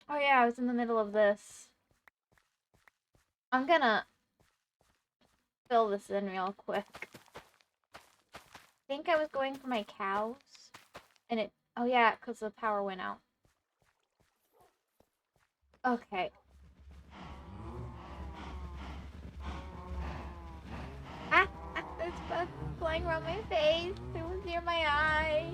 Oh yeah, I was in the middle of this. I'm gonna fill this in real quick. I think I was going for my cows. And it... Oh yeah, because the power went out. Okay. Ah! There's bugs flying around my face. It was near my eyes.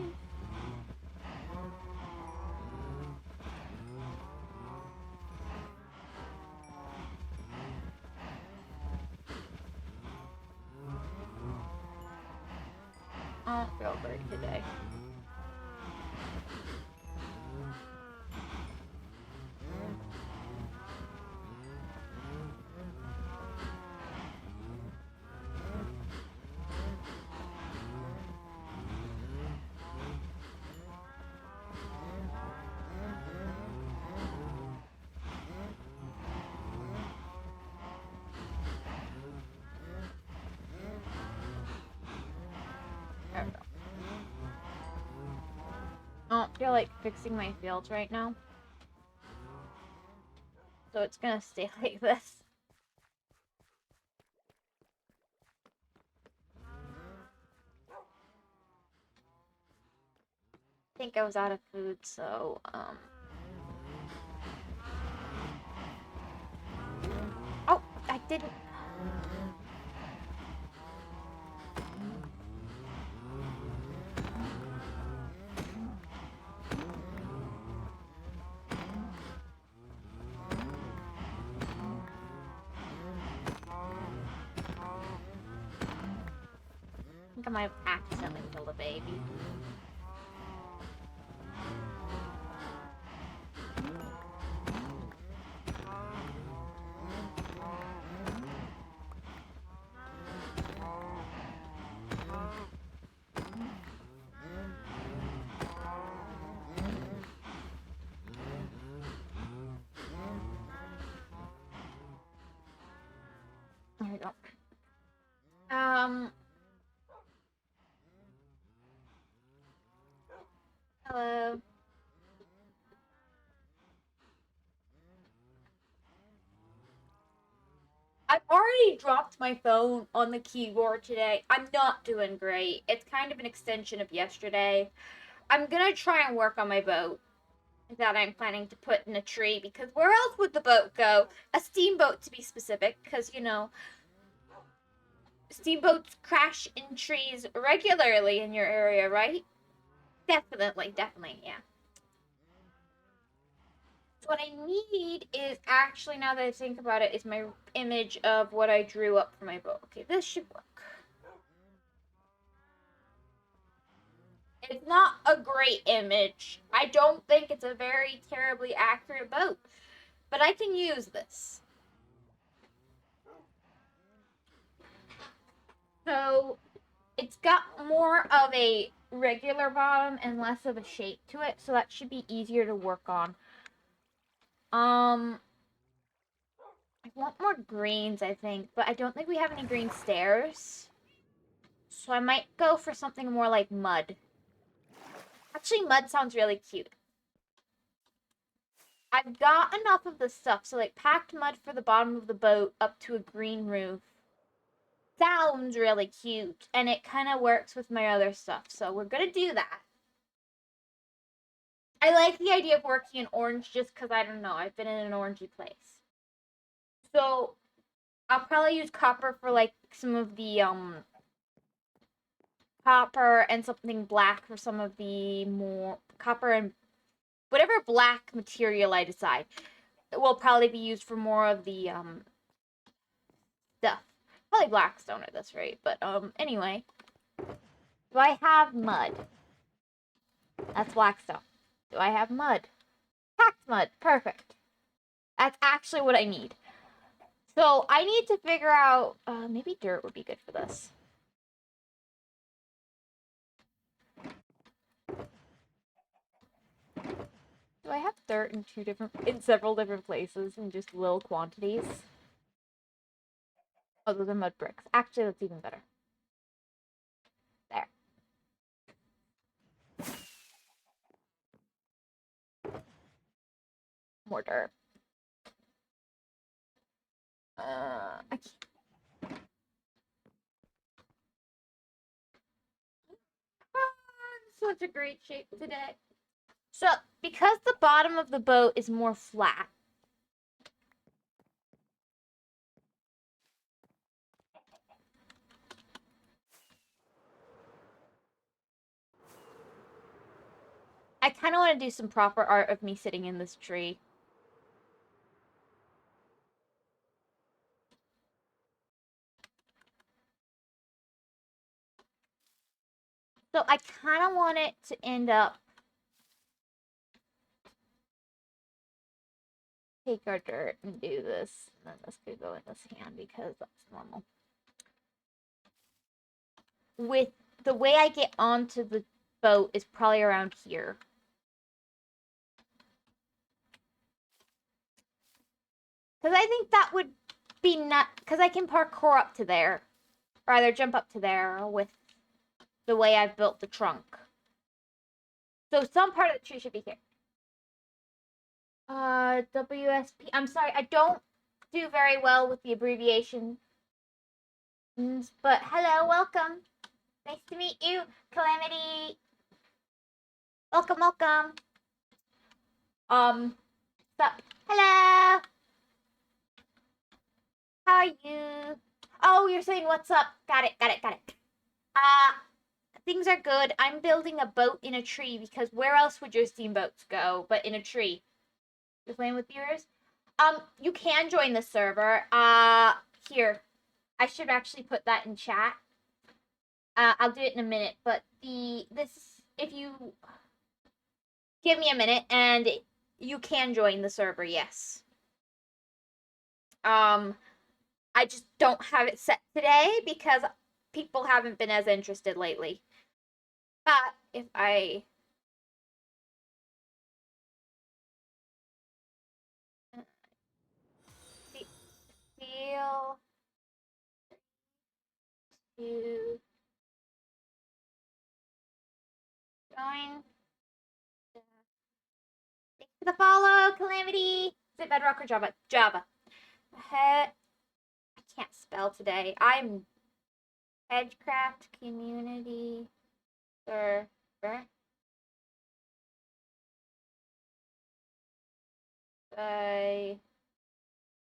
I don't feel great today. There we go. I don't feel like fixing my fields right now. So it's gonna stay like this. I think I was out of food, so, Oh! I didn't... I think I might have accidentally killed a baby. There we go. Hello. I've already dropped my phone on the keyboard today. I'm not doing great. It's kind of an extension of yesterday. I'm gonna try and work on my boat that I'm planning to put in a tree, because where else would the boat go? A steamboat, to be specific, because, you know, steamboats crash in trees regularly in your area, right? Definitely, yeah. So what I need is actually, now that I think about it, is my image of what I drew up for my boat. Okay, this should work. It's not a great image. I don't think it's a very terribly accurate boat, but I can use this. So it's got more of a regular bottom and less of a shape to it, so that should be easier to work on. I want more greens, I think, but I don't think we have any green stairs. So I might go for something more like mud. Actually, mud sounds really cute. I've got enough of the stuff, so like packed mud for the bottom of the boat up to a green roof. Sounds really cute, and it kind of works with my other stuff, so we're gonna do that. I like the idea of working in orange just because, I don't know, I've been in an orangey place. So I'll probably use copper for like some of the copper, and something black for some of the more copper, and whatever black material I decide. It will probably be used for more of the stuff. Probably blackstone at this rate, but anyway. Do I have mud? That's blackstone. Do I have mud? Packed mud. Perfect. That's actually what I need. So I need to figure out, maybe dirt would be good for this. Do I have dirt in several different places in just little quantities? Oh, those are mud bricks. Actually, that's even better. There. more dirt. I can't. Such a great shape today. So, because the bottom of the boat is more flat, I kind of want to do some proper art of me sitting in this tree. So I kind of want it to end up. Take our dirt and do this. And then this could go in this hand because that's normal. With the way I get onto the boat is probably around here. Because I think that would be not. Because I can parkour up to there. Or either jump up to there with the way I've built the trunk. So some part of the tree should be here. WSP. I'm sorry, I don't do very well with the abbreviations. But hello, welcome. Nice to meet you, Calamity. Welcome, welcome. Sup? Hello. How are you? Oh, you're saying what's up? Got it, got it, got it. Things are good. I'm building a boat in a tree because where else would your steamboats go but in a tree? You're playing with viewers? You can join the server. Here. I should actually put that in chat. I'll do it in a minute, but if you give me a minute and you can join the server, yes. I just don't have it set today because people haven't been as interested lately. But if I feel to join, thanks for the follow, Calamity. Is it Bedrock or Java? Java. I can't spell today. I'm Hedgecraft Community Server. By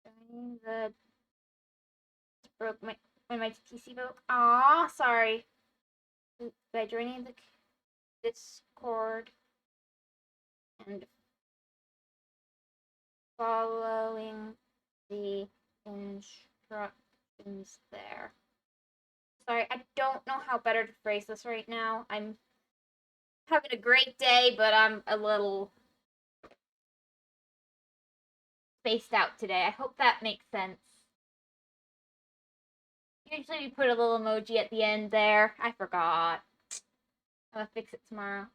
joining the broke my when my PC broke. Aw, sorry. By joining the Discord and following the instructions there. Sorry, I don't know how better to phrase this right now. I'm having a great day, but I'm a little spaced out today. I hope that makes sense. Usually we put a little emoji at the end there. I forgot. I'm gonna fix it tomorrow.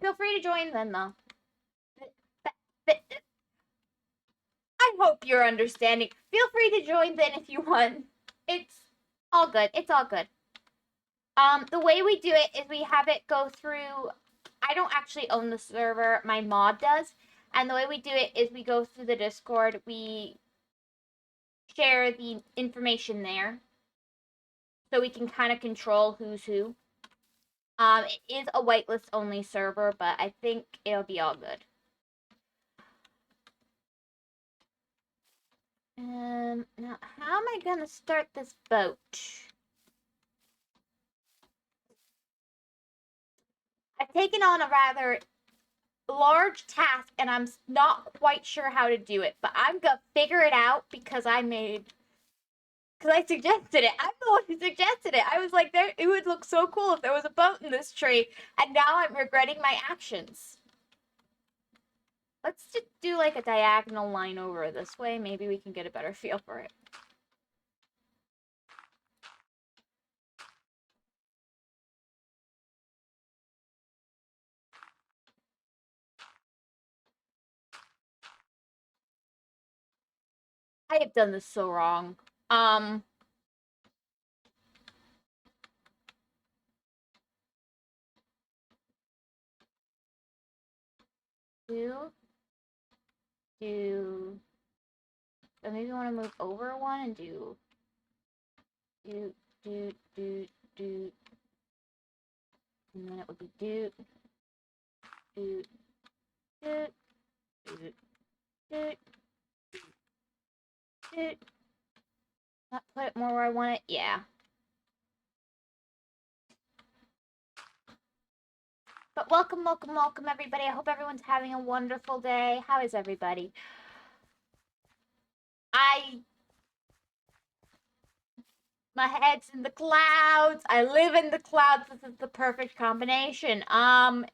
Feel free to join then, though. I hope you're understanding. Feel free to join then if you want. It's all good. It's all good. The way we do it is we have it go through. I don't actually own the server. My mod does. And the way we do it is we go through the Discord. We share the information there. So we can kind of control who's who. It is a whitelist only server, but I think it'll be all good. Now how am I gonna start this boat? I've taken on a rather large task and I'm not quite sure how to do it, but I'm gonna figure it out because I suggested it. I'm the one who suggested it. I was like, it would look so cool if there was a boat in this tree, and now I'm regretting my actions. Let's just do like a diagonal line over this way. Maybe we can get a better feel for it. I have done this so wrong. Two, do... So maybe I want to move over one and do... And then it would be do... Not put it more where I want it? Yeah. But welcome, welcome, welcome, everybody. I hope everyone's having a wonderful day. How is everybody? My head's in the clouds. I live in the clouds. This is the perfect combination.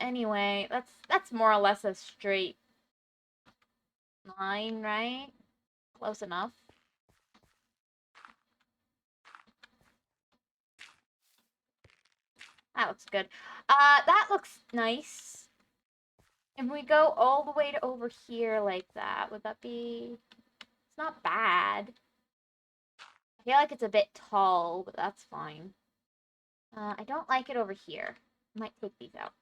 Anyway, that's more or less a straight line, right? Close enough. That looks good. That looks nice. If we go all the way to over here like that, would that be... It's not bad. I feel like it's a bit tall, but that's fine. I don't like it over here. I might take these out.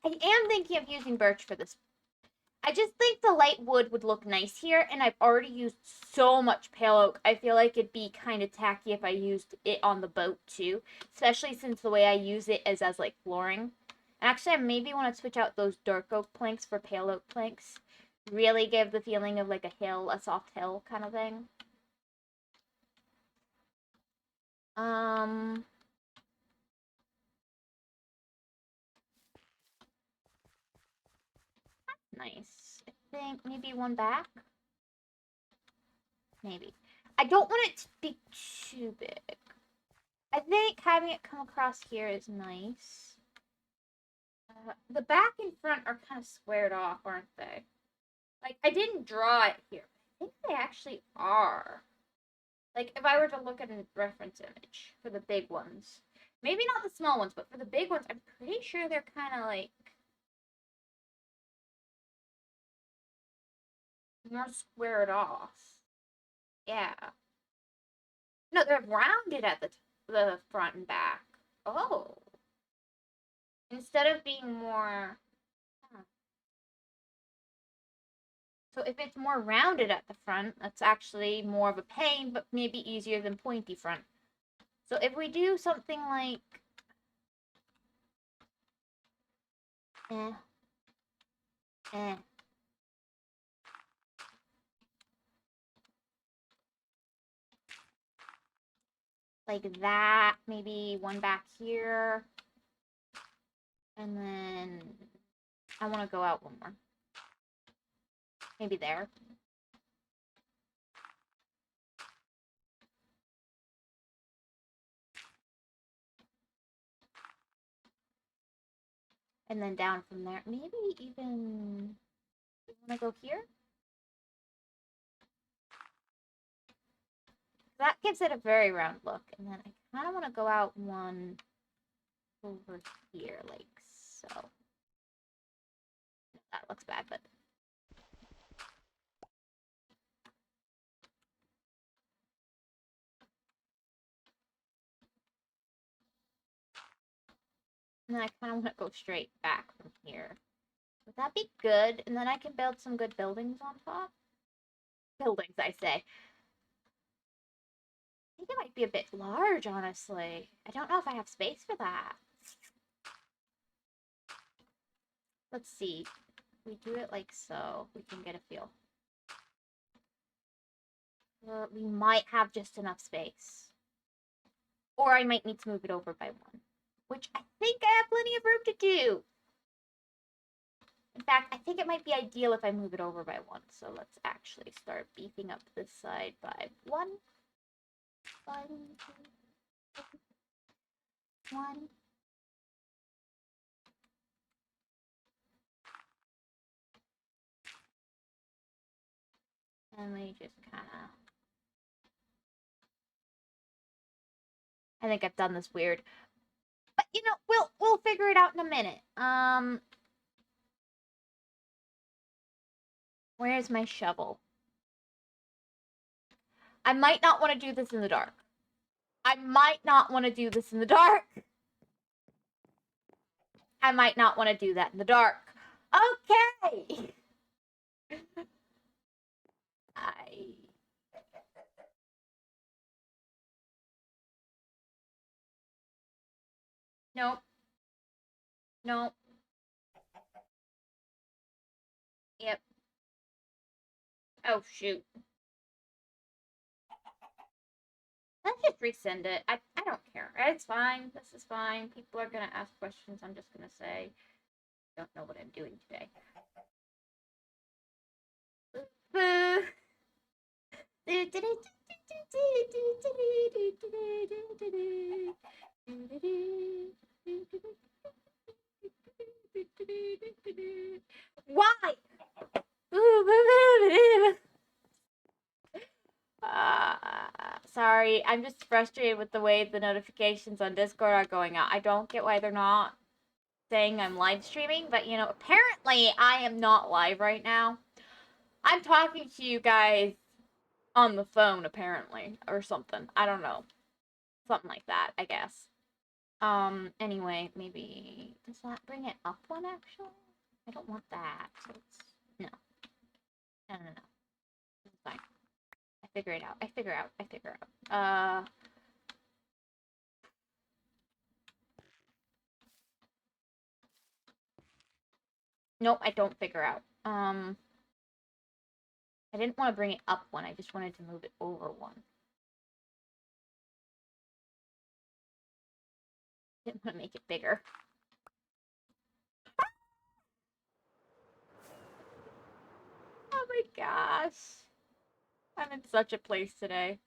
I am thinking of using birch for this. I just think the light wood would look nice here, and I've already used so much pale oak. I feel like it'd be kind of tacky if I used it on the boat too, especially since the way I use it is as like flooring. Actually, I maybe want to switch out those dark oak planks for pale oak planks. Really give the feeling of like a hill, a soft hill kind of thing. Nice. I think maybe one back. Maybe. I don't want it to be too big. I think having it come across here is nice. The back and front are kind of squared off, aren't they? Like, I didn't draw it here. I think they actually are. Like, if I were to look at a reference image for the big ones. Maybe not the small ones, but for the big ones, I'm pretty sure they're kind of like... more squared off. Yeah. No, they're rounded at the front and back. Oh. Instead of being more... Huh. So if it's more rounded at the front, that's actually more of a pain, but maybe easier than pointy front. So if we do something like... Like that, maybe one back here. And then I want to go out one more. Maybe there. And then down from there. Maybe even... You want to go here? That gives it a very round look. And then I kind of want to go out one over here, like so. That looks bad, but... And then I kind of want to go straight back from here. Would that be good? And then I can build some good buildings on top? Buildings, I say. I think it might be a bit large, honestly. I don't know if I have space for that. Let's see. If we do it like so, we can get a feel. We might have just enough space. Or I might need to move it over by one. Which I think I have plenty of room to do. In fact, I think it might be ideal if I move it over by one. So let's actually start beefing up this side by one. One, two, one. And we just kind of... I think I've done this weird. But, you know, we'll figure it out in a minute. Where's my shovel? I might not want to do this in the dark. I might not want to do this in the dark. I might not want to do that in the dark. Okay. I... Nope. Nope. Yep. Oh, shoot. Let's just resend it. I don't care. It's fine. This is fine. People are going to ask questions. I'm just going to say, don't know what I'm doing today. Why? Sorry, I'm just frustrated with the way the notifications on Discord are going out. I don't get why they're not saying I'm live streaming, but you know, apparently I am not live right now. I'm talking to you guys on the phone, apparently, or something. I don't know. Something like that, I guess. Anyway, maybe, does that bring it up one, actually? I don't want that, so it's, no. No. It's fine. I figure it out. I figure out. Nope, I don't figure out. I didn't want to bring it up one, I just wanted to move it over one. Didn't want to make it bigger. Oh my gosh. I'm in such a place today.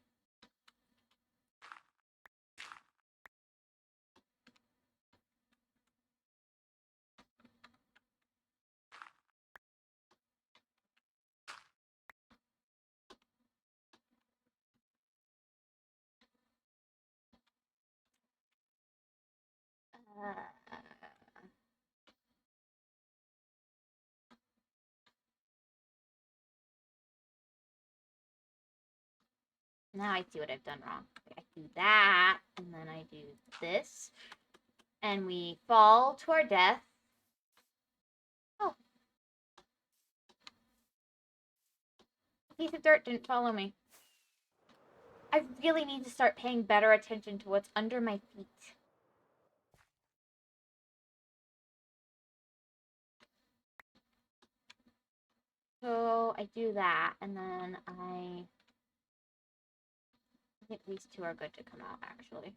Now I see what I've done wrong. I do that, and then I do this. And we fall to our death. Oh. A piece of dirt didn't follow me. I really need to start paying better attention to what's under my feet. So I do that, and then I think these two are good to come out, actually.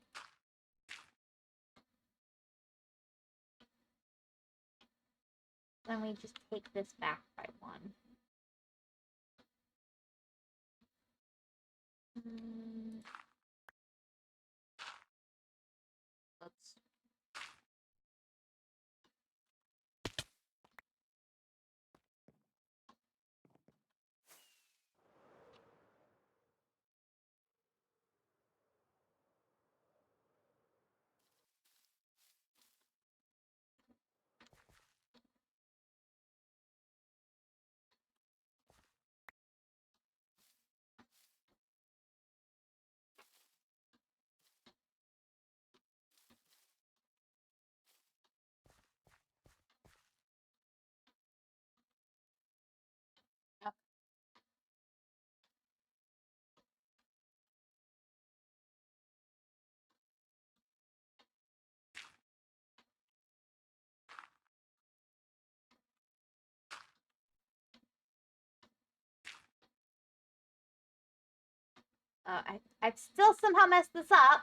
Then we just take this back by one. Let's... I've still somehow messed this up.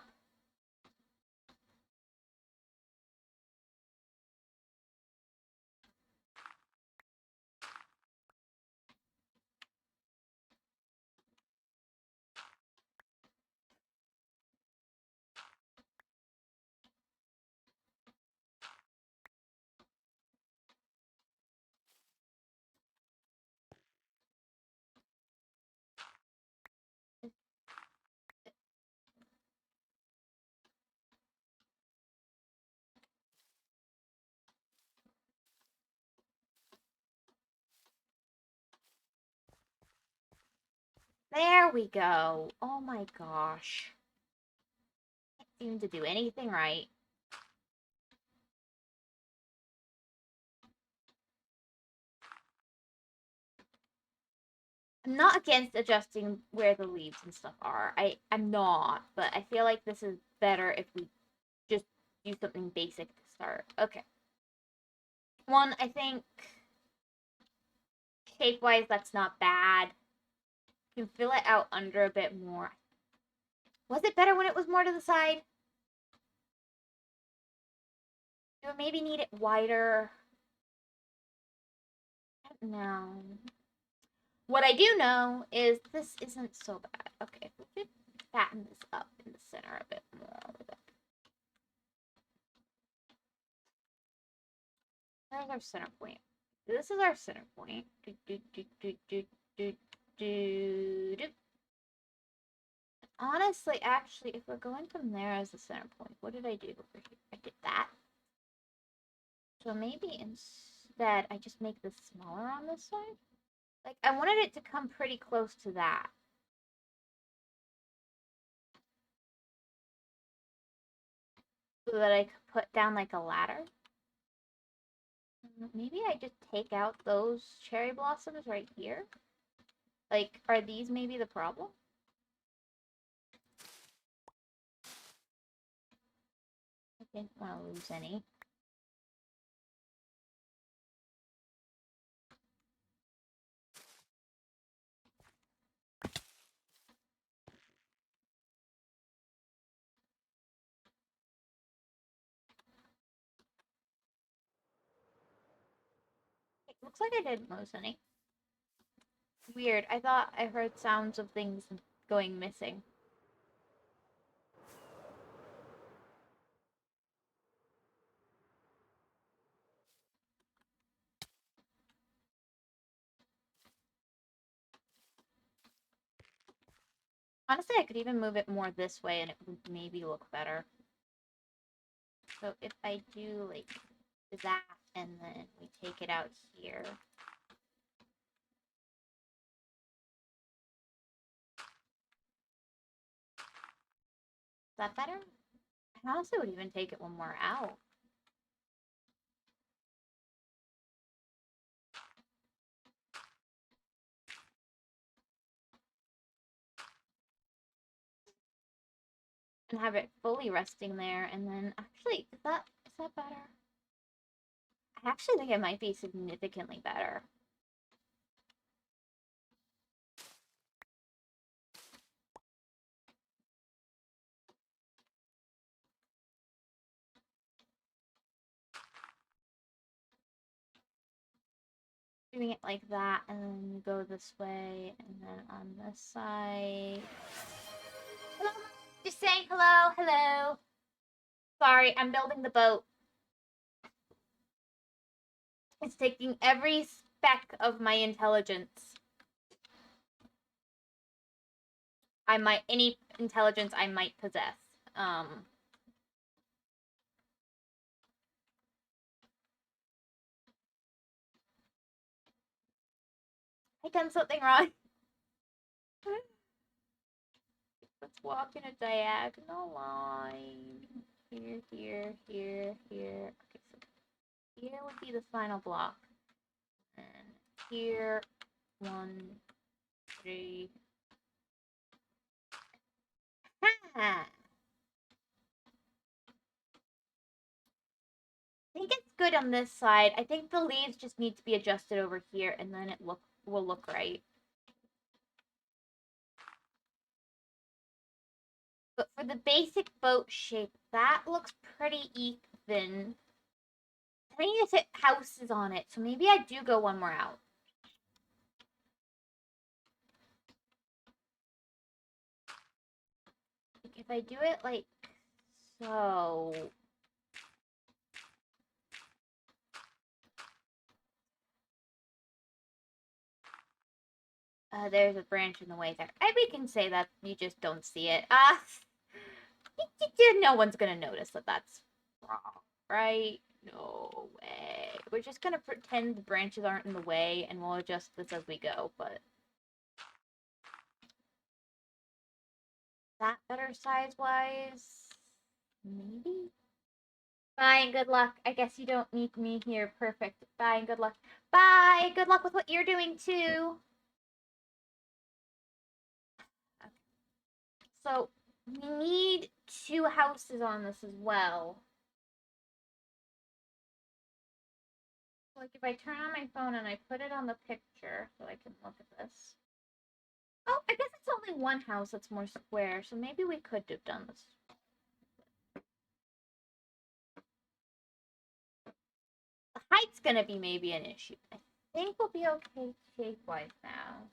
There we go. Oh my gosh. Can't seem to do anything right. I'm not against adjusting where the leaves and stuff are. I'm not, but I feel like this is better if we just do something basic to start. Okay. One, I think shape-wise, that's not bad. You can fill it out under a bit more. Was it better when it was more to the side? Do we maybe need it wider? I don't know. What I do know is this isn't so bad. Okay, we could fatten this up in the center a bit more. There's our center point. This is our center point. Honestly, actually, if we're going from there as the center point, what did I do over here? I did that. So maybe instead I just make this smaller on this side. Like, I wanted it to come pretty close to that. So that I could put down like a ladder. Maybe I just take out those cherry blossoms right here. Like, are these maybe the problem? I didn't want to lose any. It looks like I didn't lose any. Weird. I thought I heard sounds of things going missing. Honestly, I could even move it more this way and it would maybe look better. So if I do like that and then we take it out here. Is that better? I honestly would even take it one more out. And have it fully resting there, and then actually, is that better? I actually think it might be significantly better. Doing it like that, and then you go this way, and then on this side. Hello, just saying hello, hello. Sorry, I'm building the boat. It's taking every speck of my intelligence. Any intelligence I might possess. I done something wrong. Let's walk in a diagonal line. Here, here, here, here. Okay, so here would be the final block. And here, 1, 3. Ha! I think it's good on this side. I think the leaves just need to be adjusted over here, and then it will look right. But for the basic boat shape, that looks pretty even. I need to fit houses on it, so maybe I do go one more out. If I do it like so. There's a branch in the way there. We can say that you just don't see it. No one's gonna notice that that's wrong, right? No way. We're just gonna pretend the branches aren't in the way, and we'll adjust this as we go, but that better size-wise? Maybe? Bye and good luck. I guess you don't need me here. Perfect. Bye and good luck. Bye! Good luck with what you're doing too! Okay. So, we need 2 houses on this as well. Like, if I turn on my phone and I put it on the picture so I can look at this. Oh, I guess it's only 1 house that's more square, so maybe we could have done this. The height's gonna be maybe an issue. I think we'll be okay shape-wise now.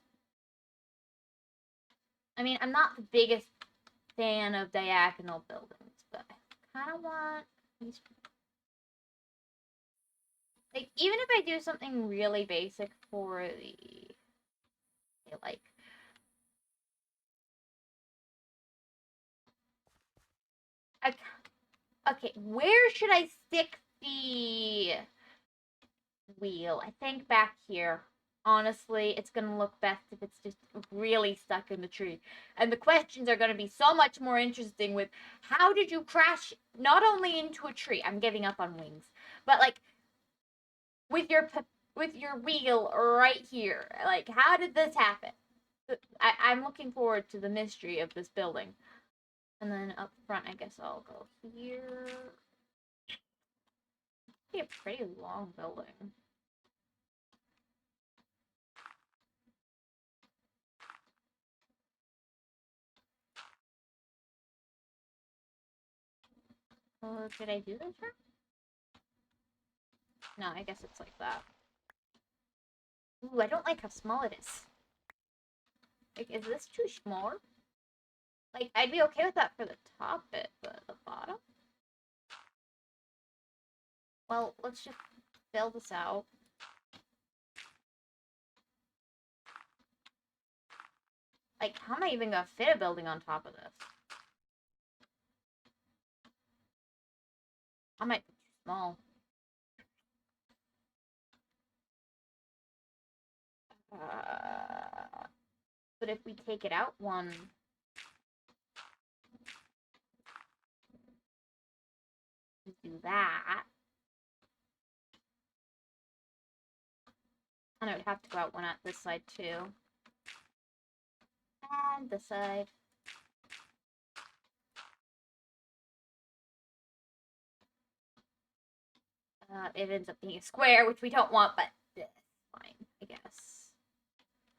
I mean, I'm not the biggest fan of diagonal buildings, but I kind of want these. Like, even if I do something really basic for the, like, okay, where should I stick the wheel? I think back here. Honestly, it's gonna look best if it's just really stuck in the tree. And the questions are gonna be so much more interesting with how did you crash not only into a tree, I'm giving up on wings, but like with your wheel right here. Like, how did this happen? I'm looking forward to the mystery of this building. And then up front, I guess I'll go here. Be a pretty long building. Did I do this right? No, I guess it's like that. Ooh, I don't like how small it is. Like, is this too small? Like, I'd be okay with that for the top bit, but the bottom? Well, let's just fill this out. Like, how am I even gonna fit a building on top of this? I might be too small. But if we take it out one, do that. And I would have to go out one at this side too. And this side. It ends up being a square, which we don't want, but it's fine, I guess.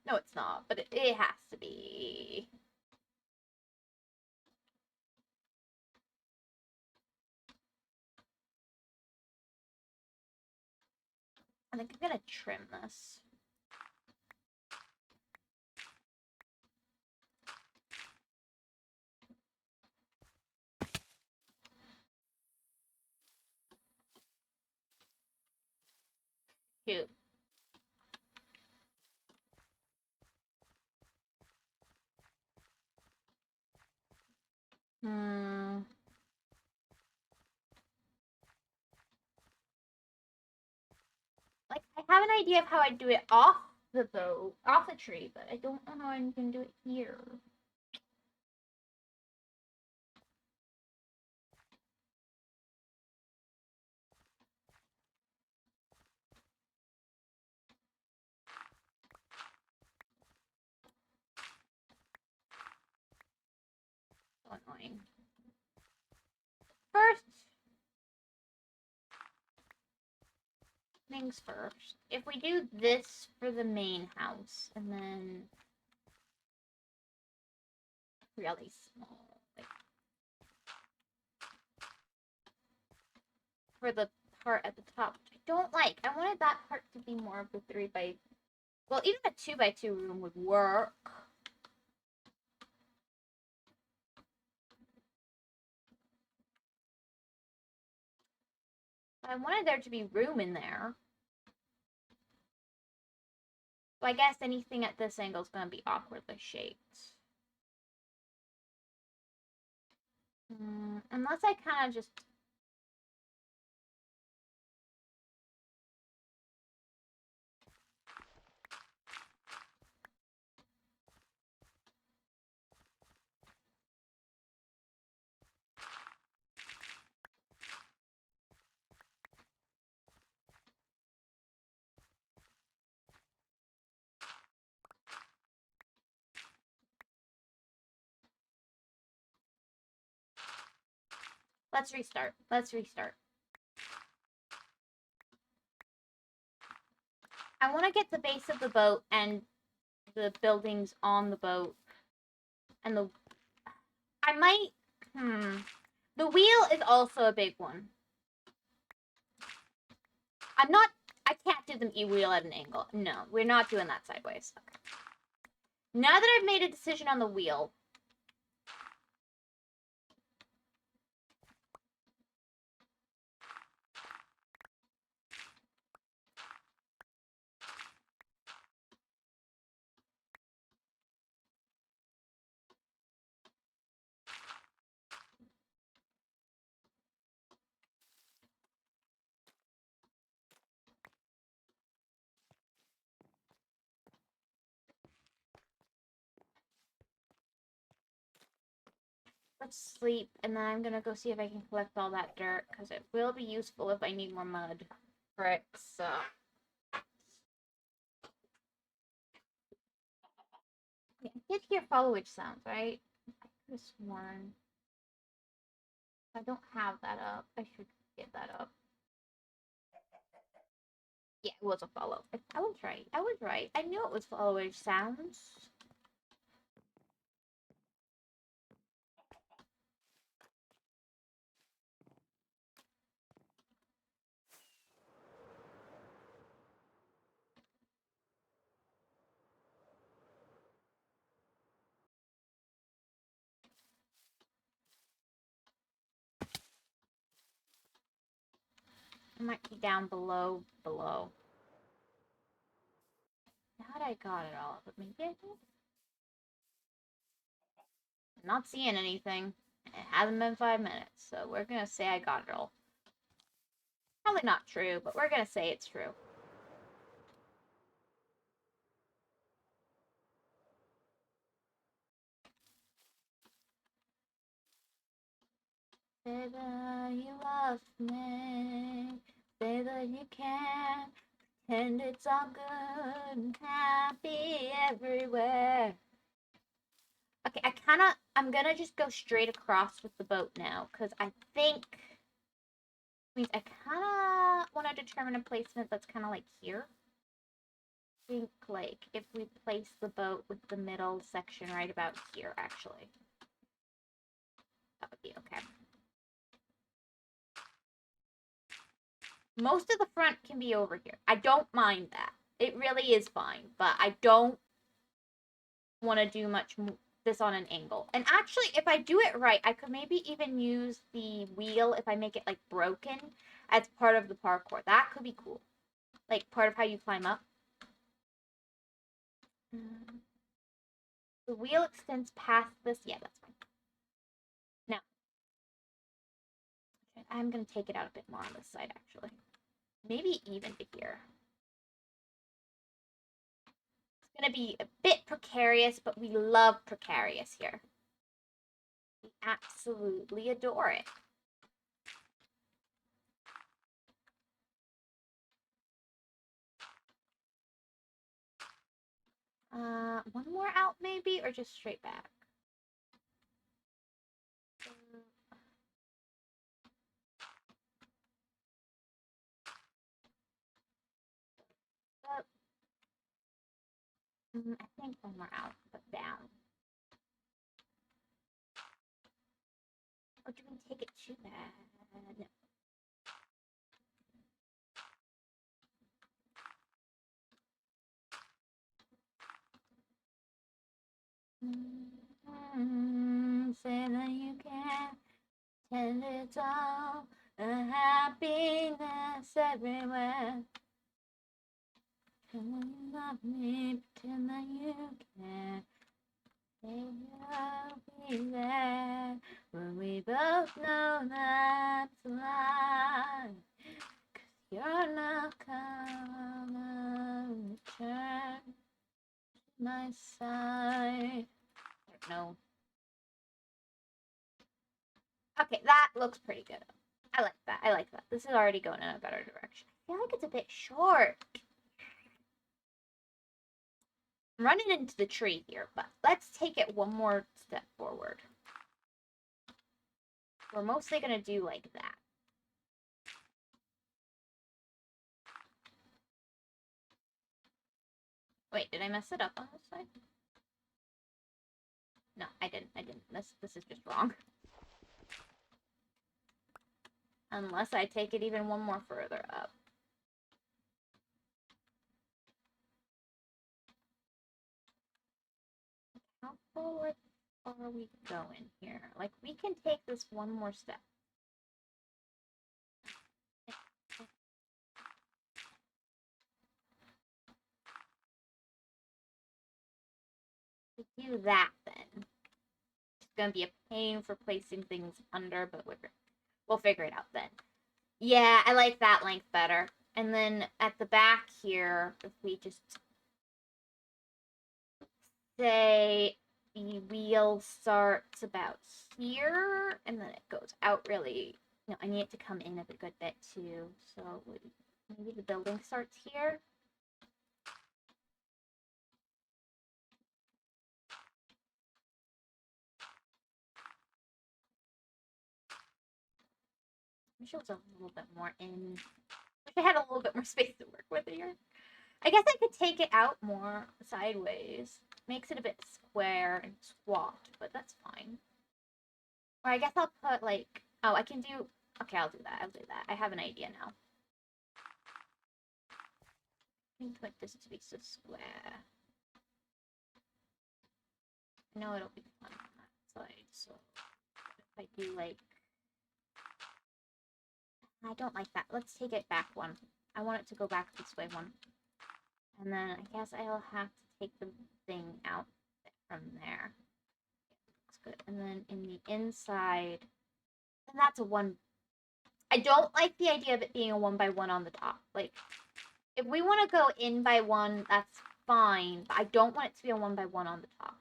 No, it's not, but it has to be. I think I'm gonna trim this. Cute. Hmm. Like, I have an idea of how I'd do it off the boat, off the tree, but I don't know how I'm gonna do it here. So annoying. First things first. If we do this for the main house, and then really small, like for the part at the top, which I don't like. I wanted that part to be more of the 3x. Well, even a 2x2 room would work. I wanted there to be room in there. So I guess anything at this angle is going to be awkwardly shaped. Unless I kind of just... Let's restart. Let's restart. I want to get the base of the boat and the buildings on the boat. And the... I might... The wheel is also a big one. I can't do the wheel at an angle. No, we're not doing that sideways. Okay. Now that I've made a decision on the wheel... Let's sleep, and then I'm gonna go see if I can collect all that dirt, because it will be useful if I need more mud. Bricks, so... I did hear followage sounds, right? I could have sworn. I don't have that up. I should get that up. Yeah, it was a follow. I was right. I was right. I knew it was followage sounds. It might be down below. Now that I got it all, but maybe I did. I'm not seeing anything. It hasn't been 5 minutes, so we're gonna say I got it all. Probably not true, but we're gonna say it's true. Say that you love me. Say that you can. And it's all good and happy everywhere. Okay, I'm gonna just go straight across with the boat now, because I think, means I kinda want to determine a placement that's kind of like here. I think, like, if we place the boat with the middle section right about here, actually. That would be okay. Most of the front can be over here. I don't mind that. It really is fine, but I don't want to do much this on an angle. And actually, if I do it right, I could maybe even use the wheel if I make it like broken as part of the parkour. That could be cool. Like part of how you climb up. The wheel extends past this. Yeah, that's fine. Now, I'm going to take it out a bit more on this side, actually. Maybe even to here. It's going to be a bit precarious, but we love precarious here. We absolutely adore it. One more out maybe, or just straight back? Up. I think one more out, but down. Or do we take it too bad? No. Say that you can, and it's all a happiness everywhere. Pretend that you love me, pretend that you care. Say you'll be there when we both know that's a lie. 'Cause you're not gonna return to my side. I don't know. Okay, that looks pretty good. I like that. I like that. This is already going in a better direction. I feel like it's a bit short. I'm running into the tree here, but let's take it one more step forward. we're mostly gonna do like that. Wait, did I mess it up on this side? No, I didn't. This is just wrong. Unless I take it even one more further up. How forward are we going here? Like, we can take this one more step. To do that, then. It's gonna be a pain for placing things under, but we'll figure it out then. Yeah, I like that length better. And then at the back here, if we just say the wheel starts about here, and then it goes out really. No, I need it to come in a good bit too. So maybe the building starts here. Wish it was a little bit more in. Wish I had a little bit more space to work with here. I guess I could take it out more sideways. Makes it a bit square and squat, but that's fine. Or I guess I'll put like, oh, I can do, okay, I'll do that. I have an idea now. Let me put this to be so square. I know it'll be fun on that side, so if I do like, I don't like that. Let's take it back one. I want it to go back this way one. And then I guess I'll have to take the thing out from there. Looks good. And then in the inside, and that's a one. I don't like the idea of it being a 1x1 on the top. Like, if we want to go in by one, that's fine. But I don't want it to be a 1x1 on the top.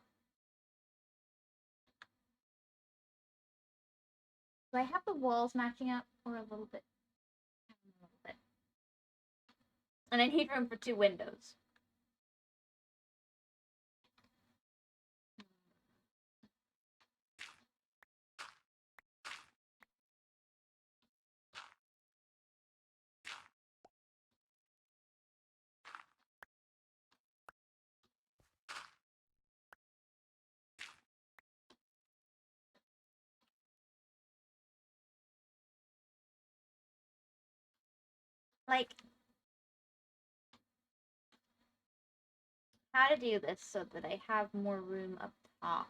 Do I have the walls matching up or a little bit? A little bit. And I need room for 2 windows. Like, how to do this so that I have more room up top.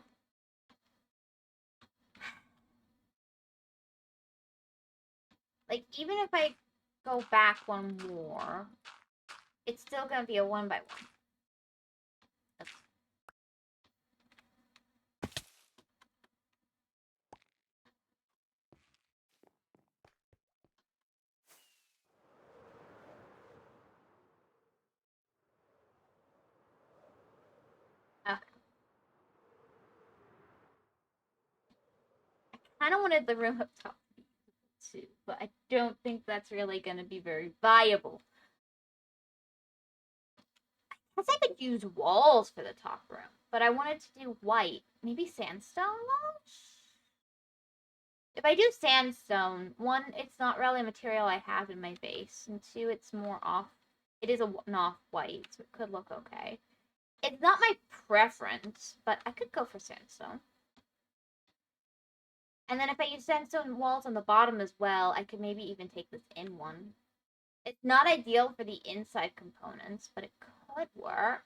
Like, even if I go back one more, it's still going to be a 1x1. Okay. I kind of wanted the room up top too, but I don't think that's really going to be very viable. I guess I could use walls for the top room, but I wanted to do white. Maybe sandstone walls? If I do sandstone, one, it's not really a material I have in my base, and two, it's more off. It is an off-white, so it could look okay. It's not my preference, but I could go for sandstone. And then if I use sandstone walls on the bottom as well, I could maybe even take this in one. It's not ideal for the inside components, but it could work.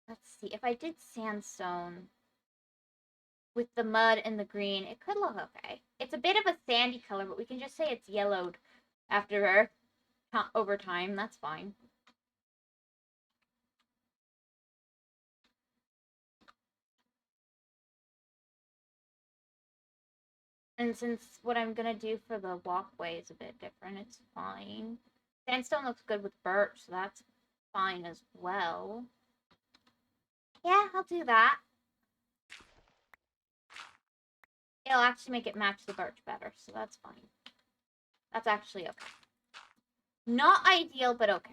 Let's see, if I did sandstone with the mud and the green, it could look okay. It's a bit of a sandy color, but we can just say it's yellowed after over time. That's fine. And since what I'm gonna do for the walkway is a bit different, it's fine. Sandstone looks good with birch, so that's fine as well. Yeah, I'll do that. It'll actually make it match the birch better, so that's fine. That's actually okay. Not ideal, but okay.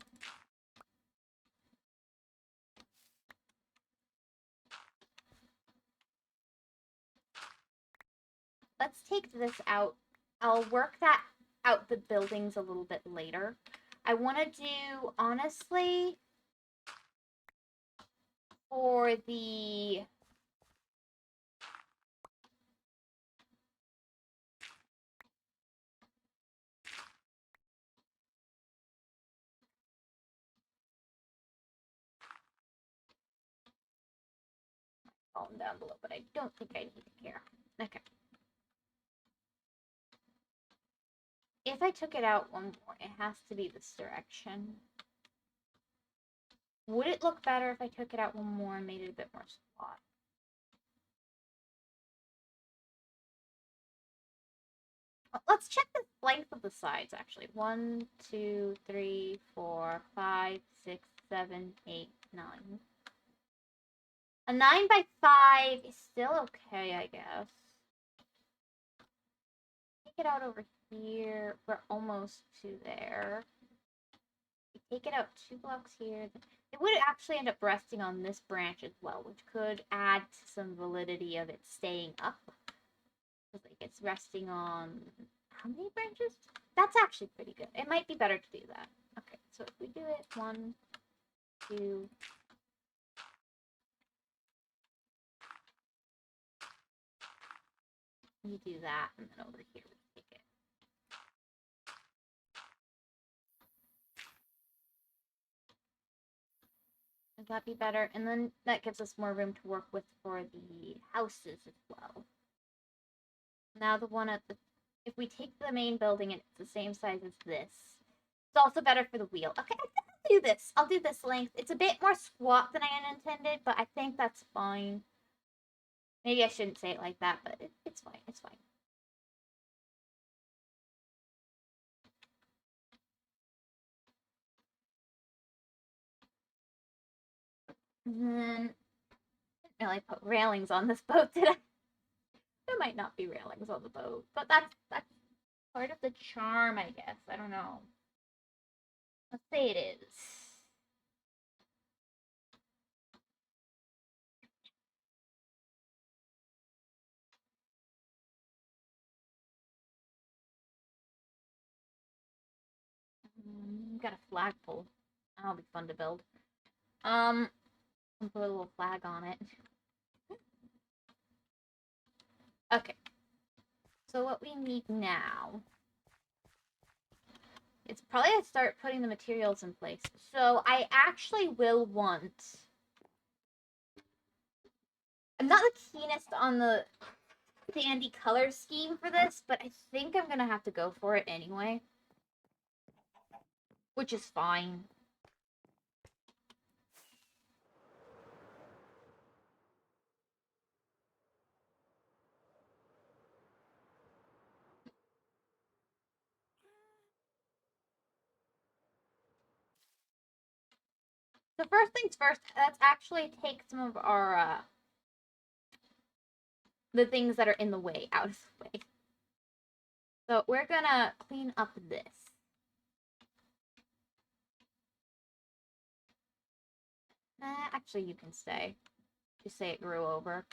Let's take this out. I'll work that out the buildings a little bit later. I want to do, honestly, for the... Falling down below, but I don't think I need to care. Okay. If I took it out one more, it has to be this direction. Would it look better if I took it out one more and made it a bit more squat? Let's check the length of the sides, actually. 1, 2, 3, 4, 5, 6, 7, 8, 9. A 9 by 5 is still okay, I guess. Take it out over here. We're almost to there. We take it out 2 blocks here. It would actually end up resting on this branch as well, which could add to some validity of it staying up. Because like it's resting on how many branches? That's actually pretty good. It might be better to do that. Okay, so if we do it 1, 2, you do that, and then over here we take it. Would that be better? And then that gives us more room to work with for the houses as well. Now the one at the... If we take the main building and it's the same size as this, it's also better for the wheel. Okay, I think I'll do this. I'll do this length. It's a bit more squat than I intended, but I think that's fine. Maybe I shouldn't say it like that, but it's fine. It's fine. And then, didn't really put railings on this boat, did I? There might not be railings on the boat, but that's part of the charm, I guess. I don't know. Let's say it is. Got a flagpole. That'll be fun to build. I'll put a little flag on it. Okay. So what we need now is probably to start putting the materials in place. So I actually will want... I'm not the keenest on the sandy color scheme for this, but I think I'm gonna have to go for it anyway. Which is fine. So first things first, let's actually take some of our, the things that are in the way out of the way. So we're gonna clean up this. Actually, you can stay. Just say it grew over.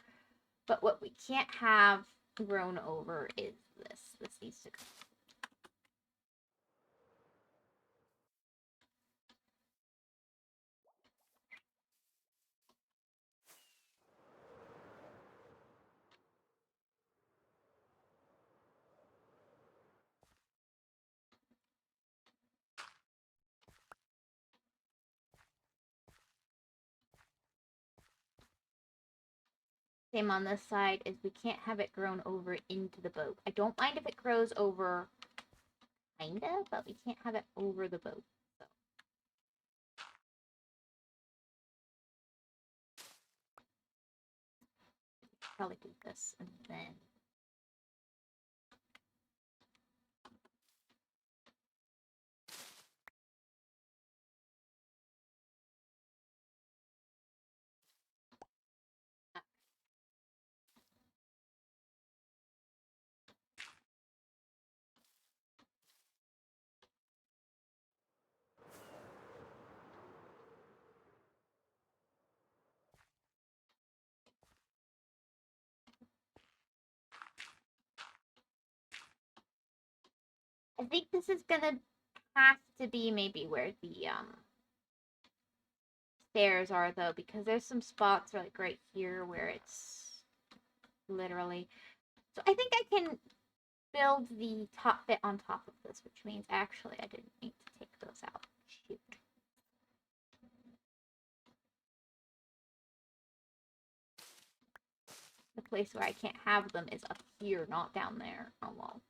But what we can't have grown over is this. This needs to go. Same on this side is we can't have it grown over into the boat. I don't mind if it grows over, kinda, but we can't have it over the boat. So. Probably do this and then... I think this is gonna have to be maybe where the stairs are though, because there's some spots like right here where it's literally. So I think I can build the top bit on top of this, which means actually I didn't need to take those out. Shoot. The place where I can't have them is up here, not down there. Oh well.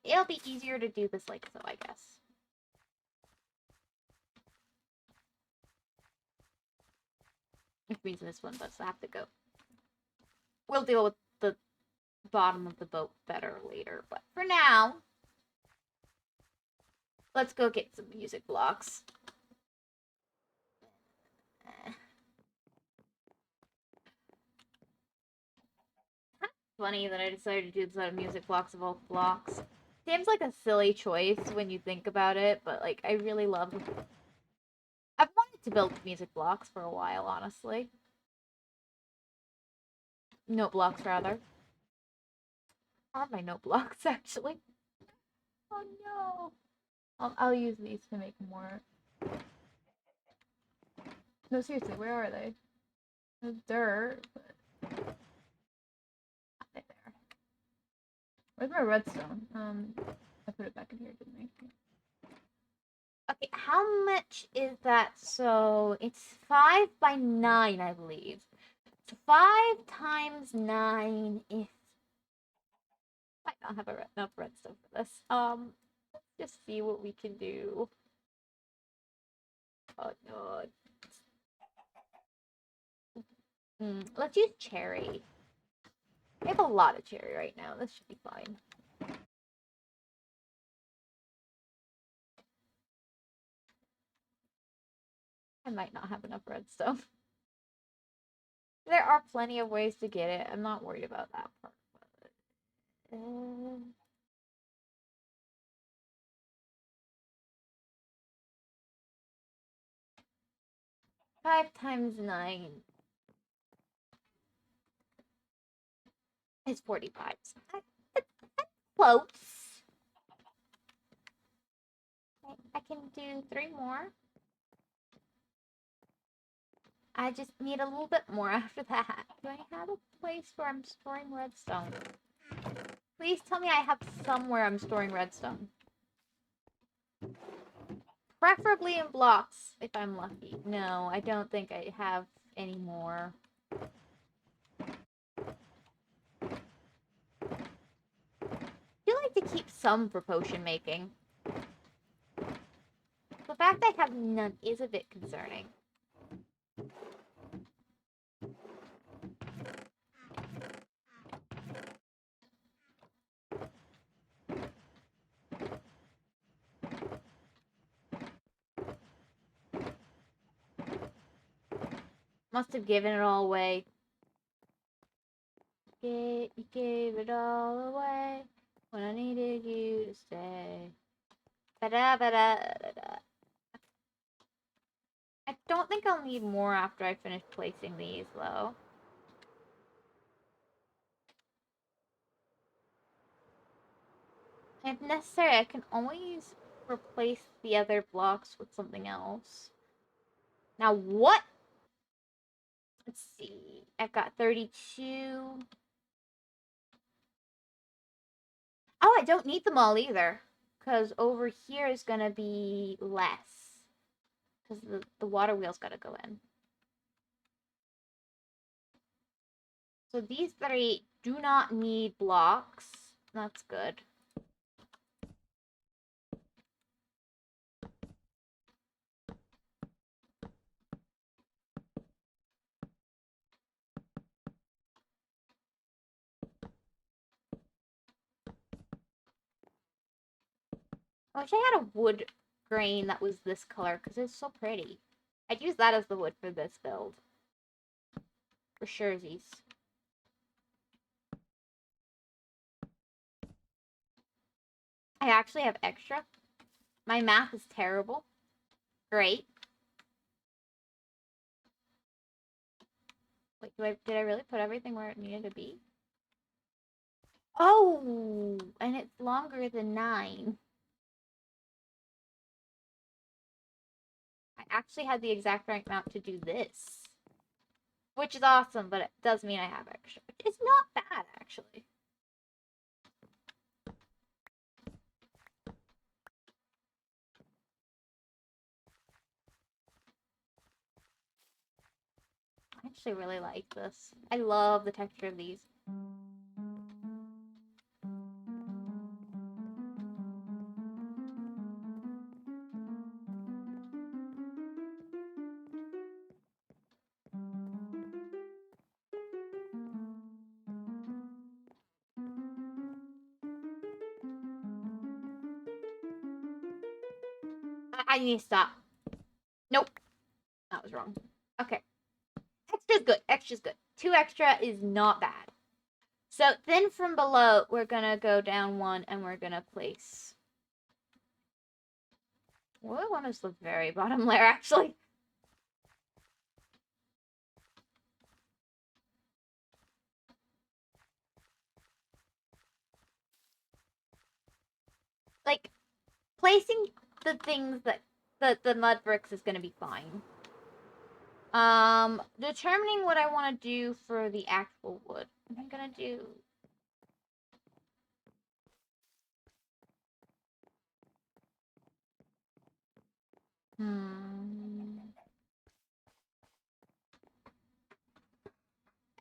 It'll be easier to do this like so, I guess. Which means this one does have to go. We'll deal with the bottom of the boat better later, but for now, let's go get some music blocks. Funny that I decided to do this out of music blocks of all blocks. Seems like a silly choice when you think about it, but like I really love. I've wanted to build music blocks for a while, honestly. Note blocks, rather. Are my note blocks actually? Oh no! I'll use these to make more. No, seriously, where are they? There's dirt. But... there. Where's my redstone? I put it back in here, didn't I? Okay, how much is that? So it's 5 by 9, I believe. So 5 times 9 is. Might not have enough redstone for this. Let's just see what we can do. Oh no. Let's use cherry. I have a lot of cherry right now. This should be fine. I might not have enough redstone. There are plenty of ways to get it. I'm not worried about that part. But, 5 times 9 is 45. So that's close. I can do 3 more. I just need a little bit more after that. Do I have a place where I'm storing redstone? Please tell me I have somewhere I'm storing redstone. Preferably in blocks, if I'm lucky. No, I don't think I have any more. I do like to keep some for potion making. The fact I have none is a bit concerning. Must have given it all away. You gave it all away when I needed you to stay. Ba-da-ba-da-da-da. I don't think I'll need more after I finish placing these, though. If necessary, I can always replace the other blocks with something else. Now, what? Let's see. I've got 32. Oh, I don't need them all either. Because over here is going to be less. Because the water wheel's got to go in. So these 3 do not need blocks. That's good. I wish I had a wood grain that was this color because it's so pretty. I'd use that as the wood for this build. For surezies. I actually have extra. My math is terrible. Great. Wait, did I really put everything where it needed to be? Oh, and it's longer than 9. actually had the exact right amount to do this. Which is awesome, but it does mean I have extra. It's not bad, actually. I actually really like this. I love the texture of these. I need to stop. Nope. That was wrong. Okay. Extra's good. Extra's good. 2 extra is not bad. So then from below, we're going to go down 1 and we're going to place... Well, I want is the very bottom layer, actually. Like, placing the things that... The mud bricks is going to be fine. Determining what I want to do for the actual wood. I'm going to do...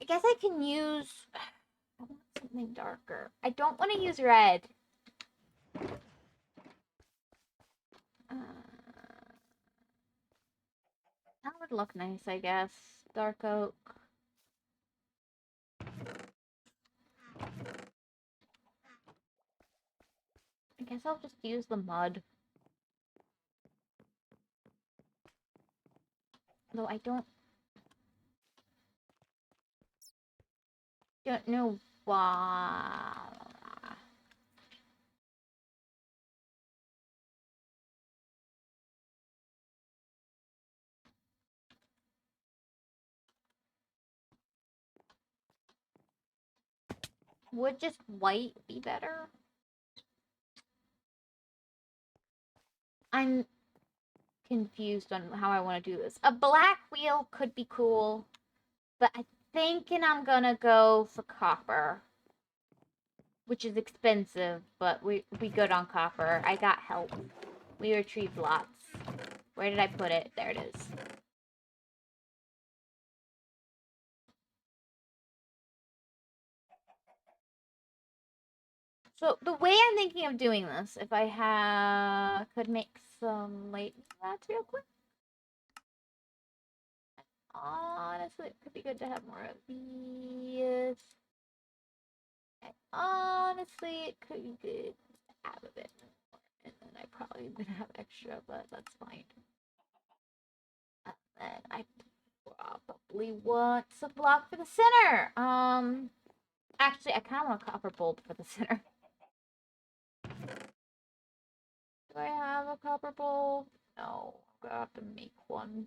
I guess I can use... I want something darker. I don't want to use red. That would look nice, I guess. Dark oak. I guess I'll just use the mud. Though I don't know why. Would just white be better? I'm confused on how I want to do this. A black wheel could be cool, but I'm thinking I'm gonna go for copper, which is expensive, but we good on copper. I got help. We retrieved lots. Where did I put it? There it is. So the way I'm thinking of doing this, if I could make some late mats real quick. Honestly, it could be good to have more of these. And honestly, it could be good to have a bit more. And then I probably would have extra, but that's fine. And then I probably want some block for the center. Actually, I kind of want a copper bulb for the center. Do I have a copper bulb? No, I'm gonna have to make one.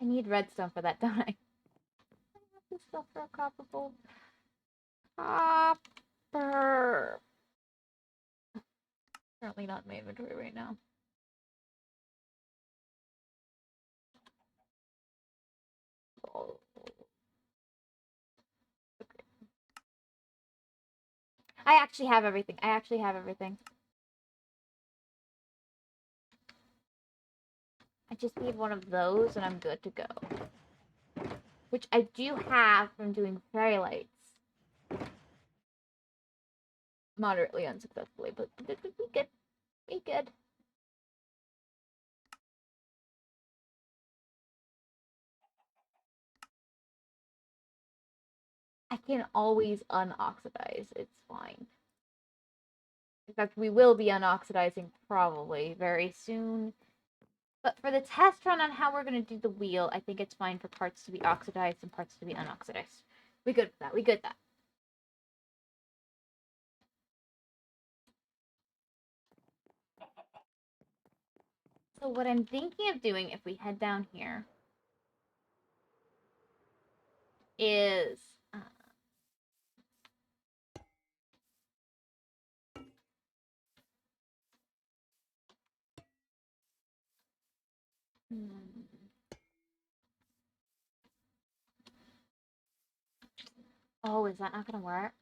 I need redstone for that, don't I? I have this stuff for a copper bulb. Copper. Currently not in my inventory right now. Oh. Okay. I actually have everything. I just need one of those and I'm good to go. Which I do have from doing fairy lights. Moderately unsuccessfully, but we good. We good. I can always unoxidize. It's fine. In fact, we will be unoxidizing probably very soon. But for the test run on how we're going to do the wheel, I think it's fine for parts to be oxidized and parts to be unoxidized. We good with that. We good with that. So what I'm thinking of doing, if we head down here, is Hmm. Oh, is that not gonna work?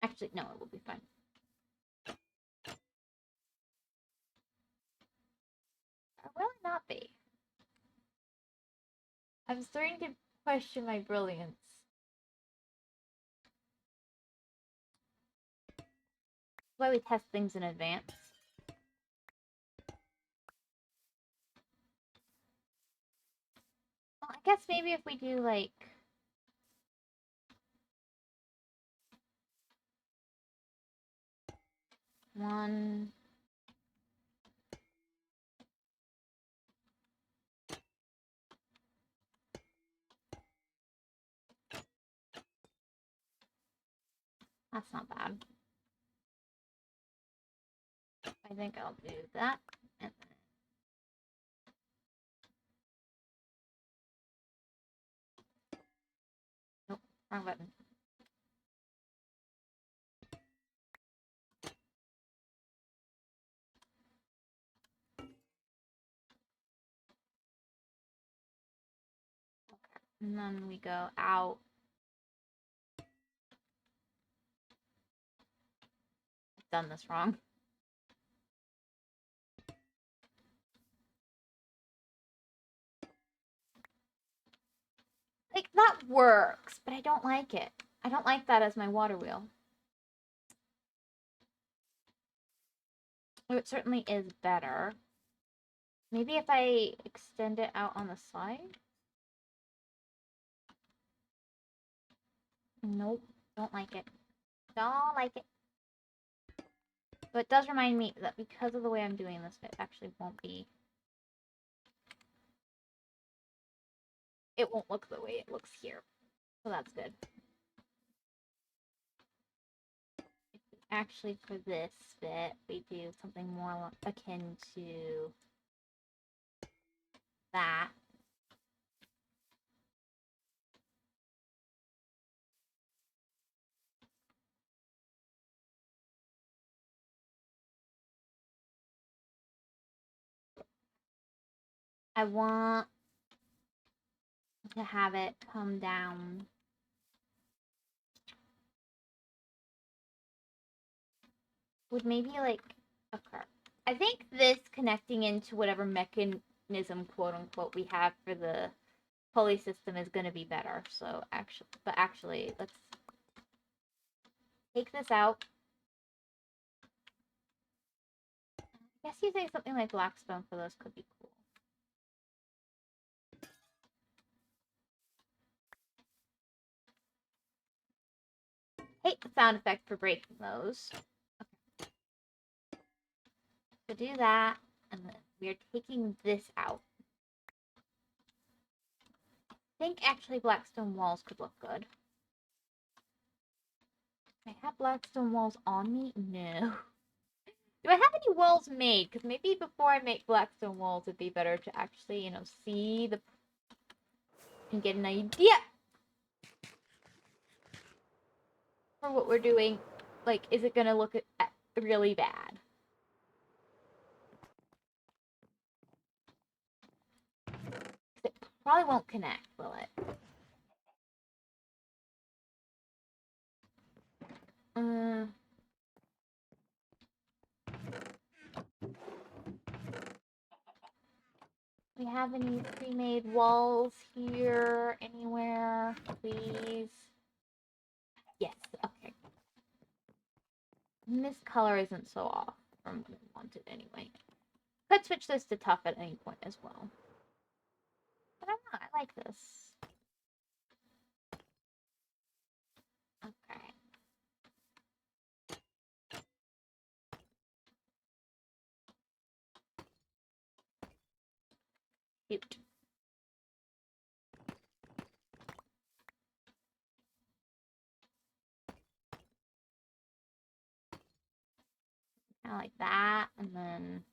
Actually, no, it will be fine. Or will it not be? I'm starting to question my brilliance. That's why we test things in advance. Well, I guess maybe if we do like one. That's not bad. I think I'll do that. And then... Nope, wrong button. Okay. And then we go out. I've done this wrong. Like, that works, but I don't like it. I don't like that as my water wheel. Oh, it certainly is better. Maybe if I extend it out on the side? Nope, don't like it. Don't like it. But it does remind me that because of the way I'm doing this, it actually won't be... It won't look the way it looks here. So that's good. Actually, for this bit, we do something more akin to that. I want to have it come down. Would maybe like occur. I think this connecting into whatever mechanism, quote unquote, we have for the pulley system is going to be better. So actually, let's take this out. I guess using something like Blackstone for those could be cool. Hate the sound effect for breaking those. Okay. So do that, and then we're taking this out. I think actually Blackstone walls could look good. Do I have Blackstone walls on me? No. Do I have any walls made? Because maybe before I make Blackstone walls, it'd be better to actually, see the... and get an idea for what we're doing. Like, is it gonna look really bad? It probably won't connect, will it? We have any pre-made walls here anywhere, please? Yes, okay. And this color isn't so off from what I wanted anyway. Could switch this to tough at any point as well. But I'm not, I like this. Okay. Cute. Kind of like that, and then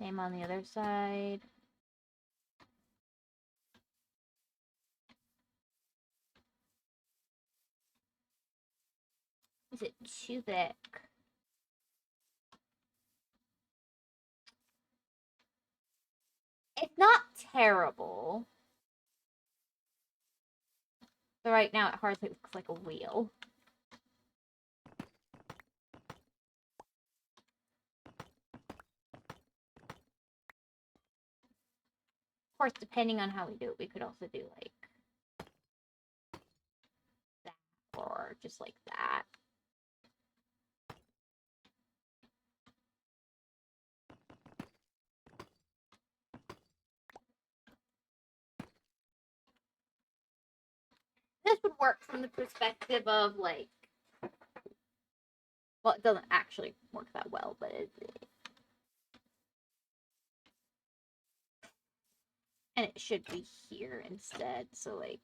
same on the other side. Is it too thick? It's not terrible. So right now it hardly looks like a wheel. Of course, depending on how we do it, we could also do like that or just like that. This would work from the perspective of like, well, it doesn't actually work that well, but and it should be here instead. So like,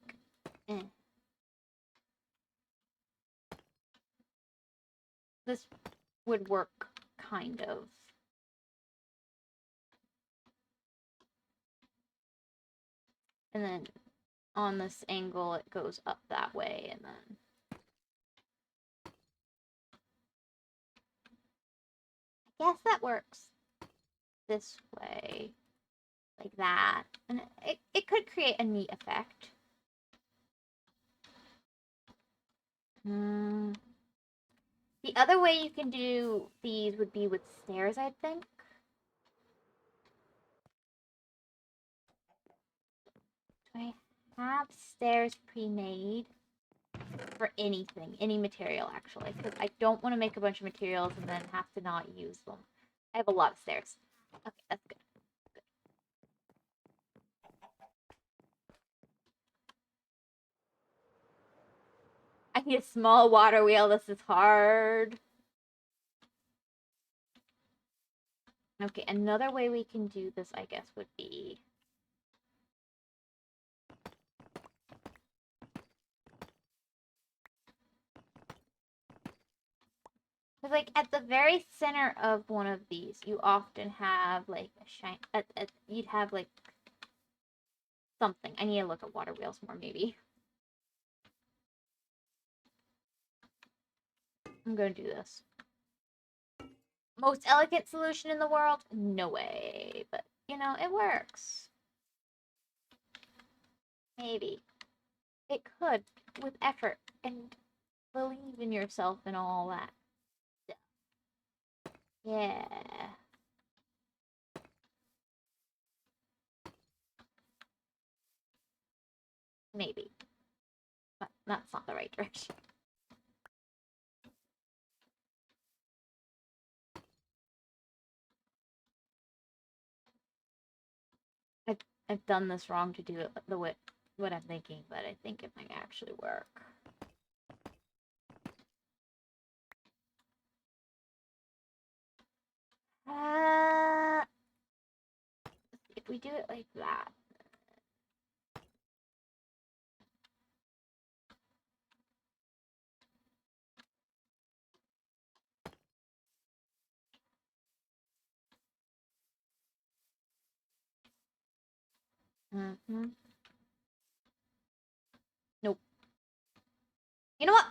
this would work kind of. And then on this angle, it goes up that way, and then I guess that works this way, like that. And it could create a neat effect. The other way you can do these would be with stairs, I think. Do I have stairs pre-made for anything, any material actually? Because I don't want to make a bunch of materials and then have to not use them. I have a lot of stairs. Okay, that's good. I need a small water wheel. This is hard. Okay, another way we can do this, I guess, would be... Because, like, at the very center of one of these, you often have, like, a shine... you'd have, like, something. I need to look at water wheels more, maybe. I'm gonna do this. Most elegant solution in the world? No way. But, you know, it works. Maybe. It could, with effort, and believe in yourself and all that. Yeah. Maybe. But that's not the right direction. I've done this wrong to do it the way what I'm thinking, but I think it might actually work. If we do it like that. Nope. You know what?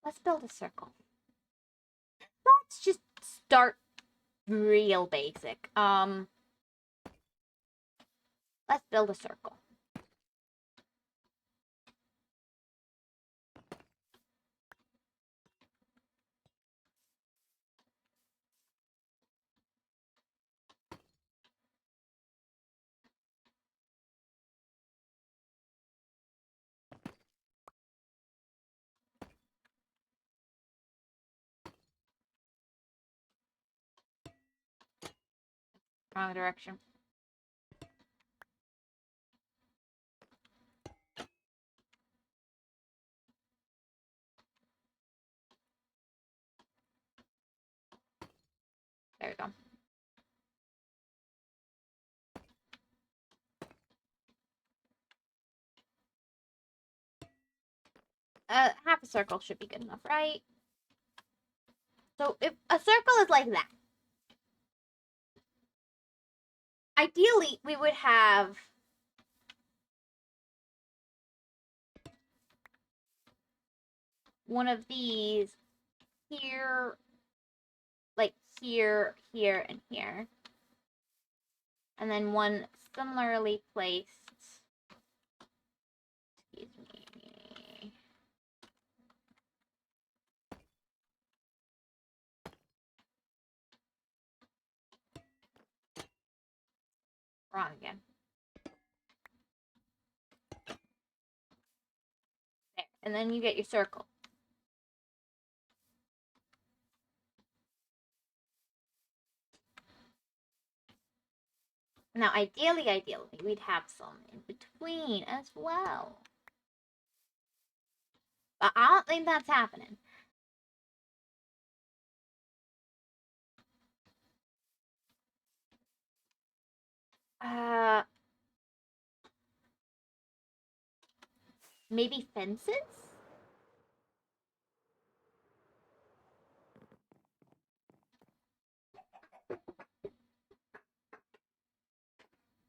Let's build a circle. Let's just start real basic. Let's build a circle. Wrong direction. There we go. Half a circle should be good enough, right? So if a circle is like that, ideally we would have one of these here, like here, here, and here. And then one similarly placed, excuse me, wrong again. There. And then you get your circle. Now, ideally, we'd have some in between as well. But I don't think that's happening. Maybe fences?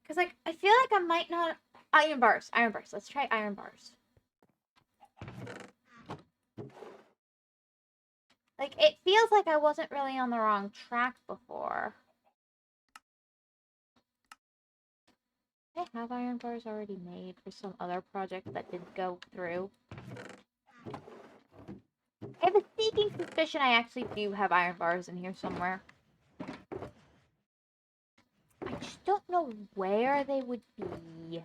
Because, like, I feel like I might not... Iron bars. Let's try iron bars. Like, it feels like I wasn't really on the wrong track before. I have iron bars already made for some other project that didn't go through. I have a sneaking suspicion I actually do have iron bars in here somewhere. I just don't know where they would be.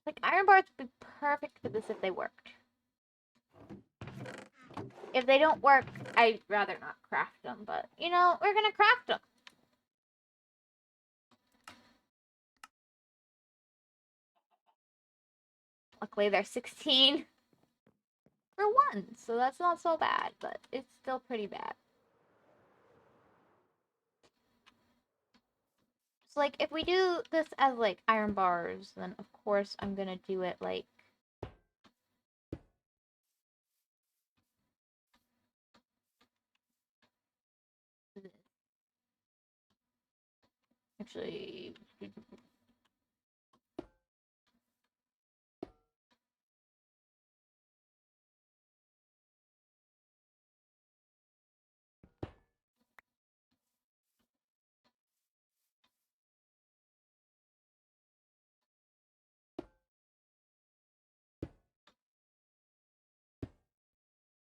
Like, iron bars would be perfect for this if they worked. If they don't work, I'd rather not craft them, but, you know, we're gonna craft them. Luckily, they're 16 for 1, so that's not so bad, but it's still pretty bad. So, like, if we do this as, like, iron bars, then, of course, I'm gonna do it, like... Actually...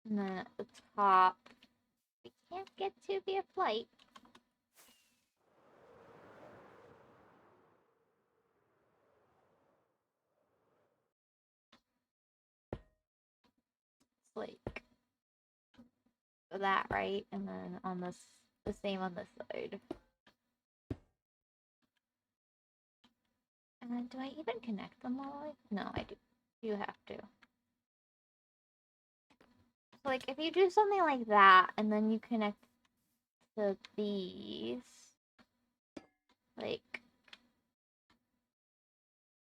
And then at the top, we can't get to via flight. It's like that, right? And then on this, the same on this side. And then do I even connect them all the way? No, I do. You have to. So, like, if you do something like that, and then you connect to these, like,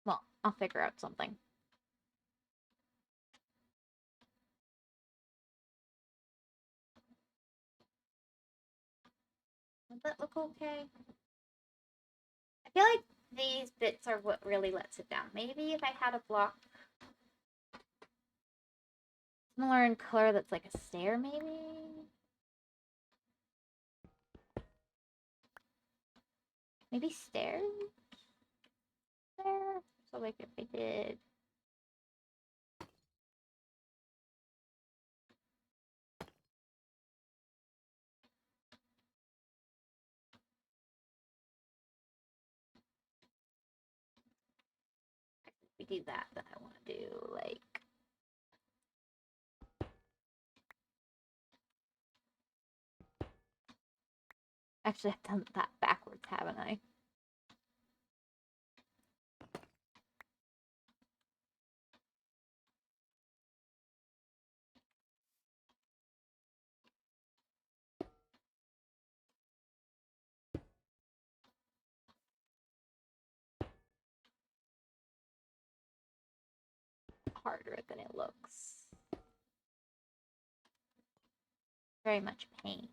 well, I'll figure out something. Does that look okay? I feel like these bits are what really lets it down. Maybe if I had a block similar in color that's like a stair, maybe? Maybe stairs? There? So, like, if I did... If we do that, then I want to do, like... Actually, I've done that backwards, haven't I? Harder than it looks. Very much pain.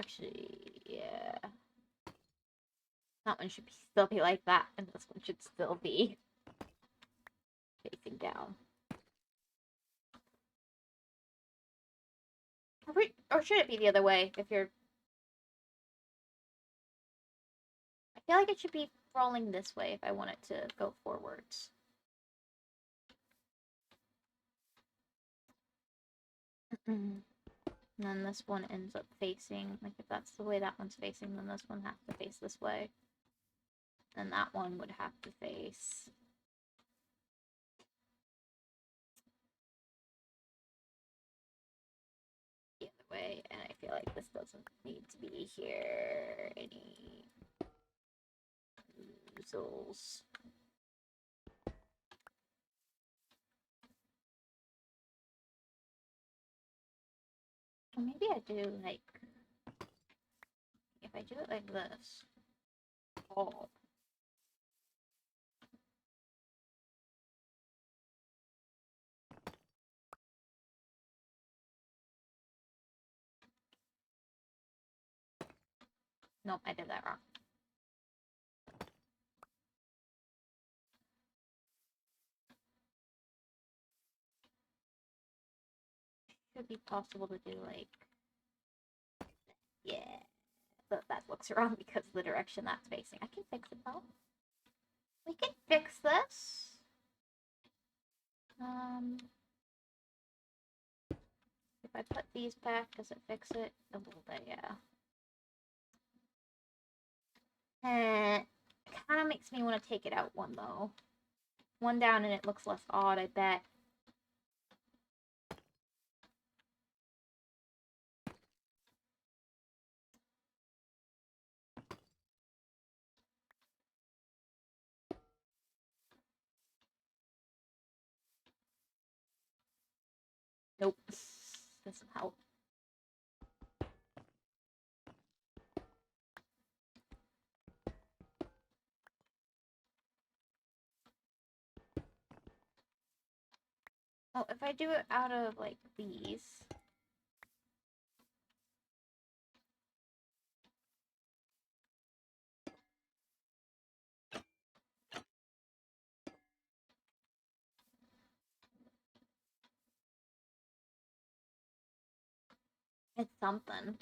Actually, yeah. That one should still be like that, and this one should still be facing down. Or should it be the other way if you're... I feel like it should be rolling this way if I want it to go forwards. And then this one ends up facing, like if that's the way that one's facing, then this one has to face this way. And that one would have to face... the other way, and I feel like this doesn't need to be here. Any oozles. Or maybe I do like, if I do it like this. Oh. Nope, I did that wrong. Should be possible to do like, yeah, but that looks wrong because of the direction that's facing. I can fix it though. We can fix this. If I put these back, does it fix it? A little bit, yeah. It kind of makes me want to take it out one though. One down and it looks less odd, I bet. Nope. Doesn't help. Oh, if I do it out of, like, these... It's something.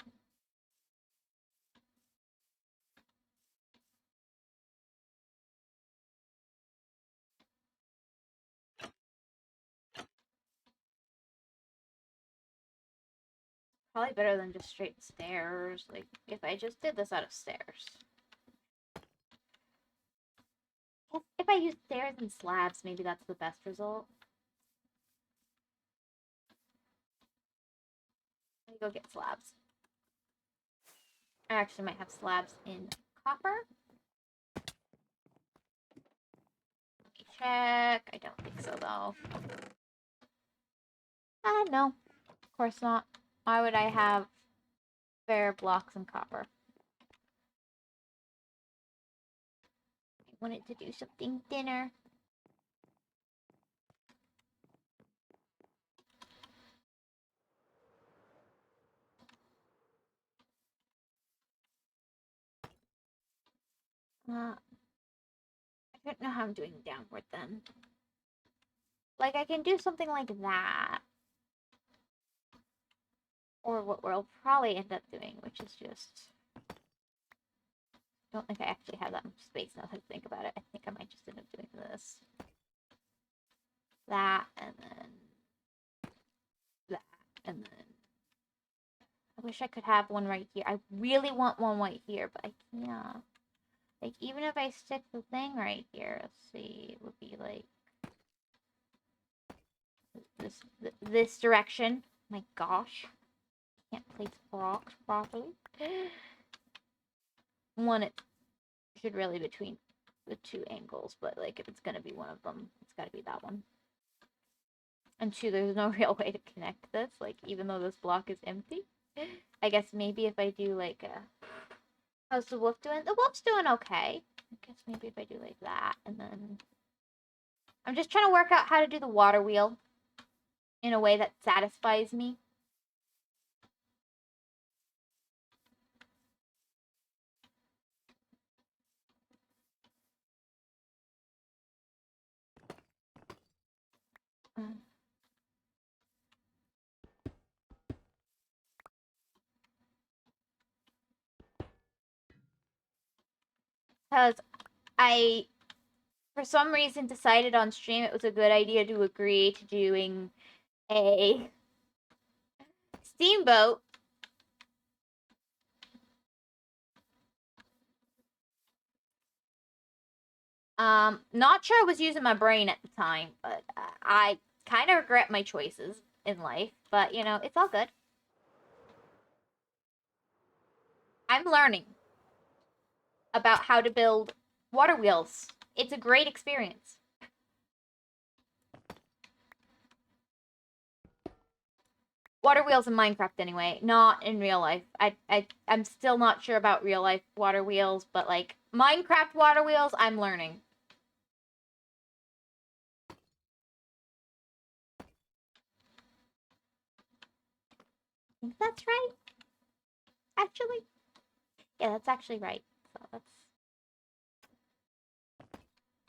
Probably better than just straight stairs. Like, if I just did this out of stairs. If I use stairs and slabs, maybe that's the best result. Let me go get slabs. I actually might have slabs in copper. Let me check. I don't think so, though. No. Of course not. Why would I have spare blocks in copper? I wanted to do something thinner. I don't know how I'm doing downward then. Like, I can do something like that. Or what we'll probably end up doing, which is just... I don't think I actually have that much space now to think about it. I think I might just end up doing this. That, and then... that, and then... I wish I could have one right here. I really want one right here, but I can't. Like, even if I stick the thing right here, let's see, it would be like... this direction. My gosh. Can't place blocks properly. One, it should really be between the two angles, but like if it's gonna be one of them, it's gotta be that one. And two, there's no real way to connect this, like even though this block is empty. I guess maybe if I do like a... How's the wolf doing? The wolf's doing okay. I guess maybe if I do like that, and then... I'm just trying to work out how to do the water wheel in a way that satisfies me. Because I, for some reason, decided on stream it was a good idea to agree to doing a steamboat. Not sure I was using my brain at the time, but I kind of regret my choices in life. But, you know, it's all good. I'm learning about how to build water wheels. It's a great experience. Water wheels in Minecraft anyway, not in real life. I'm still not sure about real life water wheels, but like Minecraft water wheels, I'm learning. I think that's right. Actually. Yeah, that's actually right. So let's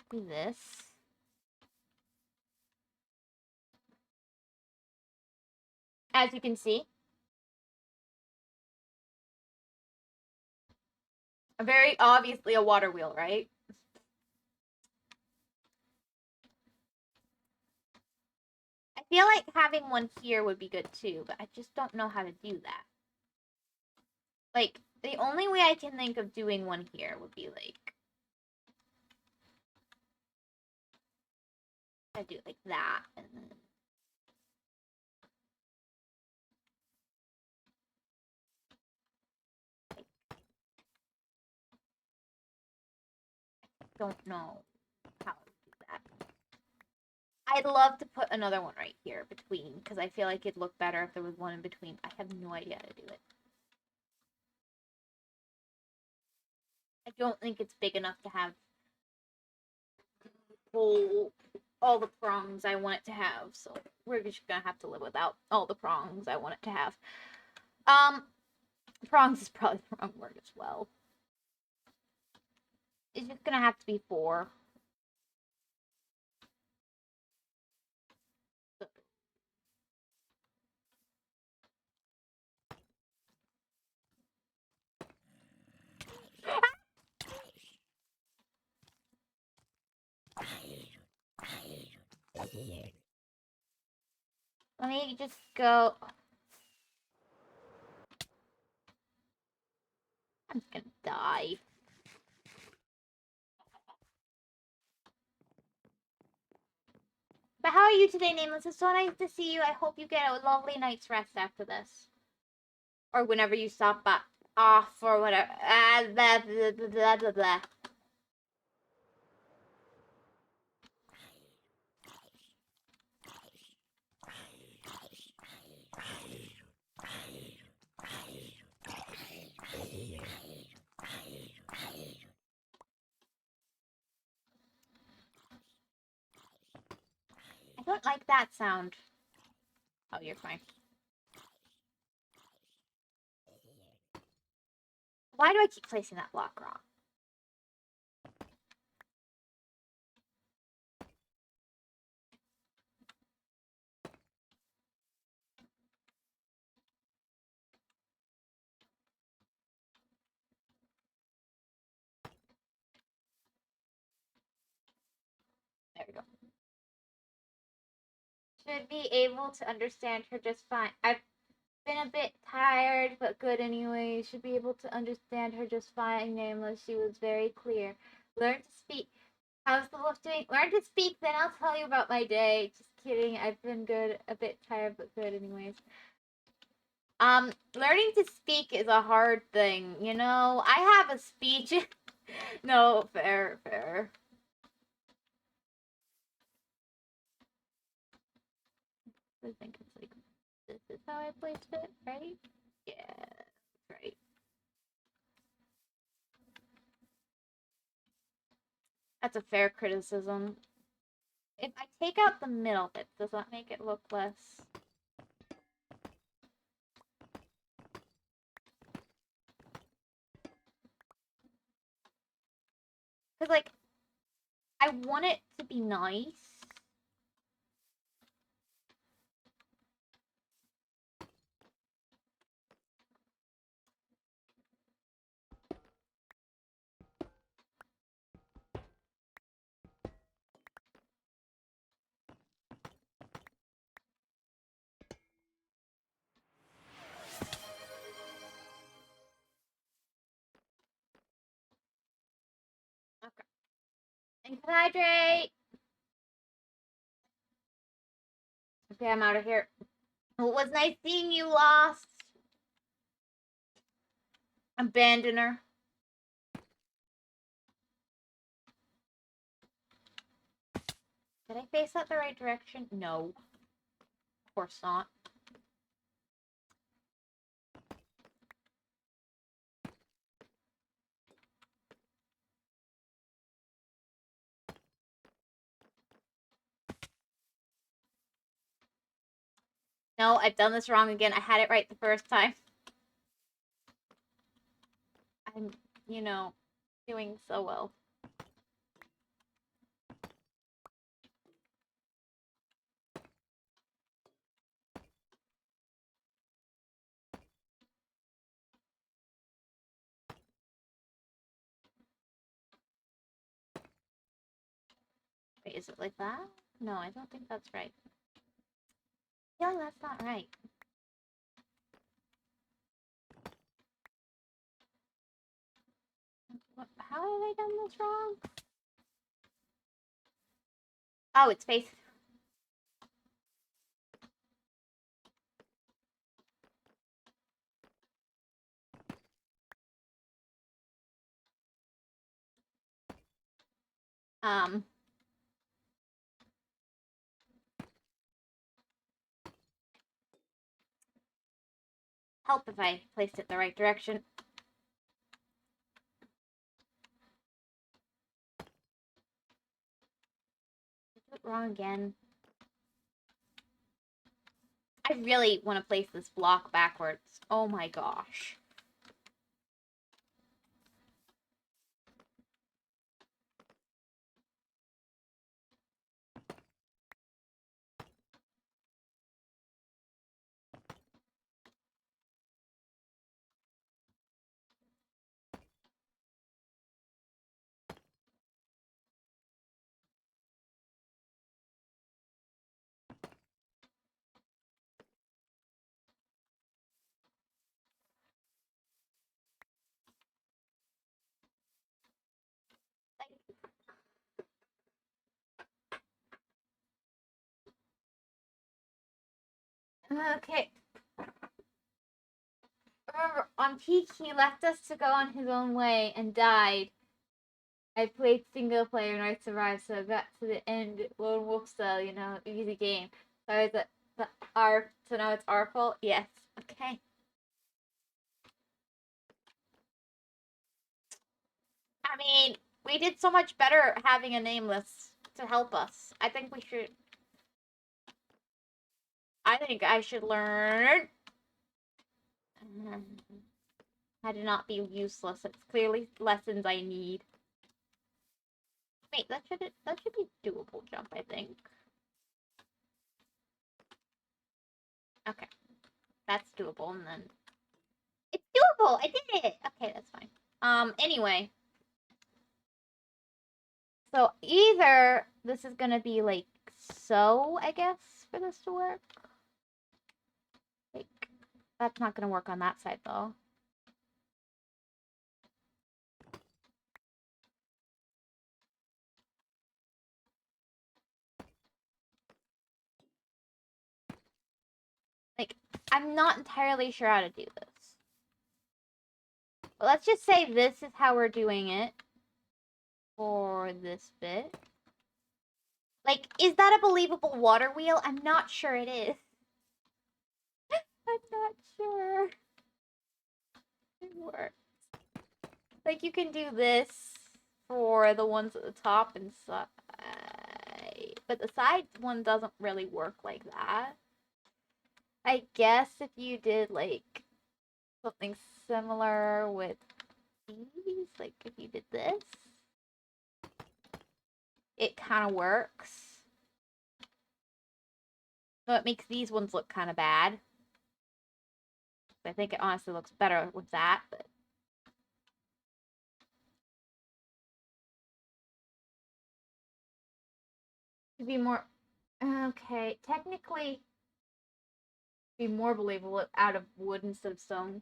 do this. As you can see, very obviously a water wheel, right? I feel like having one here would be good too, but I just don't know how to do that. Like, the only way I can think of doing one here would be like, I do it like that, and then like, don't know how to do that. I'd love to put another one right here between, because I feel like it'd look better if there was one in between. I have no idea how to do it. I don't think it's big enough to have all the prongs I want it to have, so we're just gonna have to live without all the prongs I want it to have. Prongs is probably the wrong word as well. It's just gonna have to be 4. Let me just go. I'm just gonna die. But how are you today, Nameless? It's so nice to see you. I hope you get a lovely night's rest after this. Or whenever you stop off or whatever. Blah, blah, blah, blah, blah, blah. I don't like that sound. Oh, you're fine. Why do I keep placing that block wrong? There we go. Should be able to understand her just fine. I've been a bit tired, but good anyway. Should be able to understand her just fine, Nameless. She was very clear. Learn to speak. How's the wolf doing? Learn to speak, then I'll tell you about my day. Just kidding. I've been good. A bit tired, but good anyways. Learning to speak is a hard thing, you know? I have a speech. No, fair, fair. I think it's like, this is how I placed it, right? Yeah, right. That's a fair criticism. If I take out the middle bit, does that make it look less? Because, like, I want it to be nice. Hydrate. Okay, I'm out of here. Well, it was nice seeing you, Lost. Abandoner. Did I face that the right direction? No. Of course not. No, I've done this wrong again. I had it right the first time. I'm, you know, doing so well. Wait, is it like that? No, I don't think that's right. Yeah, that's not right. What, how have I done this wrong? Oh, it's face. Help if I placed it the right direction. Is it wrong again? I really want to place this block backwards. Oh my gosh. Okay. Remember, on peak, he left us to go on his own way and died. I played single player and I survived, so I got to the end, lone wolf style, you know, easy game. Sorry, so now it's our fault? Yes. Okay. I mean, we did so much better having a nameless to help us. I think we should. I think I should learn how to not be useless. It's clearly lessons I need. Wait, that should be doable jump, I think. Okay, that's doable, and then it's doable. I did it. Okay, that's fine. Anyway, so either this is gonna be like so, I guess, for this to work. Like, that's not gonna work on that side though. Like, I'm not entirely sure how to do this. But let's just say this is how we're doing it for this bit. Like, is that a believable water wheel? I'm not sure it is. I'm not sure it works. Like, you can do this for the ones at the top and side. But the side one doesn't really work like that. I guess if you did, like, something similar with these, like, if you did this, it kind of works. So it makes these ones look kind of bad. I think it honestly looks better with that, but to be more okay, technically be more believable out of wood instead of stone.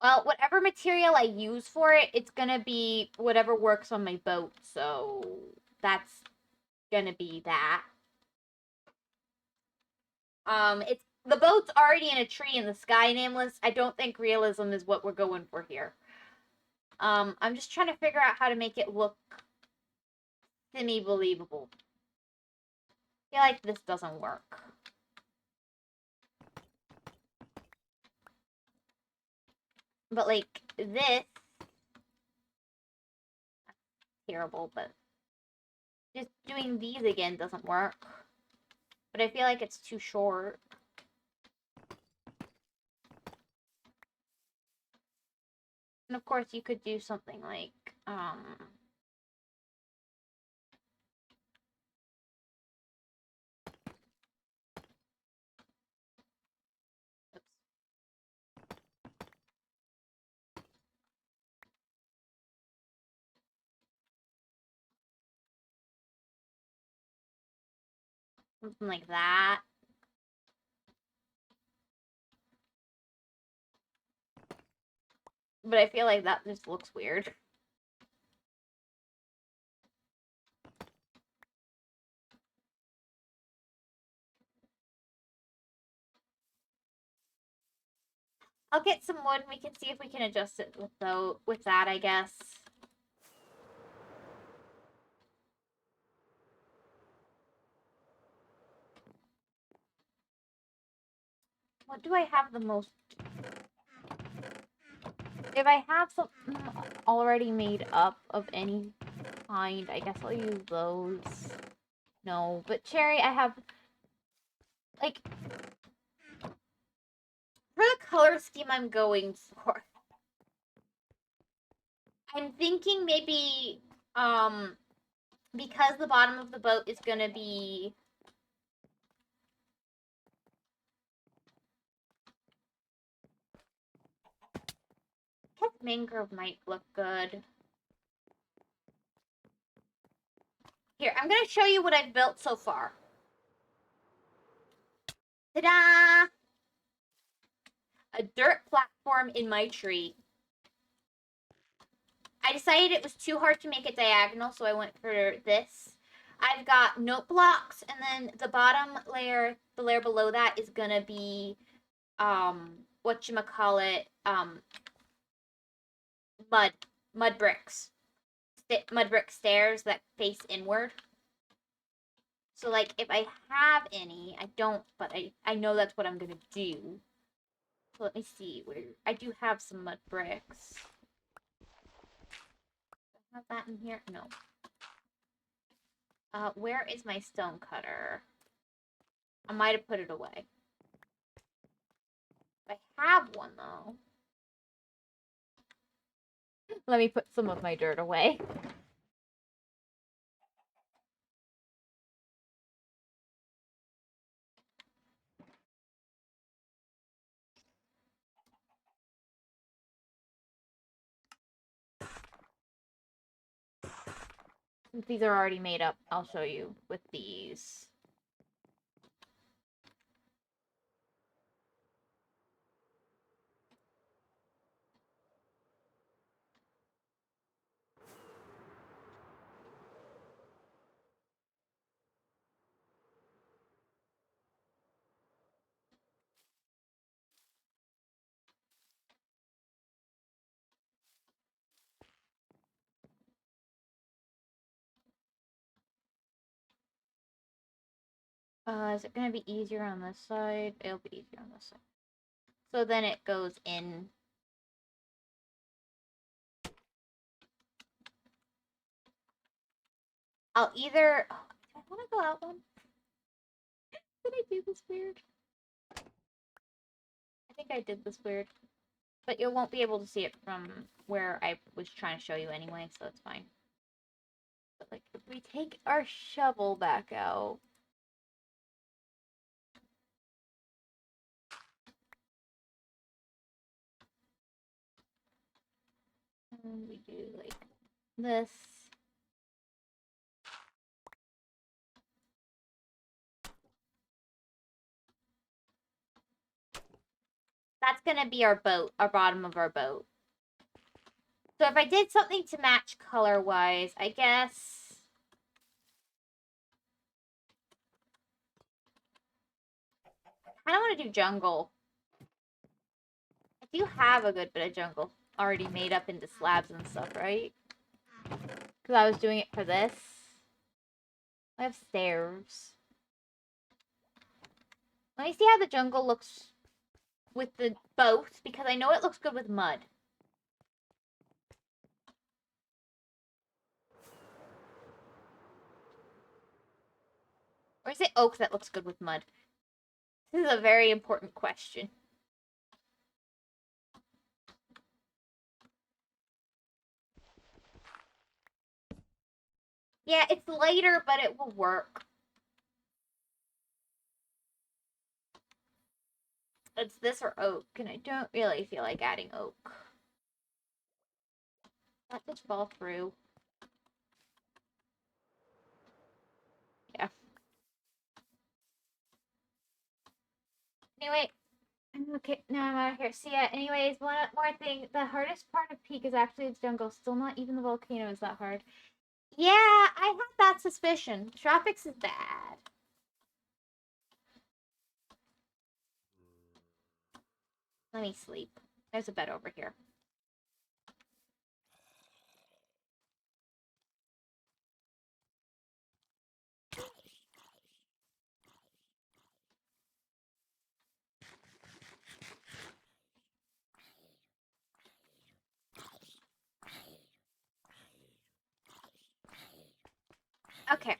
Well, whatever material I use for it, it's gonna be whatever works on my boat, so that's gonna be that. It's the boat's already in a tree in the sky, nameless. I don't think realism is what we're going for here. I'm just trying to figure out how to make it look semi-believable. I feel like this doesn't work. But like this, terrible, but just doing these again doesn't work. But I feel like it's too short. And of course you could do something like, oops. Something like that. But I feel like that just looks weird. I'll get some wood and we can see if we can adjust it with that, I guess. What do I have the most? If I have something already made up of any kind, I guess I'll use those. No, but cherry, I have, like, for the color scheme I'm going for, I'm thinking maybe, because the bottom of the boat is gonna be mangrove might look good. Here, I'm gonna show you what I've built so far. Ta-da! A dirt platform in my tree. I decided it was too hard to make it diagonal, so I went for this. I've got note blocks, and then the bottom layer, the layer below that, is gonna be, whatchamacallit, mud bricks. Mud brick stairs that face inward. So, like, if I have any, I don't, but I know that's what I'm gonna do. So let me see where I do have some mud bricks. I have that in here? No. Where is my stone cutter? I might have put it away. I have one though. Let me put some of my dirt away. Since these are already made up, I'll show you with these. Is it gonna be easier on this side? It'll be easier on this side. So then it goes in. I'll either. Oh, do I want to go out one? Did I do this weird? I think I did this weird. But you won't be able to see it from where I was trying to show you anyway, so it's fine. But, like, if we take our shovel back out. And we do, like, this. That's gonna be our boat, our bottom of our boat. So if I did something to match color-wise, I guess... I don't want to do jungle. I do have a good bit of jungle already made up into slabs and stuff, right? Because I was doing it for this. I have stairs. Let me see how the jungle looks with the both, because I know it looks good with mud. Or is it oak that looks good with mud? This is a very important question. Yeah, it's lighter, but it will work. It's this or oak, and I don't really feel like adding oak. That just fall through. Yeah. Anyway, okay, now I'm out of here. So yeah, anyways, one more thing. The hardest part of Peak is actually its jungle. Still not even the volcano is that hard. Yeah, I had that suspicion. Tropics is bad. Let me sleep. There's a bed over here. Okay.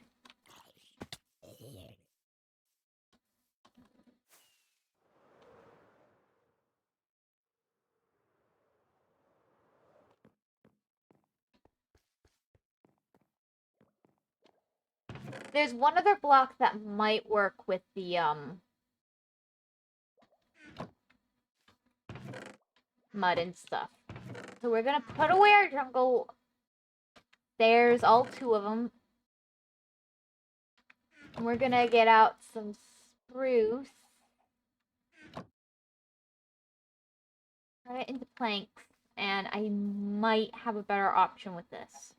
There's one other block that might work with the mud and stuff. So we're gonna put away our jungle. There's all two of them. And we're gonna get out some spruce. Turn it into planks. And I might have a better option with this.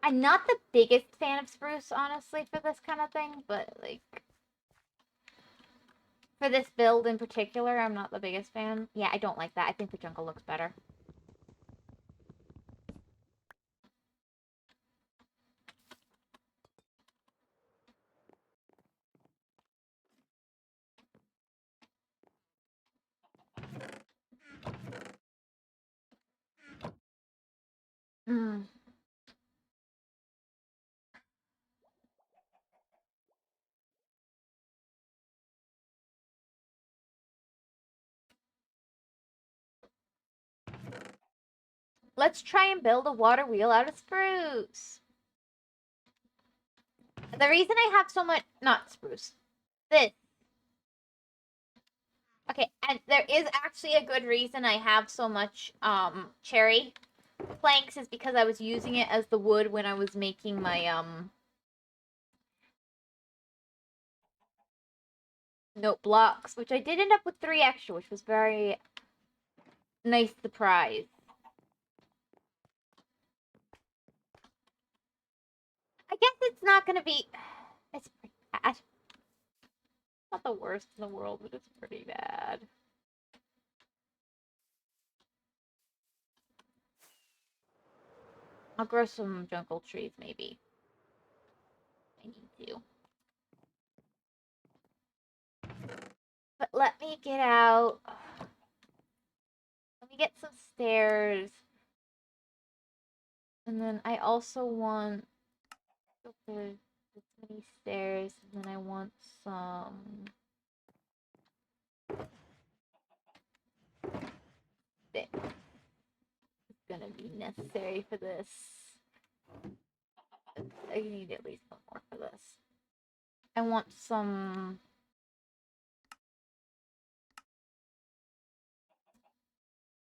I'm not the biggest fan of spruce, honestly, for this kind of thing, but, like, for this build in particular, I'm not the biggest fan. Yeah, I don't like that. I think the jungle looks better. Mm. Let's try and build a water wheel out of spruce. The reason I have so much, not spruce, this. Okay, and there is actually a good reason I have so much cherry planks is because I was using it as the wood when I was making my note blocks, which I did end up with 3 extra, which was very nice surprise. I guess it's not gonna be. It's pretty bad. Not the worst in the world, but it's pretty bad. I'll grow some jungle trees, maybe. I need to. But let me get out. Let me get some stairs. And then I also want this many stairs. And then I want some. This is gonna be necessary for this. I need at least one more for this. I want some.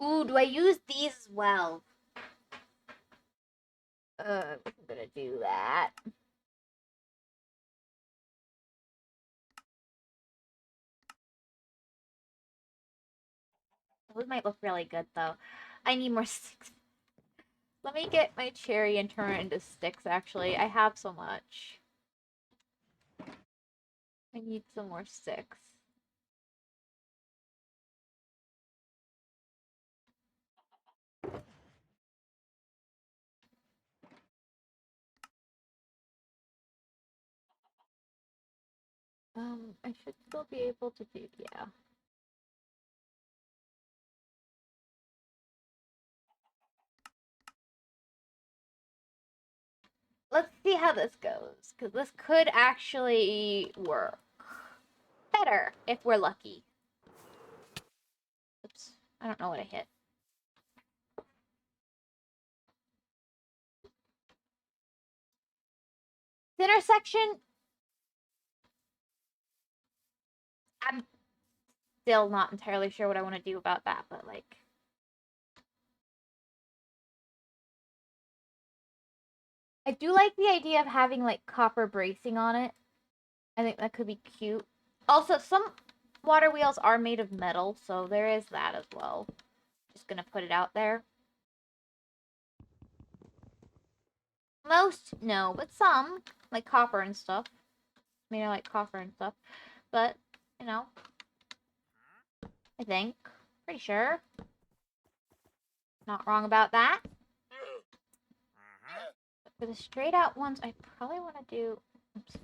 Ooh, do I use these as well? I'm gonna do that. Those might look really good, though. I need more sticks. Let me get my cherry and turn it into sticks, actually. I have so much. I need some more sticks. I should still be able to do, yeah. Let's see how this goes, because this could actually work better if we're lucky. Oops, I don't know what I hit. This intersection, I'm still not entirely sure what I want to do about that, but like... I do like the idea of having like copper bracing on it. I think that could be cute. Also, some water wheels are made of metal, so there is that as well. Just gonna put it out there. Most, no, but some, like copper and stuff. I mean, I like copper and stuff. But, you know, I think. Pretty sure. Not wrong about that. But for the straight out ones, I probably want to do... Oops.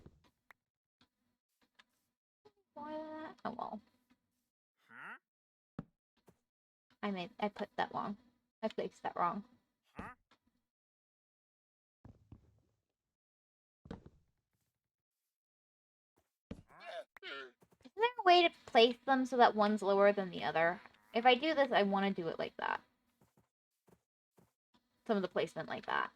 More than that? Oh, well. I put that wrong. I placed that wrong. Isn't there a way to place them so that one's lower than the other? If I do this, I want to do it like that. Some of the placement like that.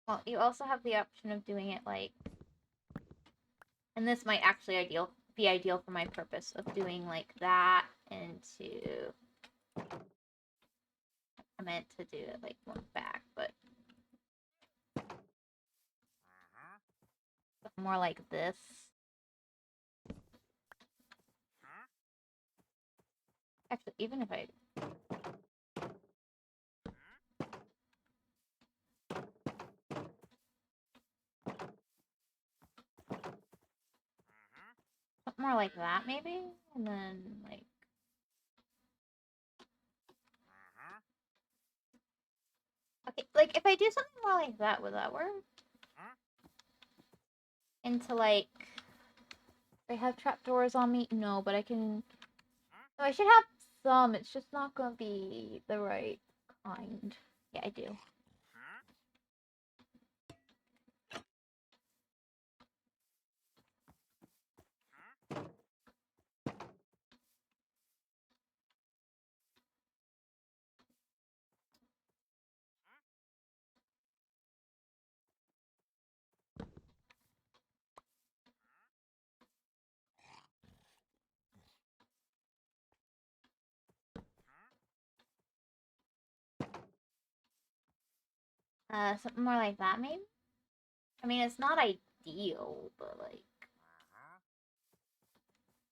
Well, you also have the option of doing it like... And this might actually be ideal for my purpose of doing like that into... I meant to do it like one back, but... More like this. Actually, even if I... Something more like that, maybe? And then, like... Okay, like, if I do something more like that, would that work? Into, like... I have trapdoors on me? No, but I can... No, I should have some. It's just not gonna be the right kind. Yeah, I do. Something more like that, maybe? I mean, it's not ideal, but, like...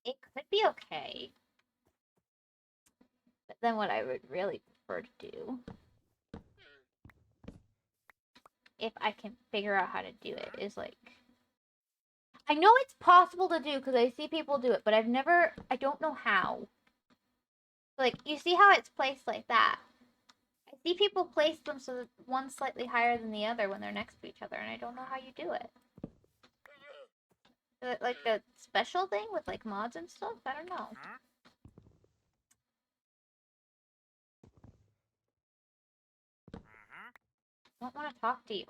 It could be okay. But then what I would really prefer to do... If I can figure out how to do it, is, like... I know it's possible to do, because I see people do it, but I don't know how. Like, you see how it's placed like that? I see people place them so that one's slightly higher than the other when they're next to each other, and I don't know how you do it. Is it like a special thing with like mods and stuff? I don't know. I don't want to talk to you.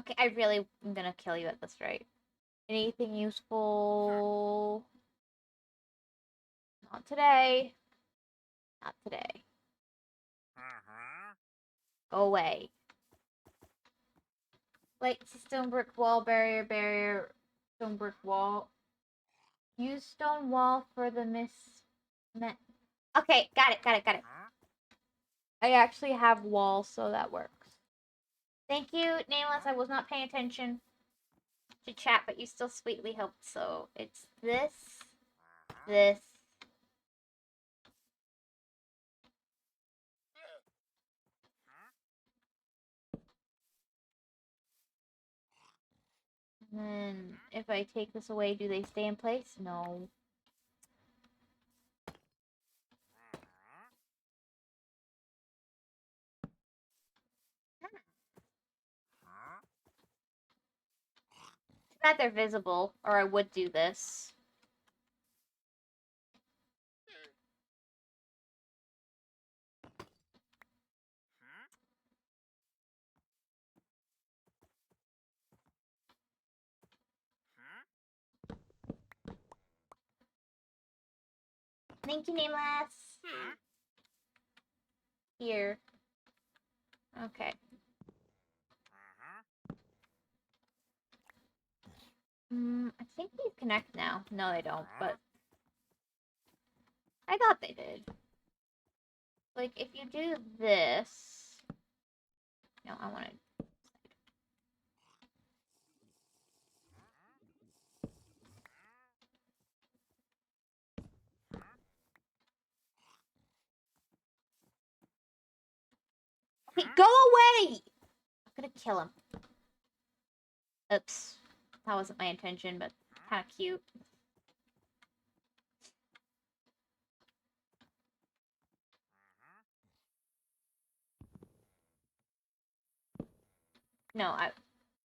Okay, I really am gonna kill you at this rate. Anything useful? Not today. Not today. Go away. Like stone brick wall, barrier, stone brick wall. Use stone wall for the Okay, got it. I actually have walls, so that works. Thank you, Nameless. I was not paying attention to chat, but you still sweetly helped. So it's this. And then if I take this away, do they stay in place? No. Too bad they're visible, or I would do this. Thank you, Nameless. Here. Okay. I think these connect now. No, they don't, but I thought they did. Like, if you do this... No, I want to... Okay, go away! I'm gonna kill him. Oops. That wasn't my intention, but kind of cute.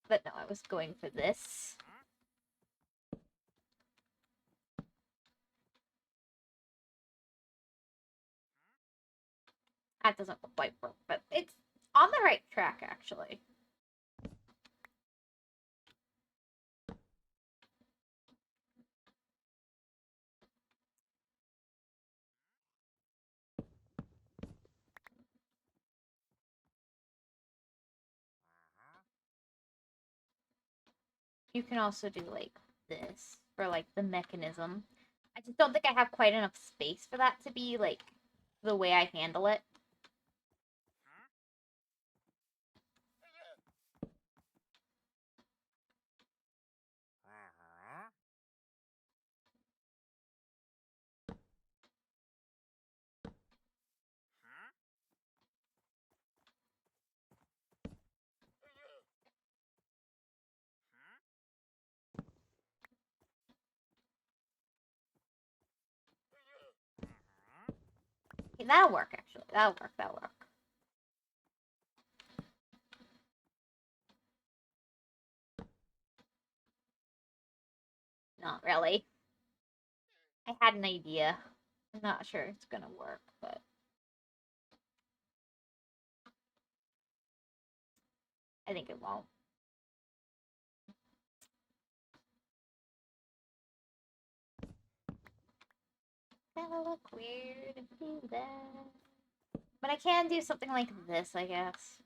But no, I was going for this. That doesn't quite work, but it's on the right track, actually. You can also do, like, this for, like, the mechanism. I just don't think I have quite enough space for that to be, like, the way I handle it. Okay, that'll work, actually. That'll work. Not really. I had an idea. I'm not sure it's gonna work, but... I think it won't. That'll look weird if you do that. But I can do something like this, I guess.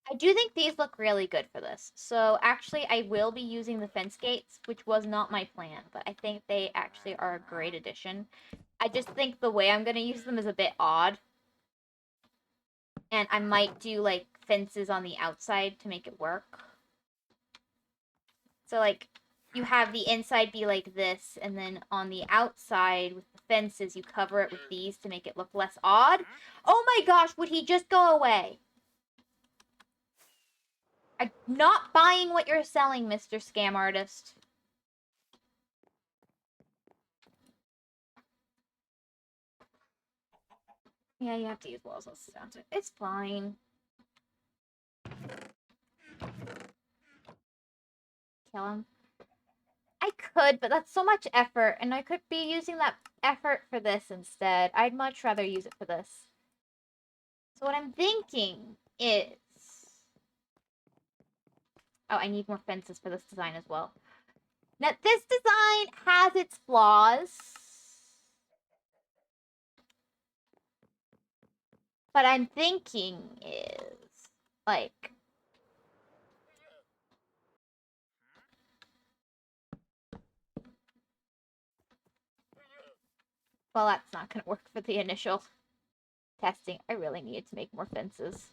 I do think these look really good for this. So actually, I will be using the fence gates, which was not my plan, but I think they actually are a great addition. I just think the way I'm going to use them is a bit odd. And I might do, like, fences on the outside to make it work. So, like, you have the inside be like this, and then on the outside with the fences, you cover it with these to make it look less odd. Oh my gosh, would he just go away? I'm not buying what you're selling, Mr. Scam Artist. Yeah, you have to use walls. It's fine. Kill him. I could, but that's so much effort, and I could be using that effort for this instead. I'd much rather use it for this. So what I'm thinking is... Oh, I need more fences for this design as well. Now, this design has its flaws. But I'm thinking is, like... Well, that's not going to work for the initial testing. I really needed to make more fences.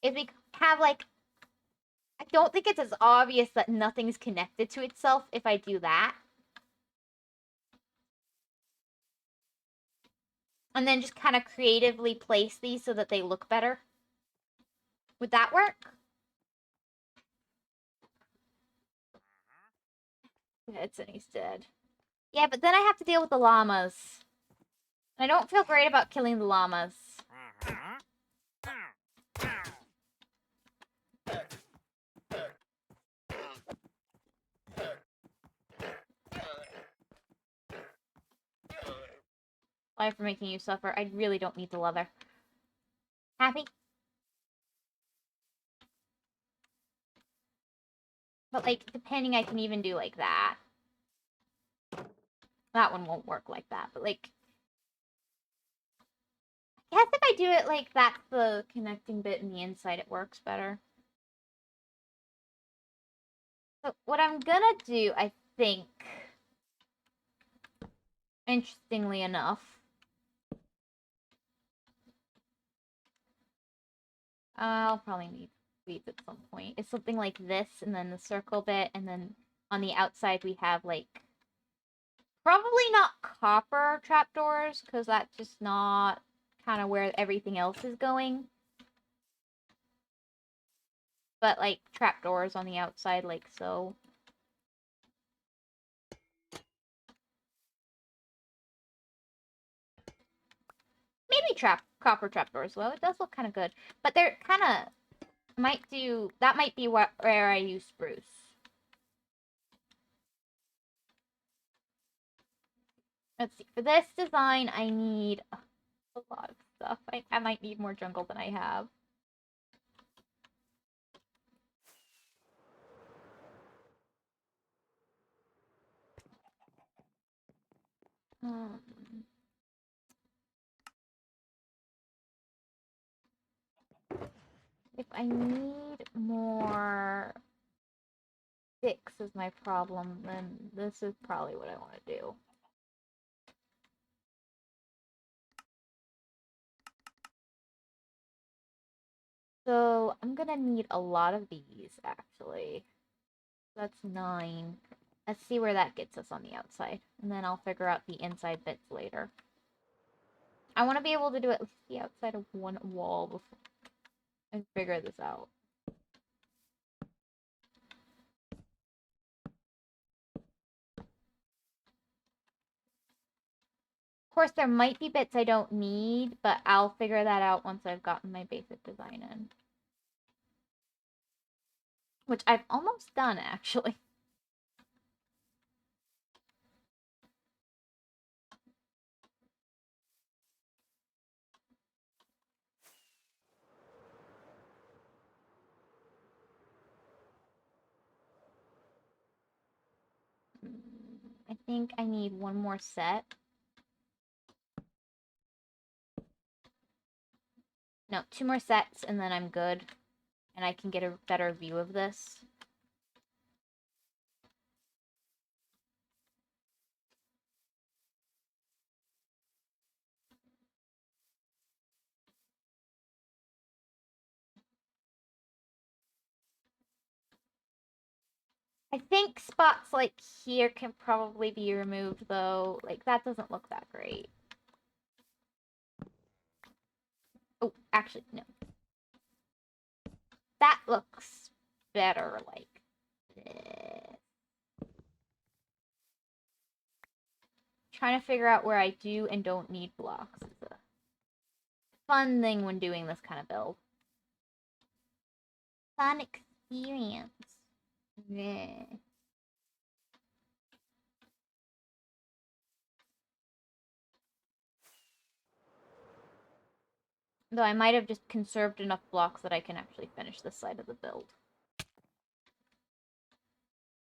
If we have, like... I don't think it's as obvious that nothing's connected to itself if I do that. And then just kind of creatively place these so that they look better. Would that work? It's and he's dead. Yeah, but then I have to deal with the llamas. I don't feel great about killing the llamas. Sorry for making you suffer. I really don't need the leather. Happy? But, like, depending, I can even do, like, that. That one won't work like that, but, like... I guess if I do it like that's the connecting bit in the inside, it works better. So, what I'm gonna do, I think... Interestingly enough... I'll probably need weave at some point. It's something like this, and then the circle bit, and then on the outside we have, like... Probably not copper trapdoors, because that's just not kind of where everything else is going. But, like, trapdoors on the outside, like so. Maybe copper trapdoors, though. It does look kind of good. But they're kind of... That might be where I use spruce. Let's see. For this design, I need a lot of stuff. I might need more jungle than I have. If I need more sticks is my problem, then this is probably what I want to do. So I'm gonna need a lot of these, actually. That's 9. Let's see where that gets us on the outside. And then I'll figure out the inside bits later. I want to be able to do at least the outside of one wall before and figure this out. Of course, there might be bits I don't need, but I'll figure that out once I've gotten my basic design in. Which I've almost done, actually. I think I need one more set. No, 2 more sets, and then I'm good. And I can get a better view of this. I think spots like here can probably be removed, though. Like, that doesn't look that great. Oh, actually, no. That looks better, like this. trying to figure out where I do and don't need blocks is a fun thing when doing this kind of build. Fun experience. Yeah. Though I might have just conserved enough blocks that I can actually finish this side of the build.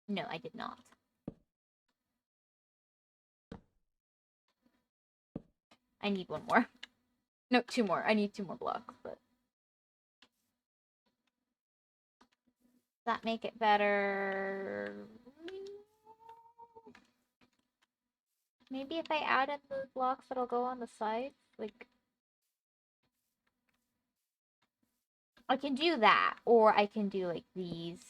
No, I did not. I need one more. No, two more. I need two more blocks, but... Does that make it better? Maybe if I add in the blocks that'll go on the sides, like... I can do that, or I can do, like, these.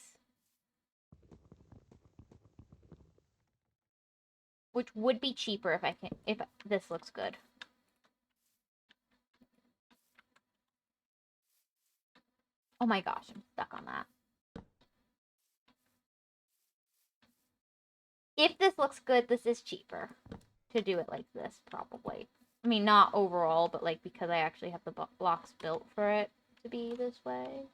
Which would be cheaper if this looks good. Oh my gosh, I'm stuck on that. If this looks good, this is cheaper to do it like this, probably. I mean, not overall, but like because I actually have the blocks built for it to be this way.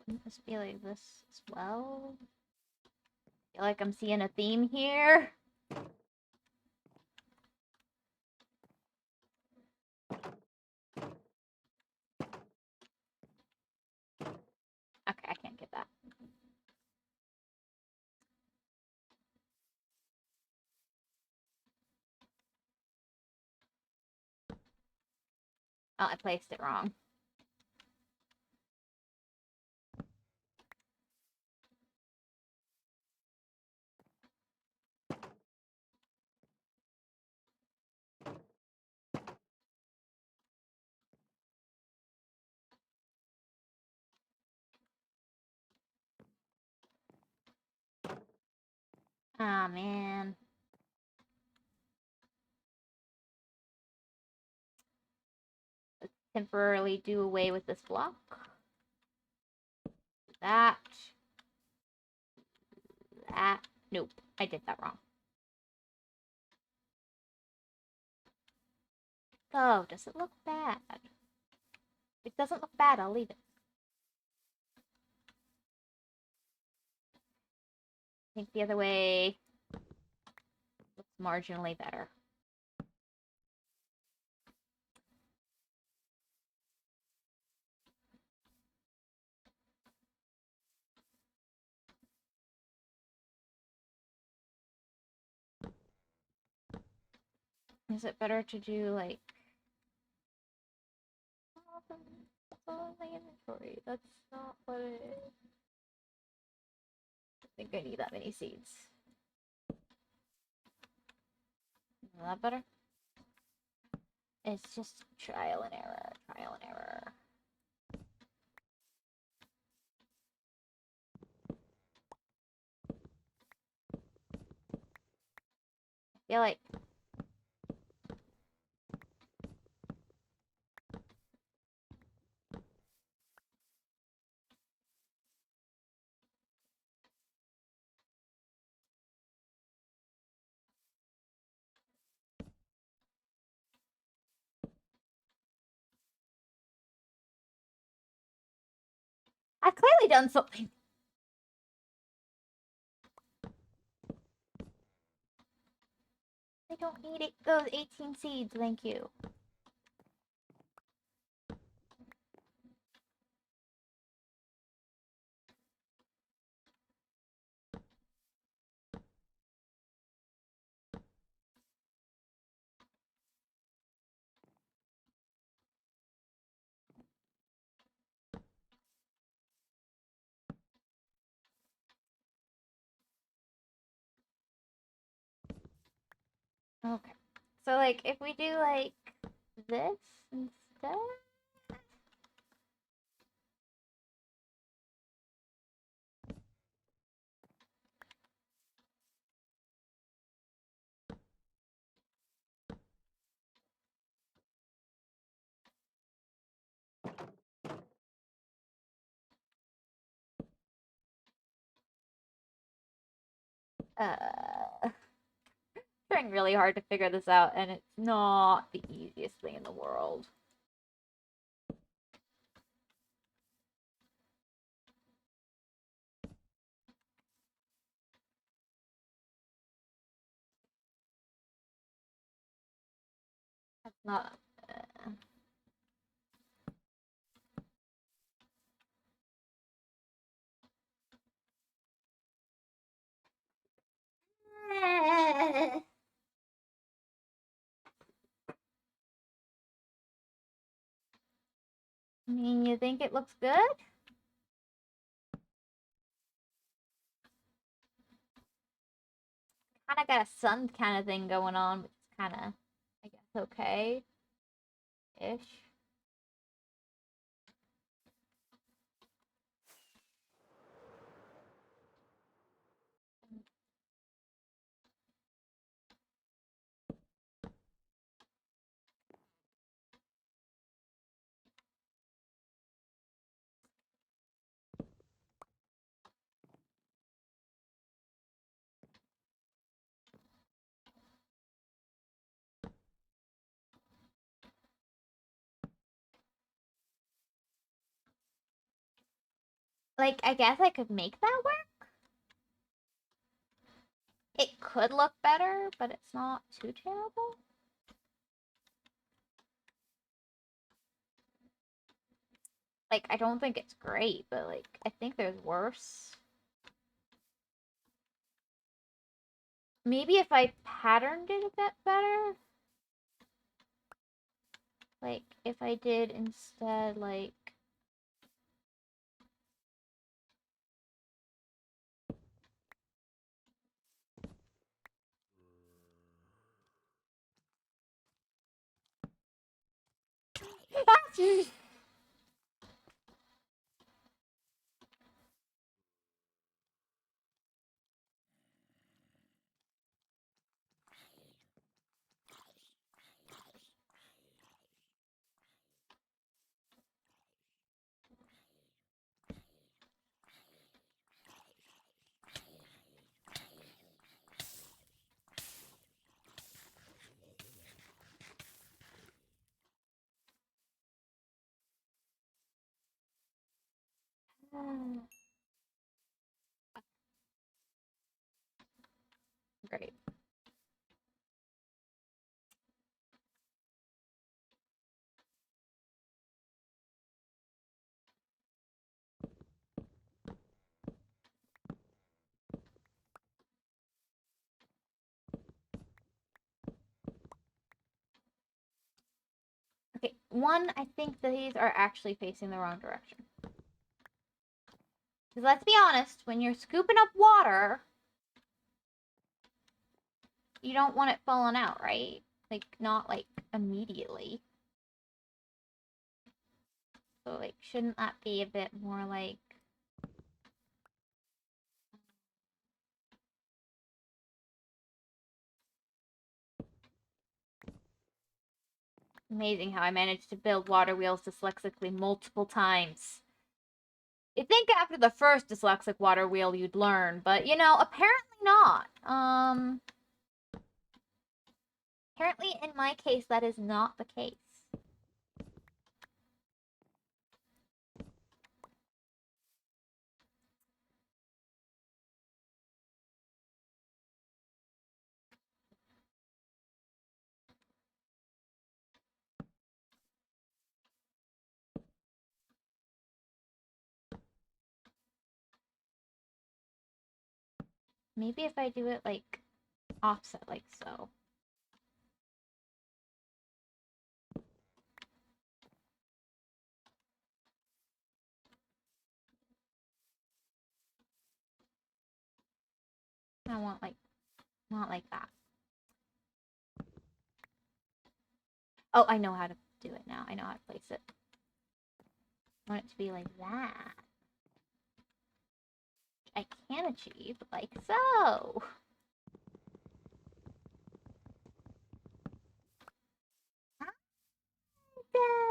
Wouldn't this be like this as well? I feel like I'm seeing a theme here. Okay, I can't get that. Oh, I placed it wrong. Ah, man. Let's temporarily do away with this block. That. That. Nope, I did that wrong. Oh, does it look bad? If it doesn't look bad, I'll leave it. I think the other way looks marginally better. Is it better to do like... It's all in my inventory. That's not what it is. I think I need that many seeds. Is that better? It's just trial and error, trial and error. I feel like... I've clearly done something. I don't need it. Those 18 seeds, thank you. Okay. So, like, if we do, like, this instead? Trying really hard to figure this out, and it's not the easiest thing in the world. That's not. I mean, you think it looks good? Kind of got a sun kind of thing going on, which is kind of, I guess, okay-ish. Like, I guess I could make that work. It could look better, but it's not too terrible. Like, I don't think it's great, but, like, I think there's worse. Maybe if I patterned it a bit better? Like, if I did instead, like... Great. Okay, one, I think these are actually facing the wrong direction. Because let's be honest, when you're scooping up water, you don't want it falling out, right? Like, not, like, immediately. So, like, shouldn't that be a bit more, like... Amazing how I managed to build water wheels dyslexically multiple times. You'd think after the first dyslexic water wheel you'd learn, but, you know, apparently not. Apparently in my case that is not the case. Maybe if I do it, like, offset, like so. I want, like, not like that. Oh, I know how to do it now. I know how to place it. I want it to be like that. I can achieve, like so.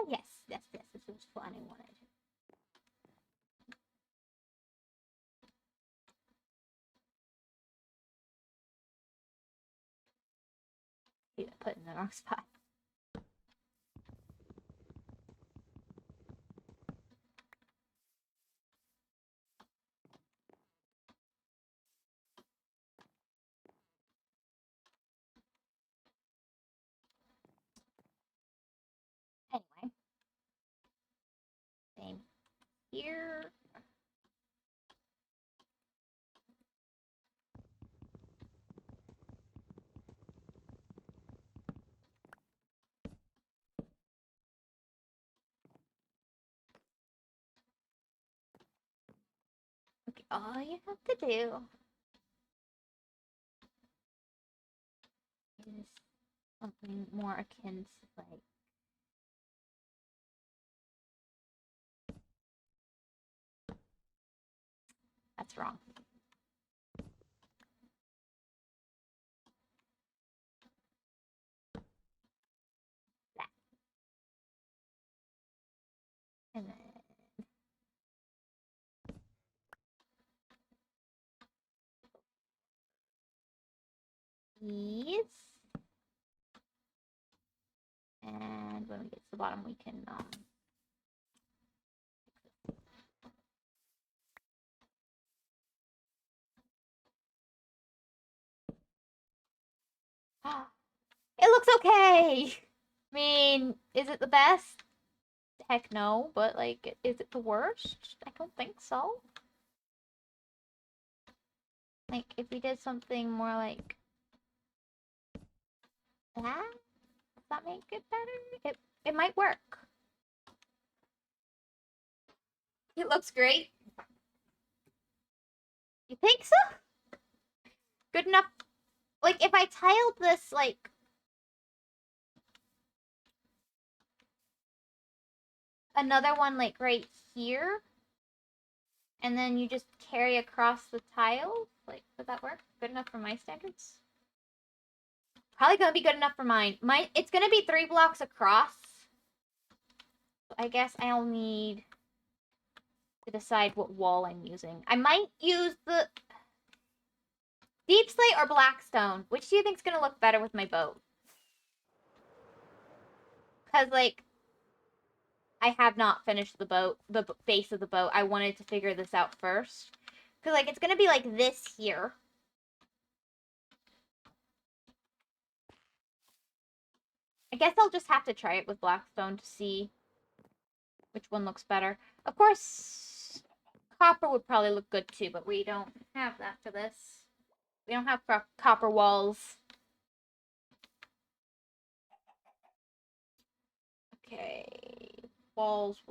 Yes, yes, yes, this was fun. I wanted. Put in the wrong spot. Anyway. Same here. Okay, all you have to do is something more akin to like that's wrong. That. And then these. And when we get to the bottom, we can it looks okay. I mean, is it the best? Heck no, but like, is it the worst? I don't think so. Like, if we did something more like that, does that make it better? It might work. It looks great. You think so? Good enough. Like, if I tiled this, like, another one, like, right here, and then you just carry across the tile, like, would that work? Good enough for my standards? Probably gonna be good enough for mine. It's gonna be 3 blocks across. I guess I'll need to decide what wall I'm using. I might use the deep slate or blackstone. Which do you think's gonna look better with my boat? Because, like, I have not finished the boat, the base of the boat. I wanted to figure this out first. Because, like, it's gonna be like this here. I guess I'll just have to try it with blackstone to see which one looks better. Of course, copper would probably look good too, but we don't have that for this. We don't have copper walls. Okay. Walls.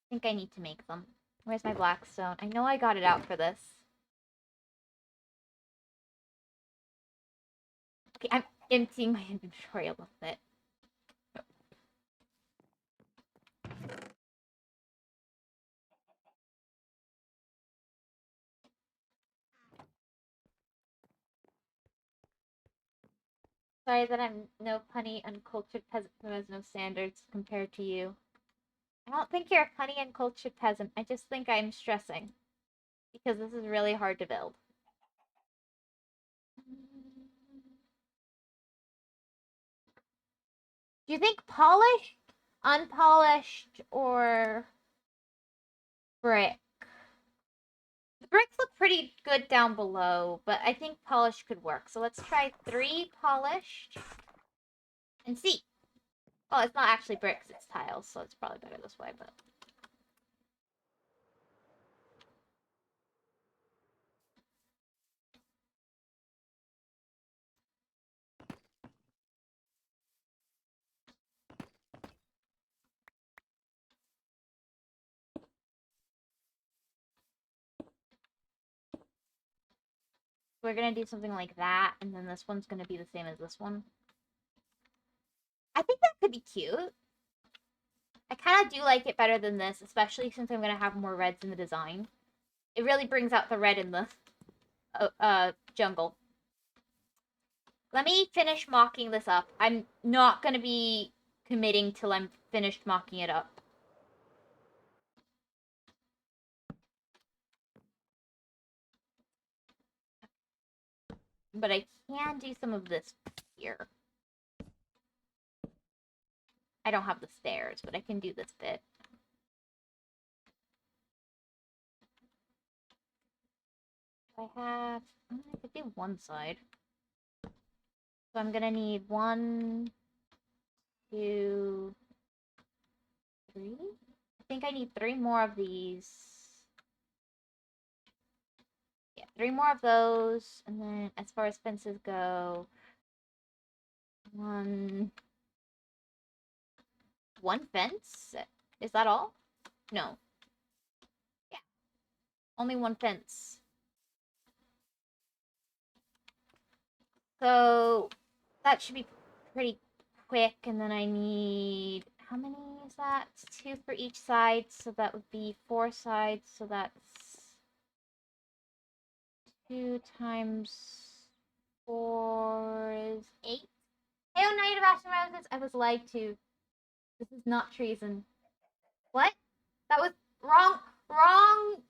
I think I need to make them. Where's my blackstone? I know I got it out for this. Okay, I'm emptying my inventory a little bit. Sorry that I'm no punny, uncultured peasant who has no standards compared to you. I don't think you're a punny, uncultured peasant. I just think I'm stressing. Because this is really hard to build. Do you think polished, unpolished, or brick? The bricks look pretty good down below, but I think polished could work. So let's try 3 polished and see. Well, it's not actually bricks, it's tiles, so it's probably better this way, but... we're gonna do something like that, and then this one's gonna be the same as this one. I think that could be cute. I kind of do like it better than this, especially since I'm gonna have more reds in the design. It really brings out the red in the jungle. Let me finish mocking this up. I'm not gonna be committing till I'm finished mocking it up. But I can do some of this here. I don't have the stairs, but I can do this bit. I could do one side. So I'm gonna need 1, 2, 3. I think I need 3 more of these. Yeah, 3 more of those. And then as far as fences go, one fence? Is that all? No. Yeah. Only one fence. So that should be pretty quick. And then I need, how many is that? 2 for each side. So that would be 4 sides. So that's 2 times 4 is 8. Hey, oh, Night of Ash and Roses. I was lied to. This is not treason. What? That was wrong. Wrong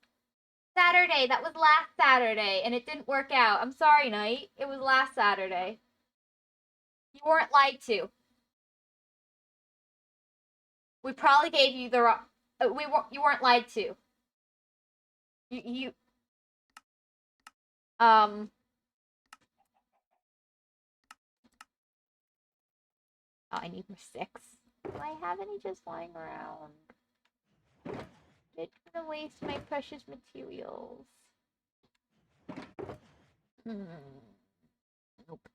Saturday. That was last Saturday, and it didn't work out. I'm sorry, Knight. It was last Saturday. You weren't lied to. We probably gave you the wrong. You weren't lied to. You Oh, I need more 6. Do I have any just lying around? It's gonna waste my precious materials. Nope.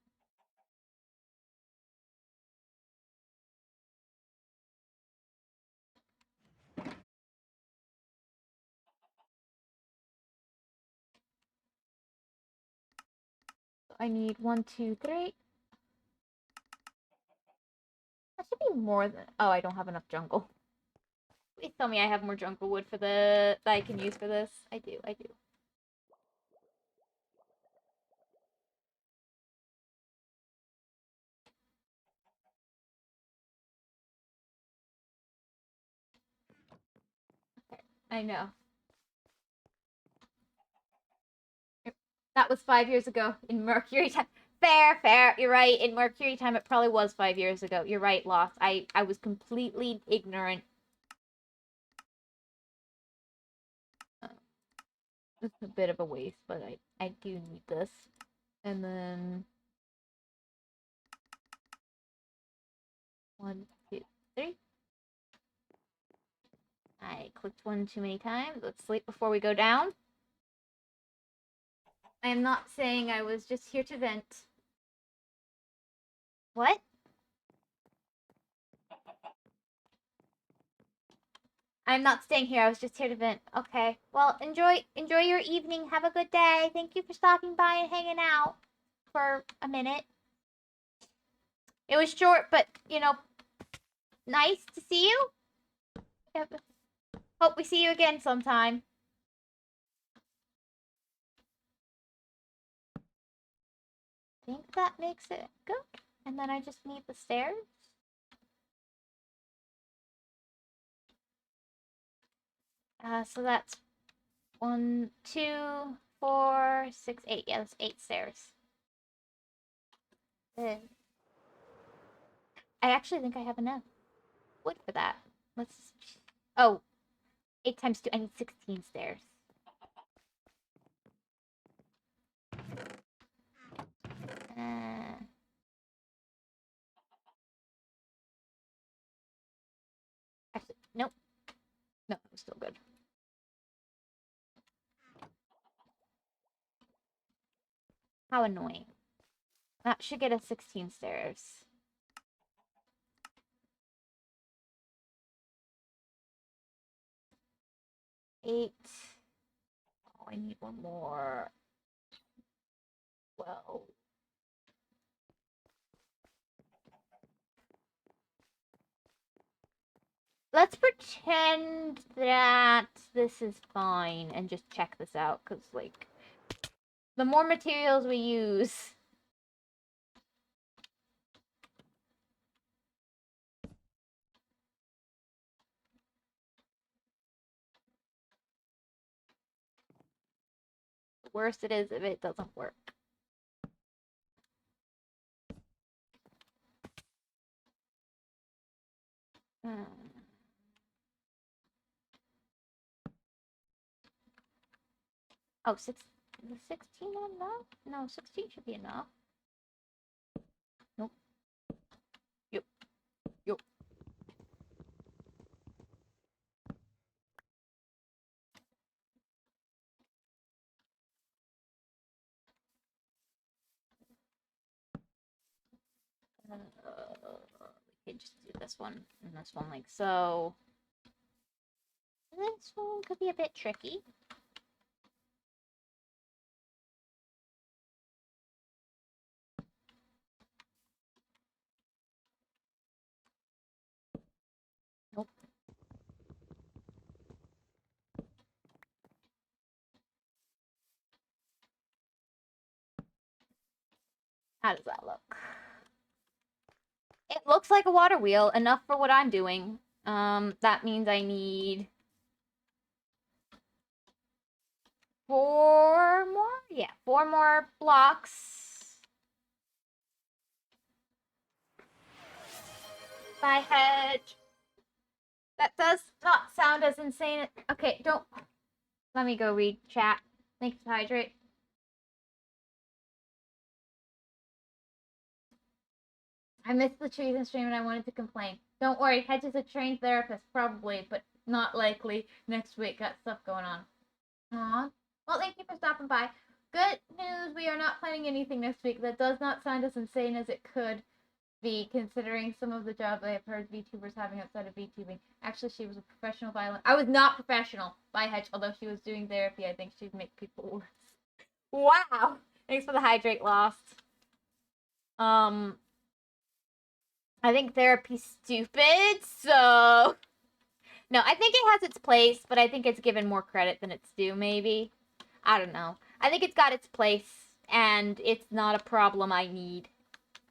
I need 1, 2, 3. That should be more than. Oh, I don't have enough jungle. Please tell me I have more jungle wood for that I can use for this. I do. I know. That was 5 years ago in Mercury time. Fair. You're right. In Mercury time, it probably was 5 years ago. You're right, Lost. I was completely ignorant. This is a bit of a waste, but I do need this. And then 1, 2, 3. I clicked 1 too many times. Let's sleep before we go down. I am not saying I was just here to vent. What? I'm not staying here. I was just here to vent. Okay. Well, enjoy your evening. Have a good day. Thank you for stopping by and hanging out for a minute. It was short, but nice to see you. Yep. Hope we see you again sometime. I think that makes it good. And then I just need the stairs. So that's 1, 2, 4, 6, 8. Yeah, that's 8 stairs. I actually think I have enough wood for that. Let's. Oh, 8 times 2. I need 16 stairs. Actually, nope. No, it was still good. How annoying. That should get us 16 stairs. Eight. Oh, I need one more. Well. Let's pretend that this is fine and just check this out, because, like, the more materials we use, the worse it is if it doesn't work. Hmm. Oh, 16 enough? No, 16 should be enough. Nope. Yep. Yep. We could just do this one and this one like so. This one could be a bit tricky. Nope. How does that look? It looks like a water wheel, enough for what I'm doing. That means I need 4 more? Yeah, 4 more blocks. By hedge. That does not sound as insane. Okay, don't. Let me go read chat. Thanks, Hydrate. I missed the trees and stream and I wanted to complain. Don't worry, Hedge is a trained therapist, probably, but not likely. Next week, got stuff going on. Aw. Well, thank you for stopping by. Good news, we are not planning anything next week. That does not sound as insane as it could be, considering some of the jobs I have heard VTubers having outside of VTubing. Actually, she was a professional violin. I was not professional by Hedge, although she was doing therapy. I think she'd make people worse. Wow. Thanks for the hydrate, Lost. I think therapy's stupid, so no, I think it has its place, but I think it's given more credit than it's due, maybe. I don't know. I think it's got its place, and it's not a problem I need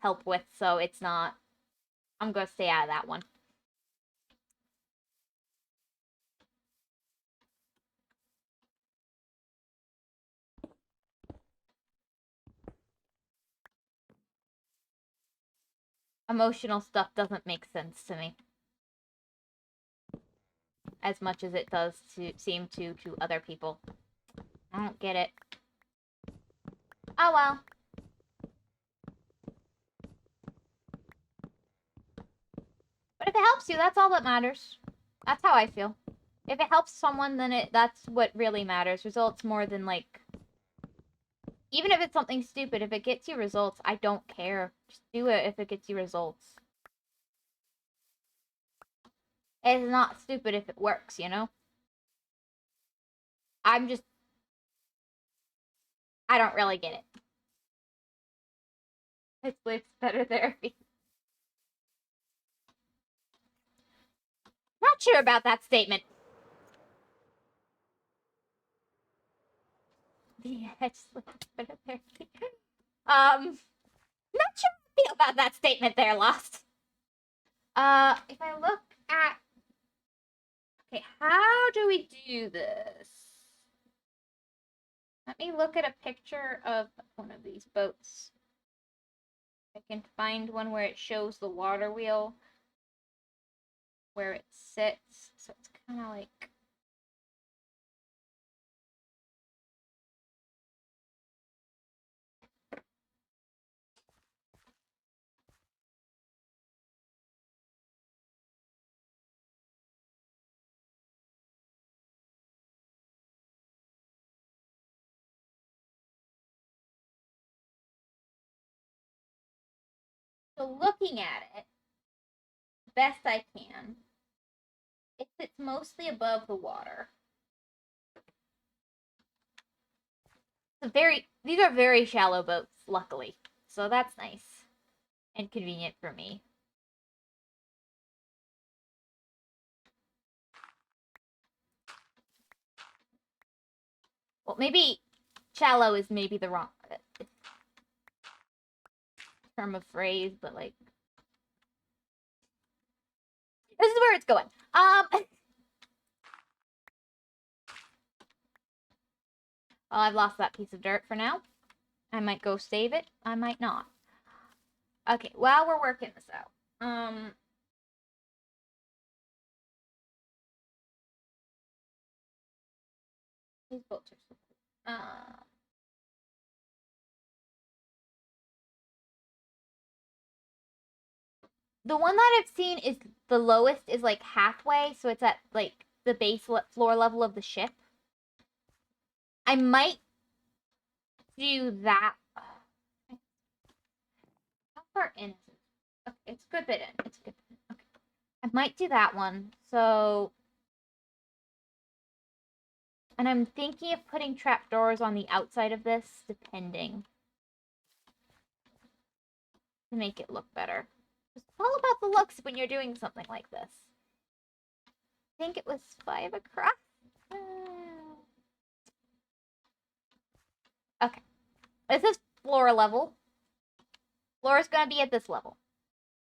help with, so it's not. I'm gonna stay out of that one. Emotional stuff doesn't make sense to me. As much as it does to seem to other people. I don't get it. Oh well. But if it helps you, that's all that matters. That's how I feel. If it helps someone, then that's what really matters. Results more than, like, even if it's something stupid, if it gets you results, I don't care. Just do it if it gets you results. It's not stupid if it works, you know? I don't really get it. It's better therapy. Not sure about that statement. Yeah, it's better therapy. Not sure how I feel about that statement there, Lost. If I look at... Okay, how do we do this? Let me look at a picture of one of these boats. I can find one where it shows the water wheel, where it sits. So it's kind of like... So looking at it, best I can, it sits mostly above the water. These are very shallow boats, luckily. So that's nice and convenient for me. Well, maybe shallow is maybe the wrong term of phrase, but like, this is where it's going. Well, I've lost that piece of dirt for now. I might go save it. I might not. Okay, while we're working this out, These bolts are so cool. The one that I've seen is the lowest is like halfway, so it's at like the base floor level of the ship. I might do that. How far in is it? Okay, it's a good bit in. It's a good bit in. Okay. I might do that one. So, and I'm thinking of putting trapdoors on the outside of this, depending, to make it look better. It's all about the looks when you're doing something like this. I think it was 5 across. Okay. This is floor level. Floor is going to be at this level.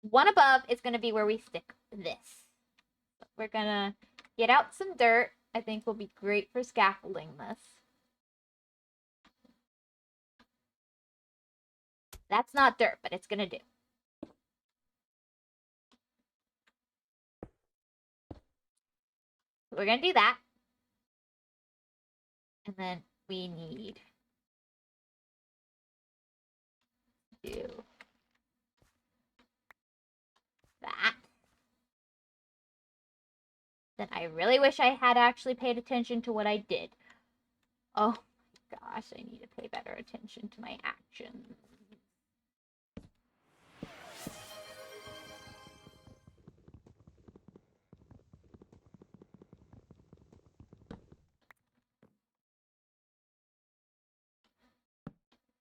One above is going to be where we stick this. So we're going to get out some dirt. I think will be great for scaffolding this. That's not dirt, but it's going to do. We're going to do that. And then we need to do that. Then I really wish I had actually paid attention to what I did. Oh my gosh, I need to pay better attention to my actions.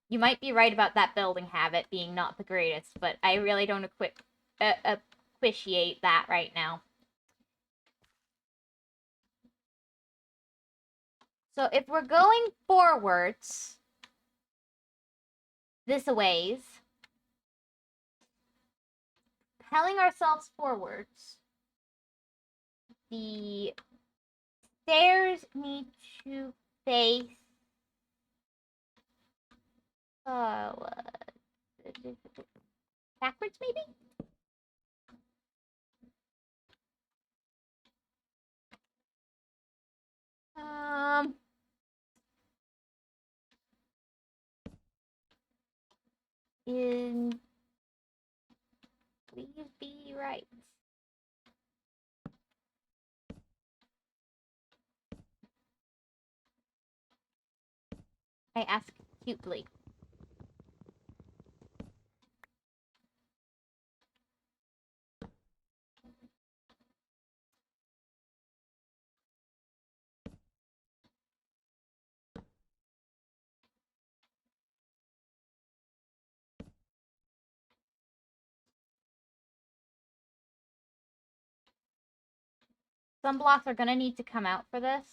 You might be right about that building habit being not the greatest, but I really don't appreciate that right now. So if we're going forwards, this a ways, propelling ourselves forwards, the stairs need to face backwards maybe? Please be right. I ask cutely. Some blocks are gonna need to come out for this.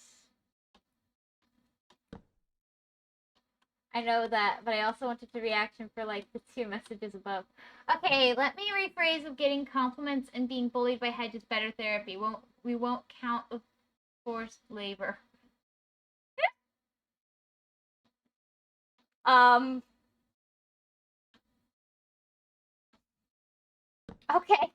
I know that, but I also wanted the reaction for like the 2 messages above. Okay, let me rephrase of getting compliments and being bullied by Hedge is better therapy. We won't count of forced labor. Okay.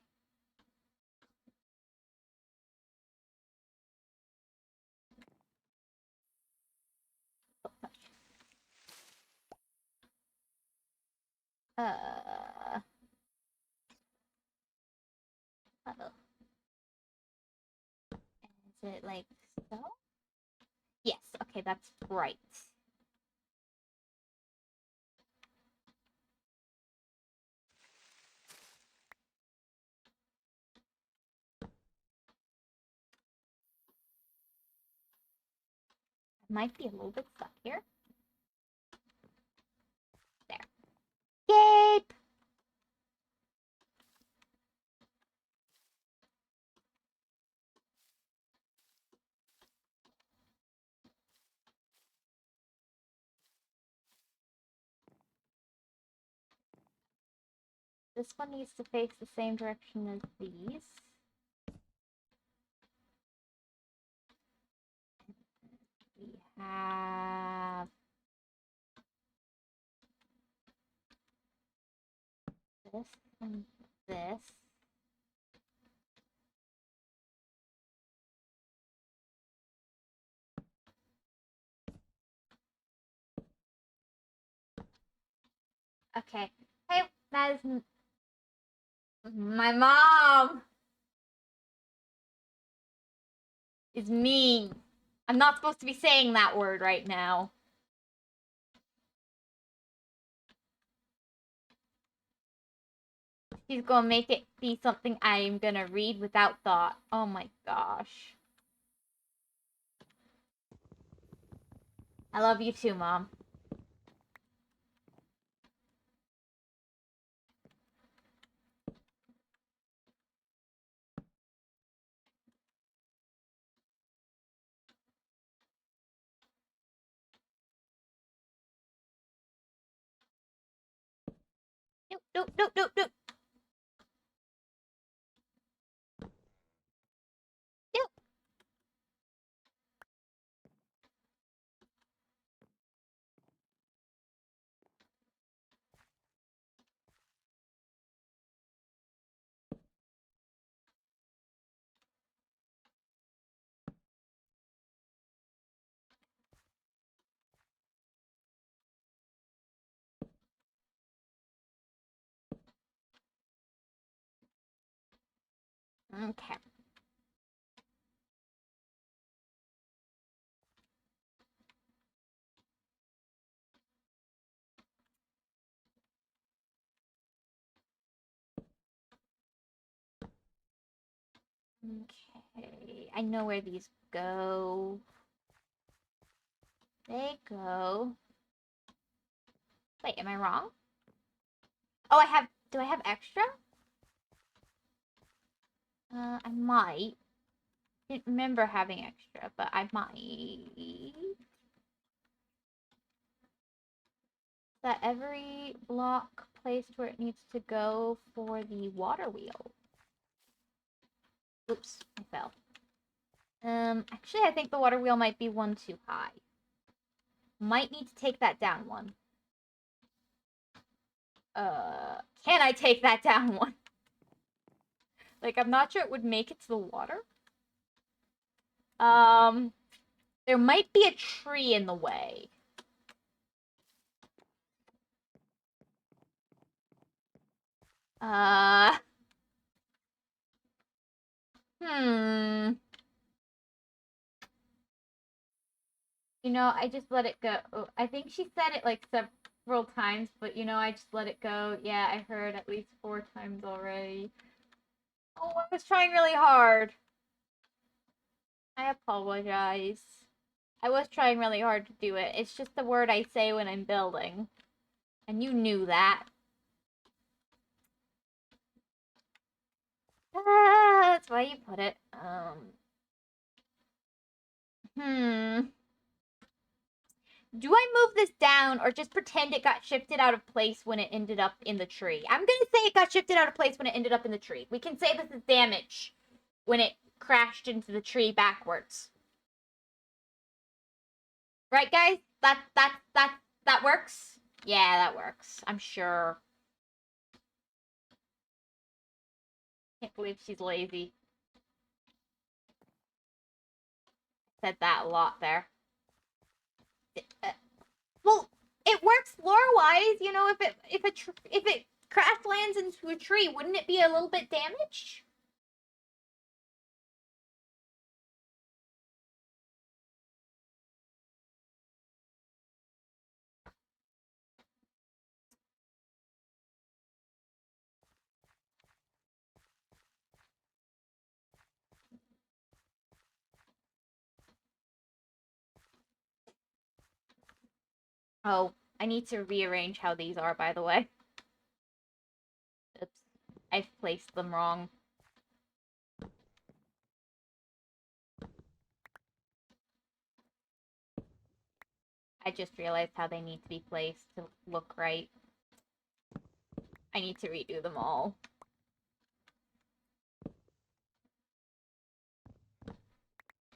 Uh-oh. Is it like so? Yes, okay, that's right. Might be a little bit stuck here. There. Escape! This one needs to face the same direction as these. We have this and this. Okay. Hey, that is my mom is mean. I'm not supposed to be saying that word right now. She's gonna make it be something I'm gonna read without thought. Oh my gosh. I love you too, Mom. Nope, nope, nope, nope, nope. Nope. Okay. Okay. I know where these go. They go. Wait, am I wrong? Oh, I have. Do I have extra? I might. Didn't remember having extra, but I might. That every block placed where it needs to go for the water wheel. Oops, I fell. Actually, I think the water wheel might be one too high. Might need to take that down one. Can I take that down one? Like, I'm not sure it would make it to the water. There might be a tree in the way. Hmm. You know, I just let it go. I think she said it like several times, but you know, I just let it go. Yeah, I heard at least 4 times already. Oh, I was trying really hard. I apologize. I was trying really hard to do it. It's just the word I say when I'm building. And you knew that. That's why you put it. Hmm. Do I move this down or just pretend it got shifted out of place when it ended up in the tree? I'm gonna say it got shifted out of place when it ended up in the tree. We can say this is damage when it crashed into the tree backwards. Right, guys? That works? Yeah, that works. I'm sure. Can't believe she's lazy. Said that a lot there. Well, it works lore-wise, you know, if it crash lands into a tree, wouldn't it be a little bit damaged? Oh, I need to rearrange how these are, by the way. Oops. I've placed them wrong. I just realized how they need to be placed to look right. I need to redo them all.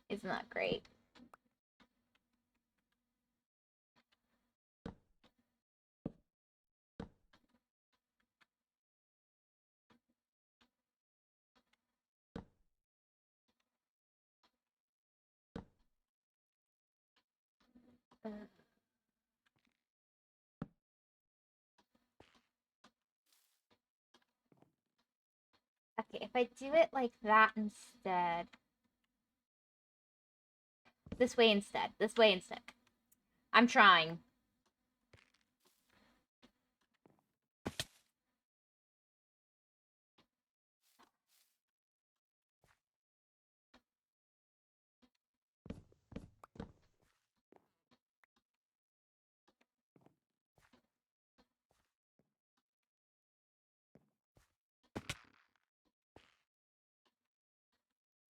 Isn't that great? I do it like that instead. This way instead. This way instead. I'm trying.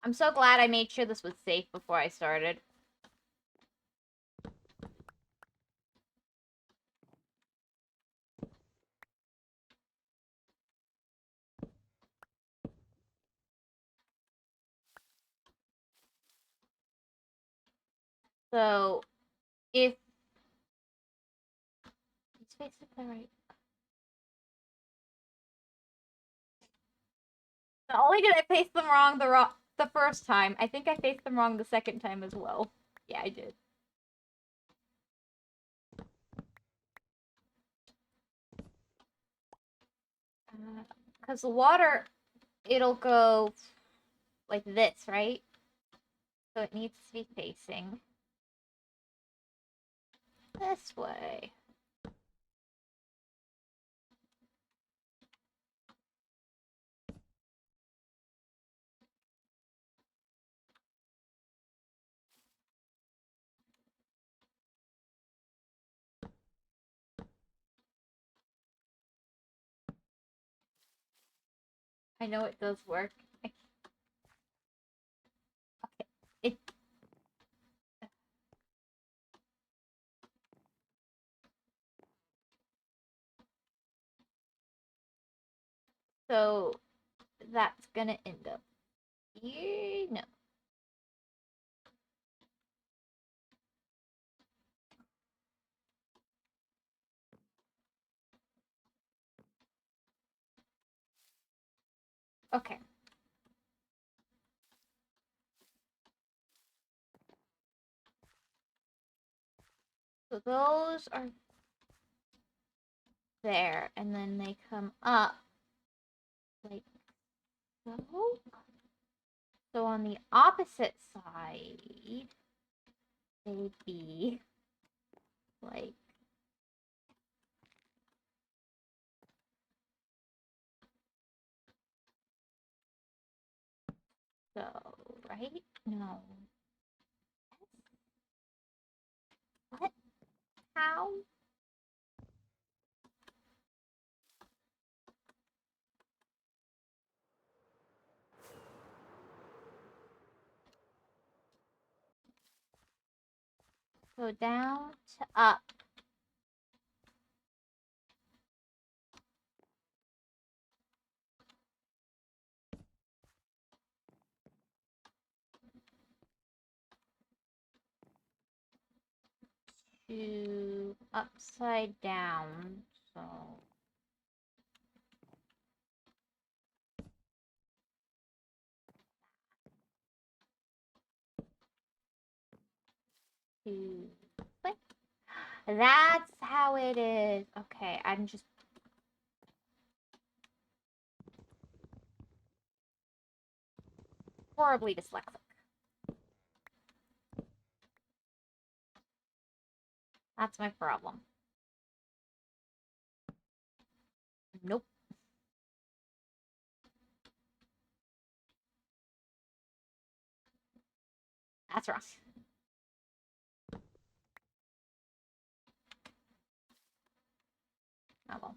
I'm so glad I made sure this was safe before I started. So, if it's basically right. Not only did I face them wrong the first time, I think I faced them wrong the second time as well. Yeah, I did. Because the water, it'll go like this, right? So it needs to be facing this way. I know it does work. Okay. It. So that's gonna end up here. No. Okay. So those are there, and then they come up like so. So on the opposite side, they'd be like so, right? No. What? How? So down to up. To upside down. So to like that's how it is. Okay, I'm just horribly dyslexic. That's my problem. Nope. That's wrong. Oh well.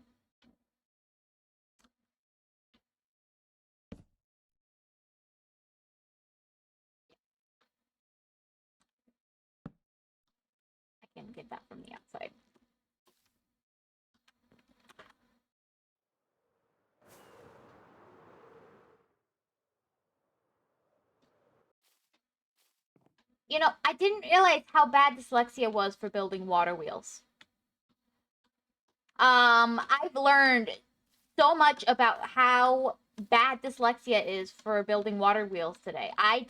I can get that from the outside. You know, I didn't realize how bad dyslexia was for building water wheels. I've learned so much about how bad dyslexia is for building water wheels today. I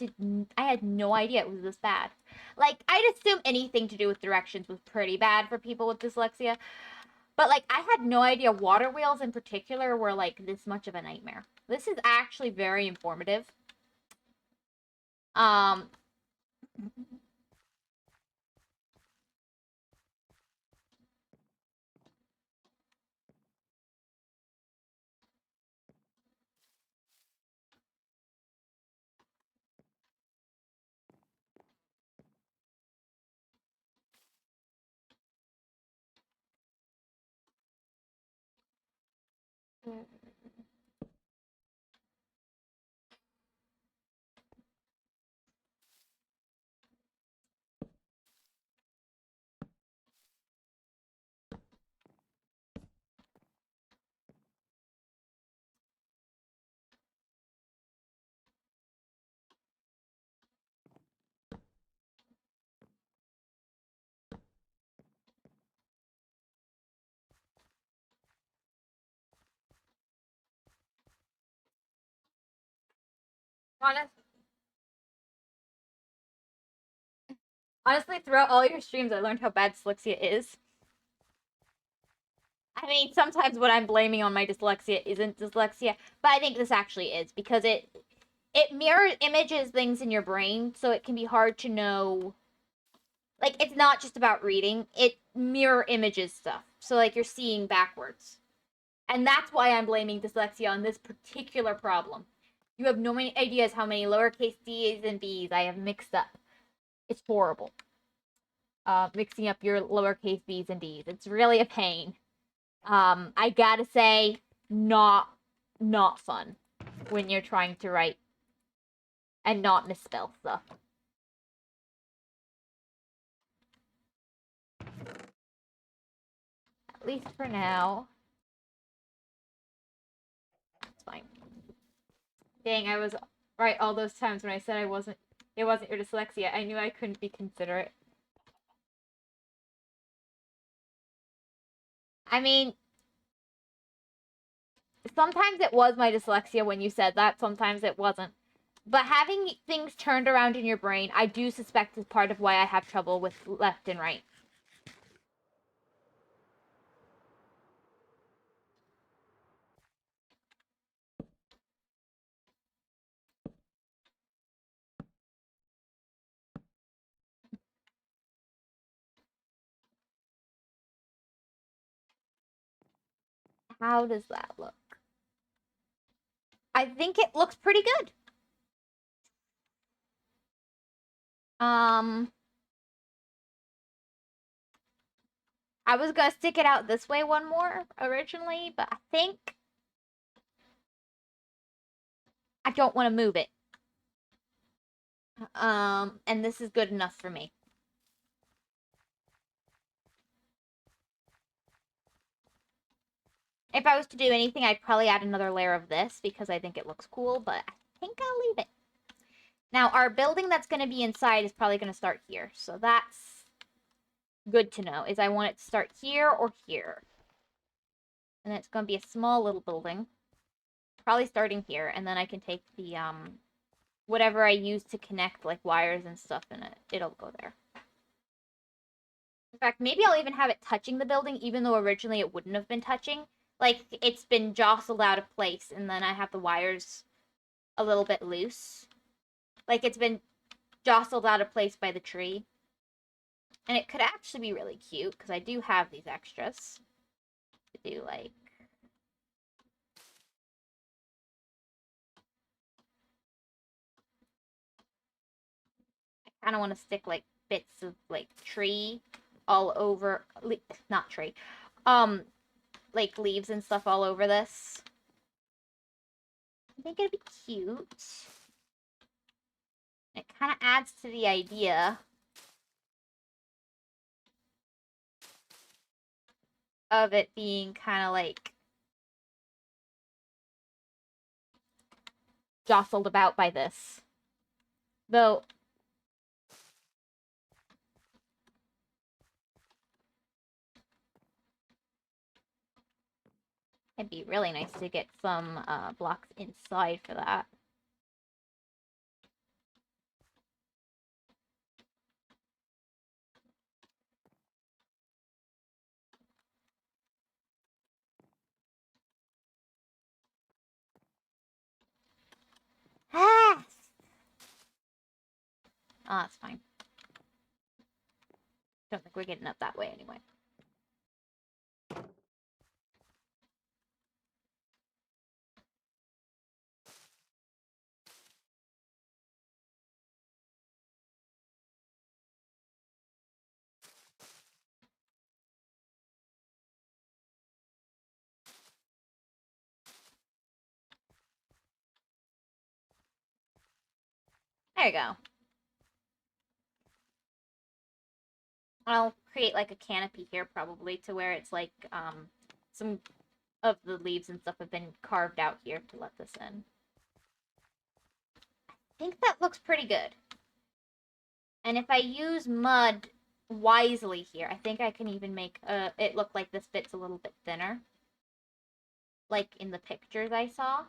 had no idea it was this bad. Like, I'd assume anything to do with directions was pretty bad for people with dyslexia. But, like, I had no idea water wheels in particular were, like, this much of a nightmare. This is actually very informative. Um, honest, honestly, throughout all your streams, I learned how bad dyslexia is. I mean, sometimes what I'm blaming on my dyslexia isn't dyslexia, but I think this actually is because it mirror images things in your brain, so it can be hard to know. Like, it's not just about reading; it mirror images stuff. So, like, you're seeing backwards, and that's why I'm blaming dyslexia on this particular problem. You have no ideas how many lowercase d's and b's I have mixed up. It's horrible. Mixing up your lowercase b's and d's. It's really a pain. I gotta say, not fun when you're trying to write and not misspell stuff. At least for now. It's fine. Dang, I was right all those times when I said it wasn't your dyslexia. I knew I couldn't be considerate. I mean, sometimes it was my dyslexia when you said that, sometimes it wasn't. But having things turned around in your brain, I do suspect is part of why I have trouble with left and right. How does that look? I think it looks pretty good. Um, I was gonna stick it out this way one more originally, but I think I don't want to move it. And this is good enough for me. If I was to do anything, I'd probably add another layer of this because I think it looks cool, but I think I'll leave it. Now, our building that's going to be inside is probably going to start here, so that's good to know, is I want it to start here or here. And it's going to be a small little building, probably starting here, and then I can take the, whatever I use to connect, like, wires and stuff in it, it'll go there. In fact, maybe I'll even have it touching the building, even though originally it wouldn't have been touching. Like, it's been jostled out of place, and then I have the wires a little bit loose. Like, it's been jostled out of place by the tree. And it could actually be really cute, because I do have these extras. To do, like... I kind of want to stick, like, bits of, like, tree all over... Not tree. Like, leaves and stuff all over this. I think it'd be cute. It kind of adds to the idea of it being kind of like jostled about by this. Though it'd be really nice to get some blocks inside for that. Oh, that's fine. Don't think we're getting up that way anyway. There you go. I'll create like a canopy here probably to where it's like some of the leaves and stuff have been carved out here to let this in. I think that looks pretty good. And if I use mud wisely here, I think I can even make it look like this bit's a little bit thinner. Like in the pictures I saw,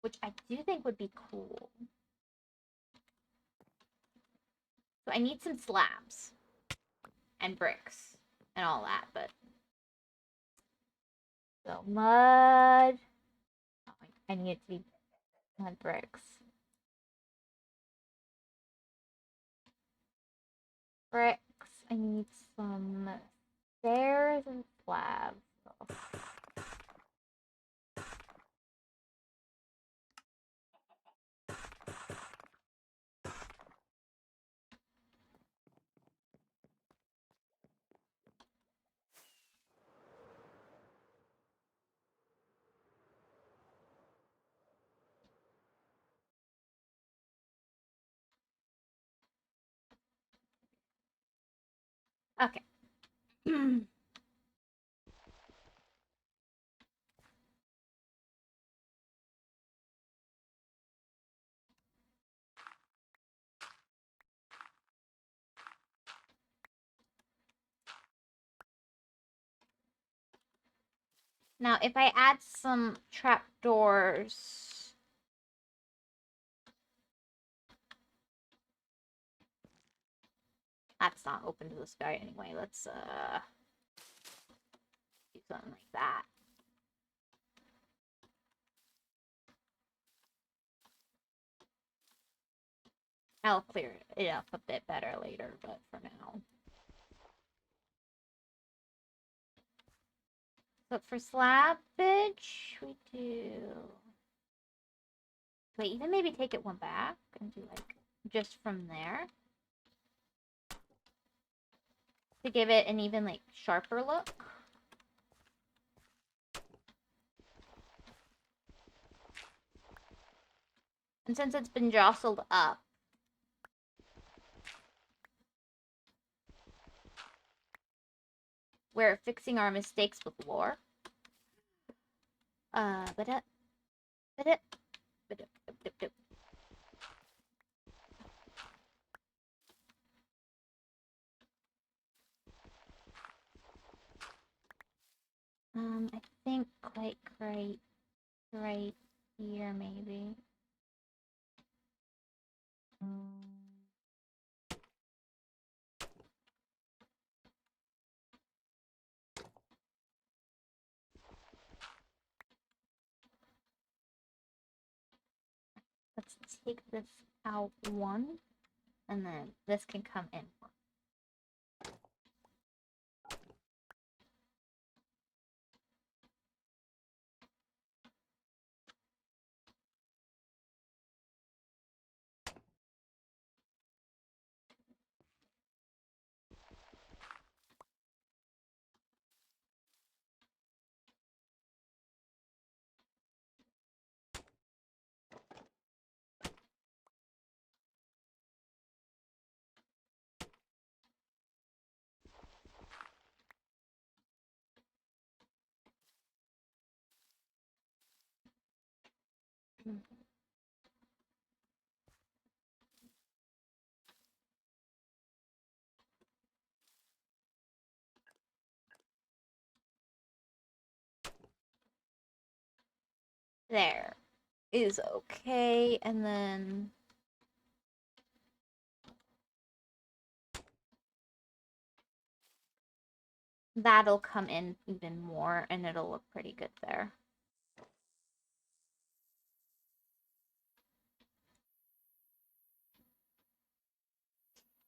which I do think would be cool. So I need some slabs and bricks and all that, but so mud. Oh, I need it to be mud bricks. Bricks. I need some stairs and slabs. Okay. Now, if I add some trapdoors, that's not open to the sky anyway. Let's do something like that. I'll clear it up a bit better later, but for now. So for slabbage, we do. Wait, even maybe take it one back and do like just from there to give it an even like sharper look. And since it's been jostled up, we're fixing our mistakes with lore. But it, I think like right here maybe. Let's take this out one, and then this can come in one. There is okay, and then that'll come in even more, and it'll look pretty good there.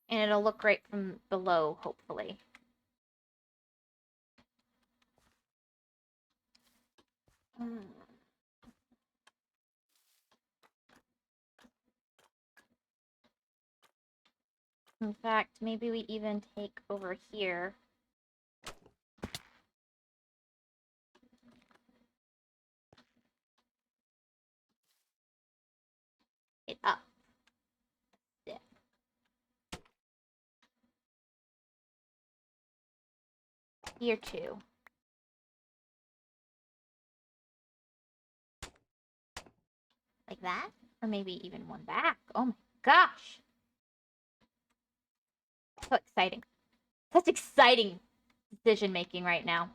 And it'll look great from below, hopefully. In fact, maybe we even take over here. It up. Yeah. Here too. Like that? Or maybe even one back. Oh my gosh! So exciting. Such exciting decision making right now.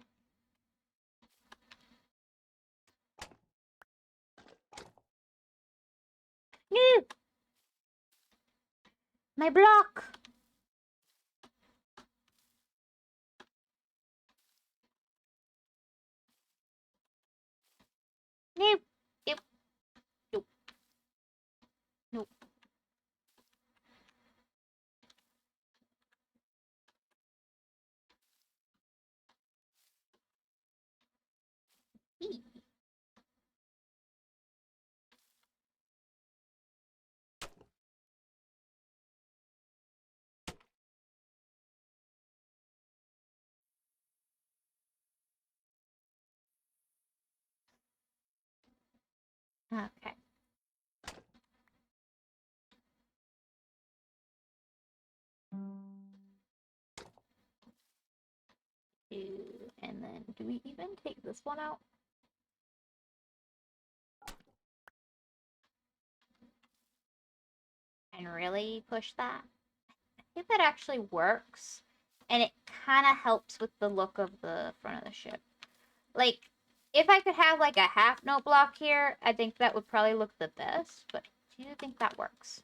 No! My block! Nope. Nope. Nope. Nope. Eee. Okay. And then, do we even take this one out? And really push that? I think that actually works. And it kind of helps with the look of the front of the ship. Like, if I could have like a half note block here, I think that would probably look the best. But do you think that works?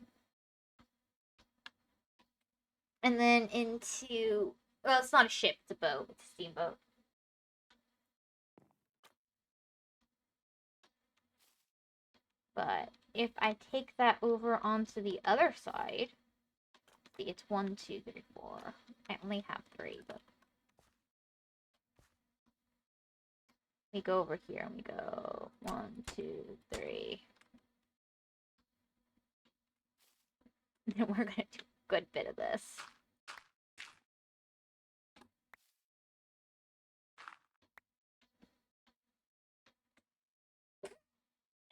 And then into, well, it's not a ship, it's a boat. It's a steamboat. But if I take that over onto the other side, see, it's 1, 2, 3, 4. I only have 3, but we go over here and we go 1, 2, 3. And we're gonna do a good bit of this.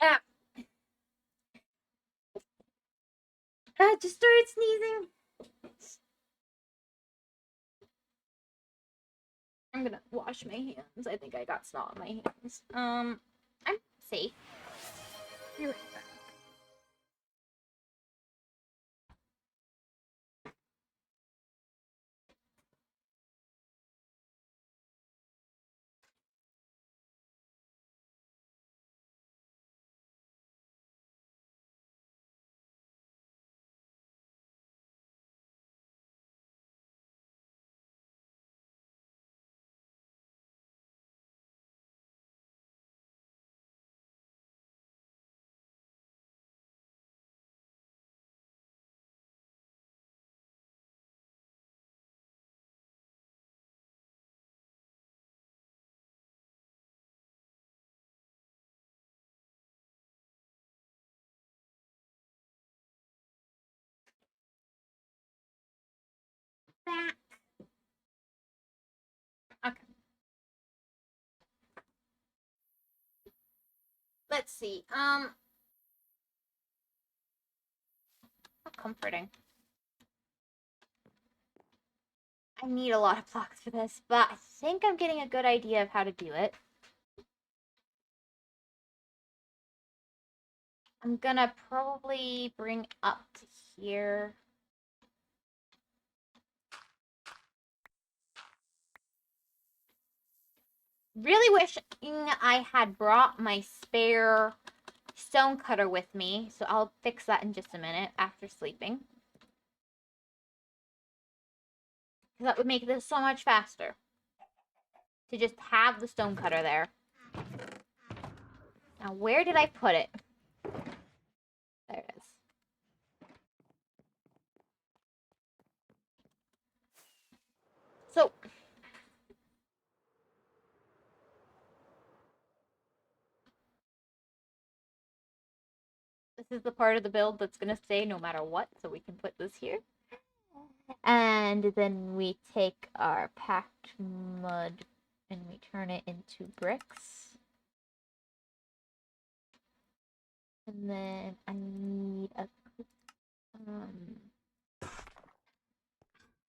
Ah! I just started sneezing. I'm gonna wash my hands. I think I got snot on my hands. I'm safe. Be right back. Back. Okay. Let's see. How comforting. I need a lot of blocks for this, but I think I'm getting a good idea of how to do it. I'm gonna probably bring up to here. Really wishing I had brought my spare stone cutter with me, so I'll fix that in just a minute after sleeping. Because that would make this so much faster. To just have the stone cutter there. Now, where did I put it? There it is. So, this is the part of the build that's going to stay no matter what, so we can put this here. And then we take our packed mud and we turn it into bricks. And then I need a... how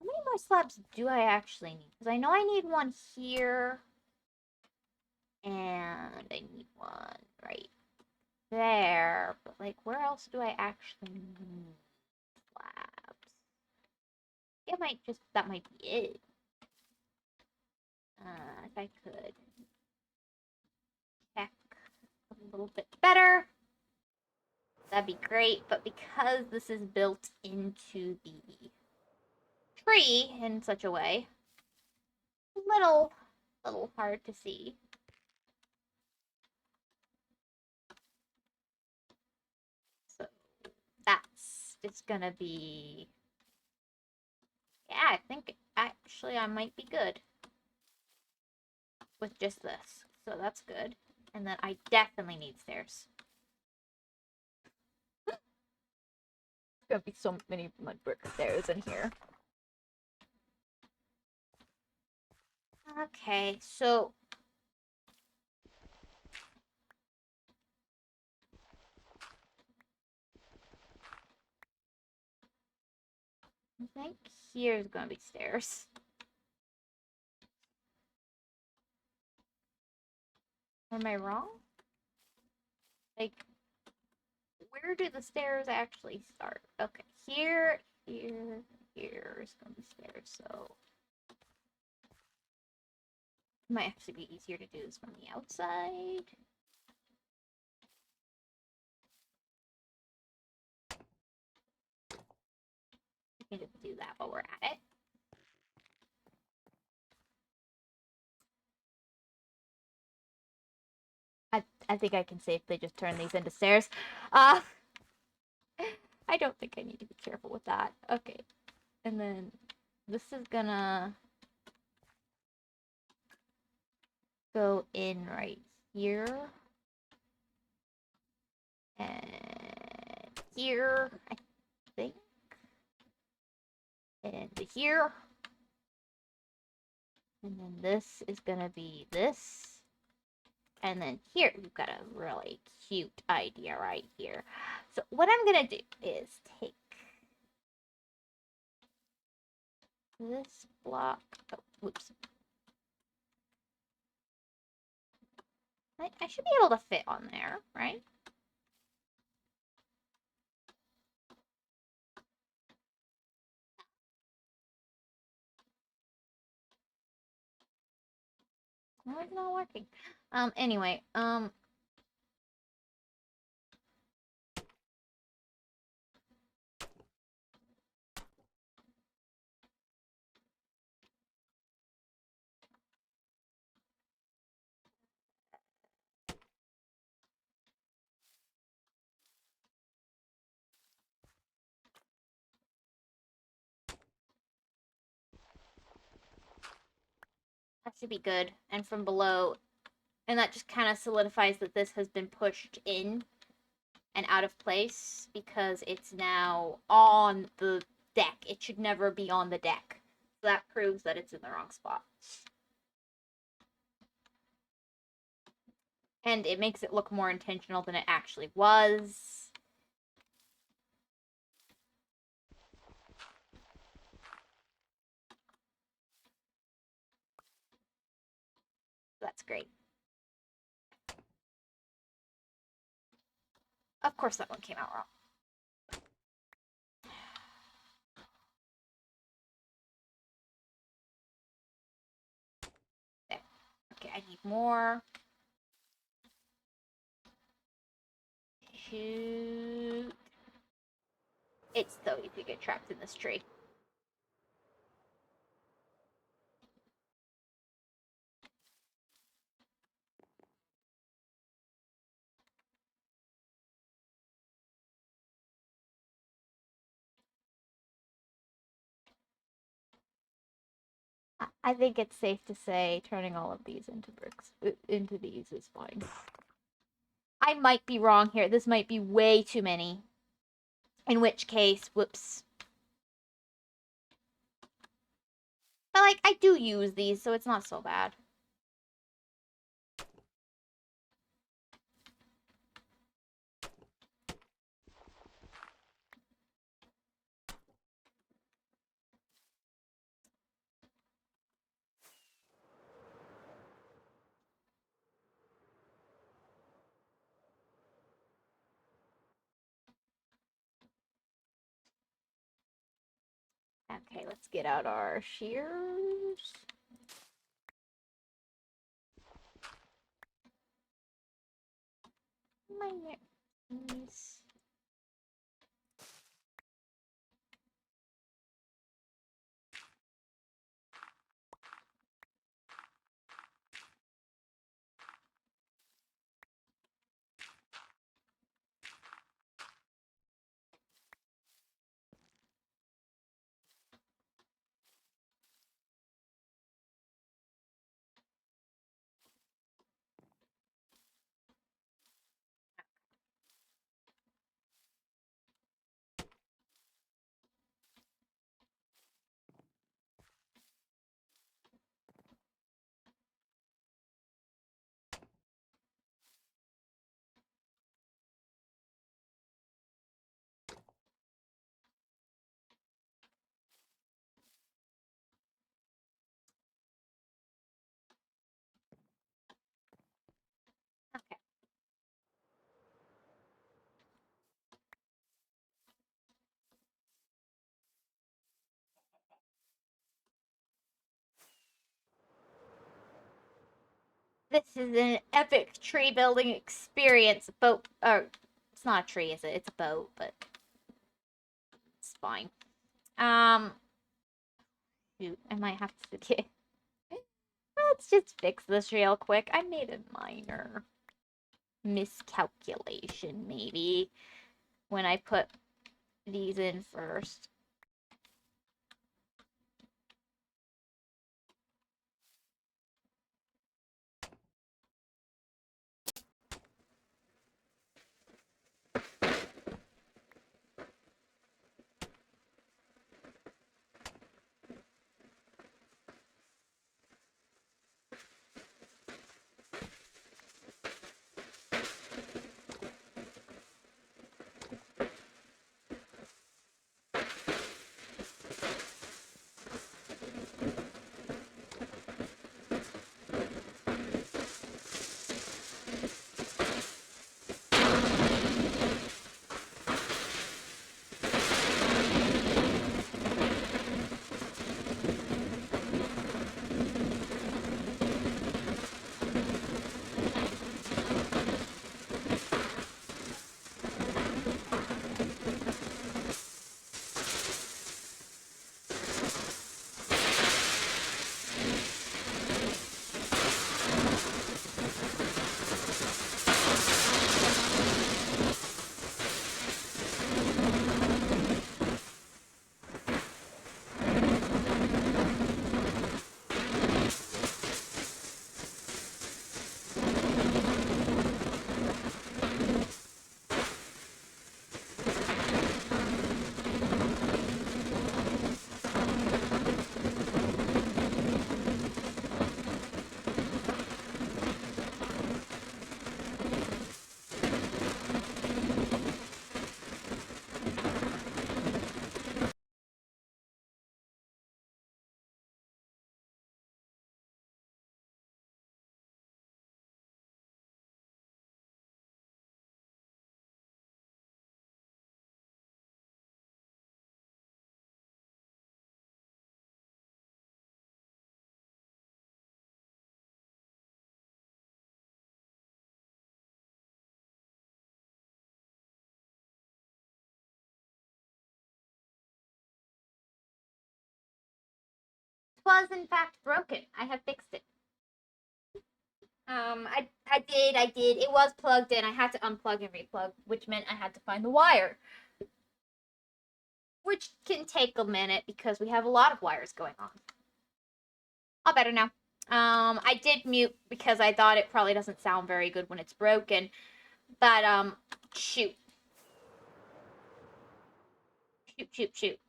many more slabs do I actually need? Because I know I need one here. And I need one right there. But, like, where else do I actually need slabs? It might just... that might be it. If I could check a little bit better, that'd be great. But because this is built into the tree in such a way, little hard to see. So that's just gonna be, yeah, I think actually I might be good with just this. So that's good. And then I definitely need stairs. There's gonna be so many mud brick stairs in here. Okay, so I think here's gonna be stairs. Am I wrong? Like, where do the stairs actually start? Okay, here is gonna be stairs, so it might actually be easier to do this from the outside. We can just do that while we're at it. I think I can safely just turn these into stairs. I don't think I need to be careful with that. Okay, and then this is gonna go in right here. And here, I think. And here. And then this is gonna be this. And then here, we've got a really cute idea right here. So what I'm gonna do is take this block. Oh, whoops. I should be able to fit on there, right? No, it's not working. Anyway, that should be good. And from below, and that just kind of solidifies that this has been pushed in and out of place because it's now on the deck. It should never be on the deck. So that proves that it's in the wrong spot. And it makes it look more intentional than it actually was. That's great. Of course that one came out wrong. There. Okay, I need more. Shoot. It's so easy to get trapped in this tree. I think it's safe to say turning all of these into bricks, into these is fine. I might be wrong here. This might be way too many. In which case, whoops. But, like, I do use these, so it's not so bad. Okay, let's get out our shears. My knees. Okay. This is an epic tree building experience. Boat, or it's not a tree, is it? It's a boat, but it's fine. Shoot, I might have to get. Let's just fix this real quick. I made a minor miscalculation, maybe, when I put these in first. It was in fact broken. I have fixed it. I did. It was plugged in. I had to unplug and replug, which meant I had to find the wire. Which can take a minute because we have a lot of wires going on. All better now. I did mute because I thought it probably doesn't sound very good when it's broken. But, shoot. Shoot.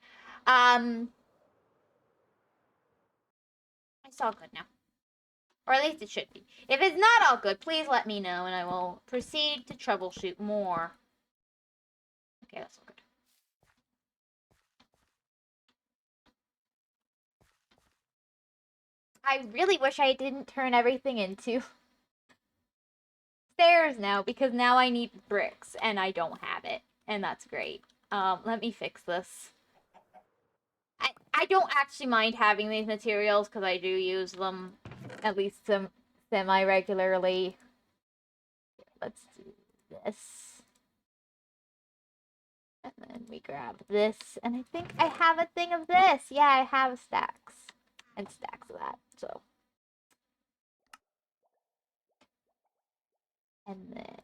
It's all good now. Or at least it should be. If it's not all good, please let me know and I will proceed to troubleshoot more. Okay, that's all good. I really wish I didn't turn everything into stairs now, because now I need bricks and I don't have it. And that's great. Let me fix this. I don't actually mind having these materials because I do use them at least some semi-regularly. Let's do this. And then we grab this. And I think I have a thing of this. Yeah, I have stacks. And stacks of that, so. And then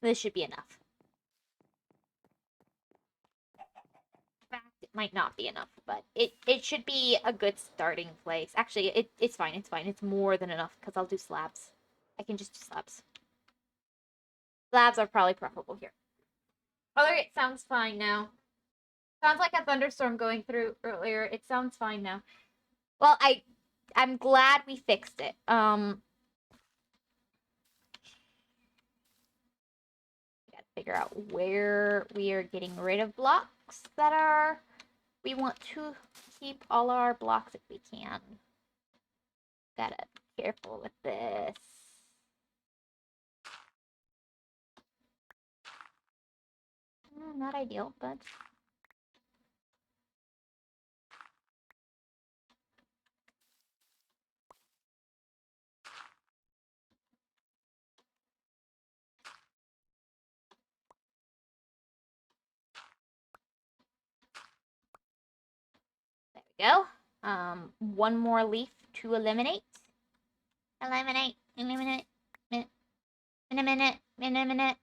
this should be enough. In fact, it might not be enough, but it should be a good starting place. Actually, it's fine. It's more than enough because I'll do slabs. I can just do slabs. Slabs are probably preferable here. Alright, sounds fine now. Sounds like a thunderstorm going through earlier. It sounds fine now. Well, I'm glad we fixed it. We gotta figure out where we are getting rid of blocks that are... We want to keep all our blocks if we can. Gotta be careful with this. Not ideal, but... There we go. One more leaf to eliminate. Eliminate. In a minute. In a minute. In a minute. In a minute.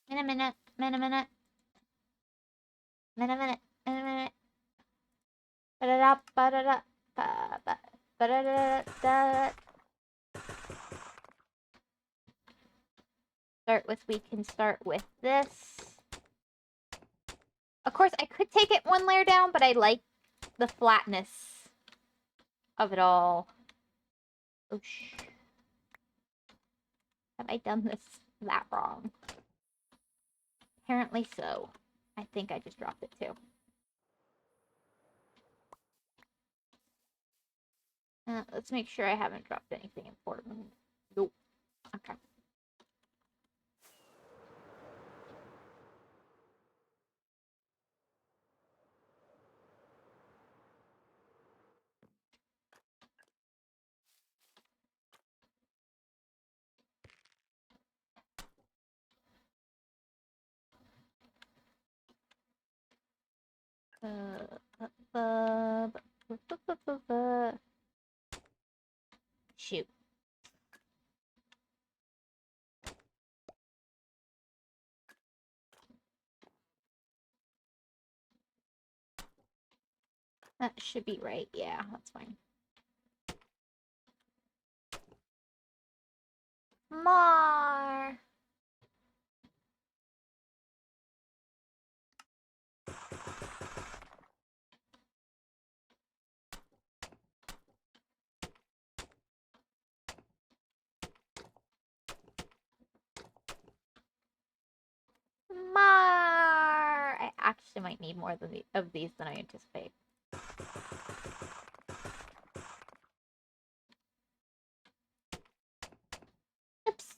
In a minute. In a minute. In a minute. We can start with this. Of course, I could take it one layer down, but I like the flatness of it all. Oh, have I done this that wrong? Apparently so. I think I just dropped it too. Let's make sure I haven't dropped anything important. Nope. Okay. Shoot. That should be right. Yeah, that's fine. More. I actually might need more of these than I anticipate. Oops.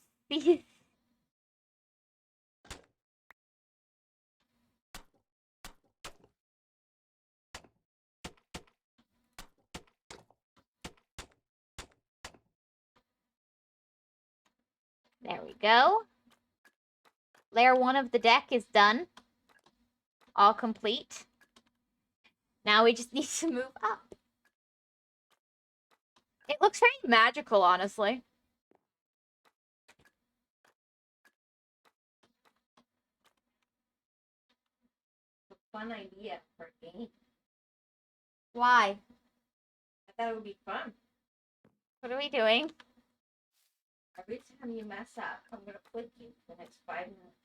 There we go. Layer 1 of the deck is done. All complete. Now we just need to move up. It looks very magical, honestly. fun idea for a game. Why? I thought it would be fun. What are we doing? Every time you mess up, I'm gonna flick you for the next 5 minutes.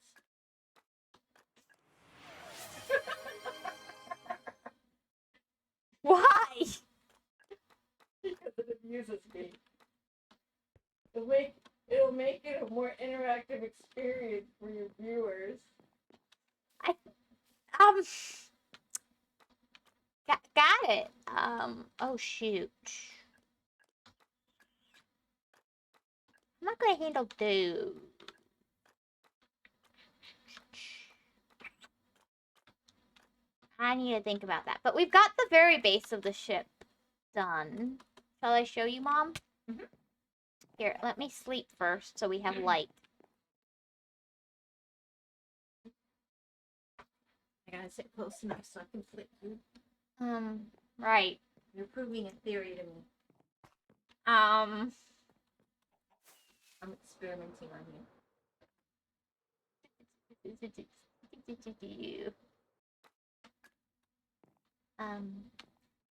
Why? Because it amuses me. It'll make it a more interactive experience for your viewers. Um, got it. Oh shoot. I'm not gonna handle those. I need to think about that. But we've got the very base of the ship done. Shall I show you, Mom? Mm-hmm. Here, let me sleep first so we have light. I gotta sit close enough so I can flick you. Right. You're proving a theory to me. Um, I'm experimenting on you.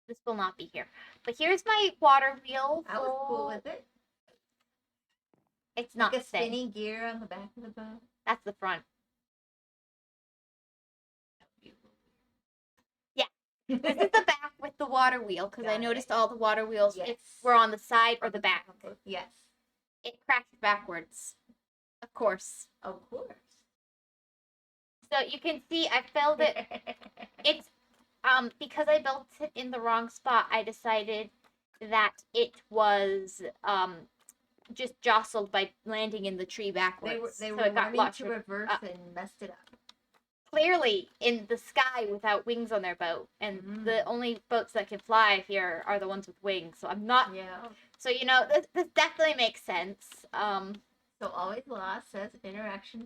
This will not be here. But here's my water wheel. I was cool with it. It's not like a staying. spinny gear on the back of the boat. That's the front. Yeah. This is the back with the water wheel because I noticed all the water wheels were on the side or the back. Yes. It crashed backwards. Of course. Of course. So you can see I filled it. It's because I built it in the wrong spot, I decided that it was just jostled by landing in the tree backwards. They were learning to reverse and messed it up. Clearly in the sky without wings on their boat, and the only boats that can fly here are the ones with wings. So I'm not. Yeah. So this definitely makes sense. So always lost says interaction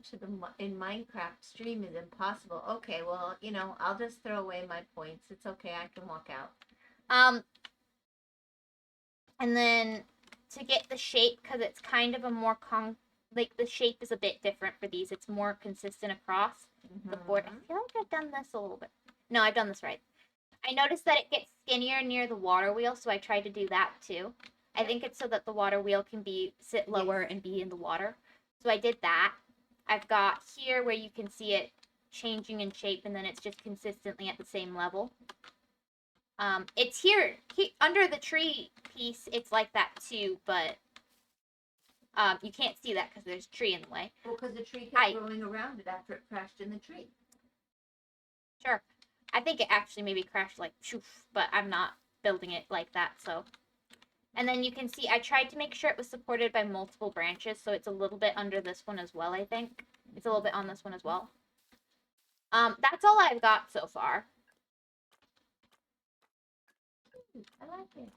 in Minecraft stream is impossible. Okay, well I'll just throw away my points. It's okay. I can walk out. And then to get the shape, because it's kind of a more the shape is a bit different for these. It's more consistent across the board. I feel like I've done this a little bit. No, I've done this right. I noticed that it gets skinnier near the water wheel, so I tried to do that too. I think it's so that the water wheel can sit lower and be in the water. So I did that. I've got here where you can see it changing in shape, and then it's just consistently at the same level. It's here under the tree piece. It's like that too, but you can't see that because there's a tree in the way. Well, because the tree kept growing around it after it crashed in the tree. Sure. I think it actually maybe crashed like shoof, but I'm not building it like that, so. And then you can see I tried to make sure it was supported by multiple branches, so it's a little bit under this one as well, I think. It's a little bit on this one as well. That's all I've got so far. I like it.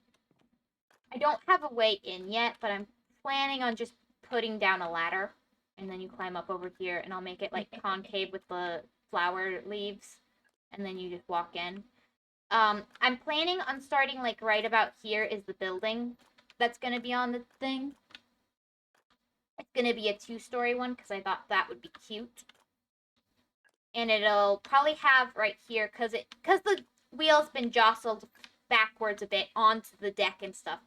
I don't have a way in yet, but I'm planning on just putting down a ladder, and then you climb up over here, and I'll make it like concave with the flower leaves, and then you just walk in. I'm planning on starting like right about here is the building that's going to be on the thing. It's going to be a 2-story one because I thought that would be cute. And it'll probably have right here because the wheel's been jostled backwards a bit onto the deck and stuff.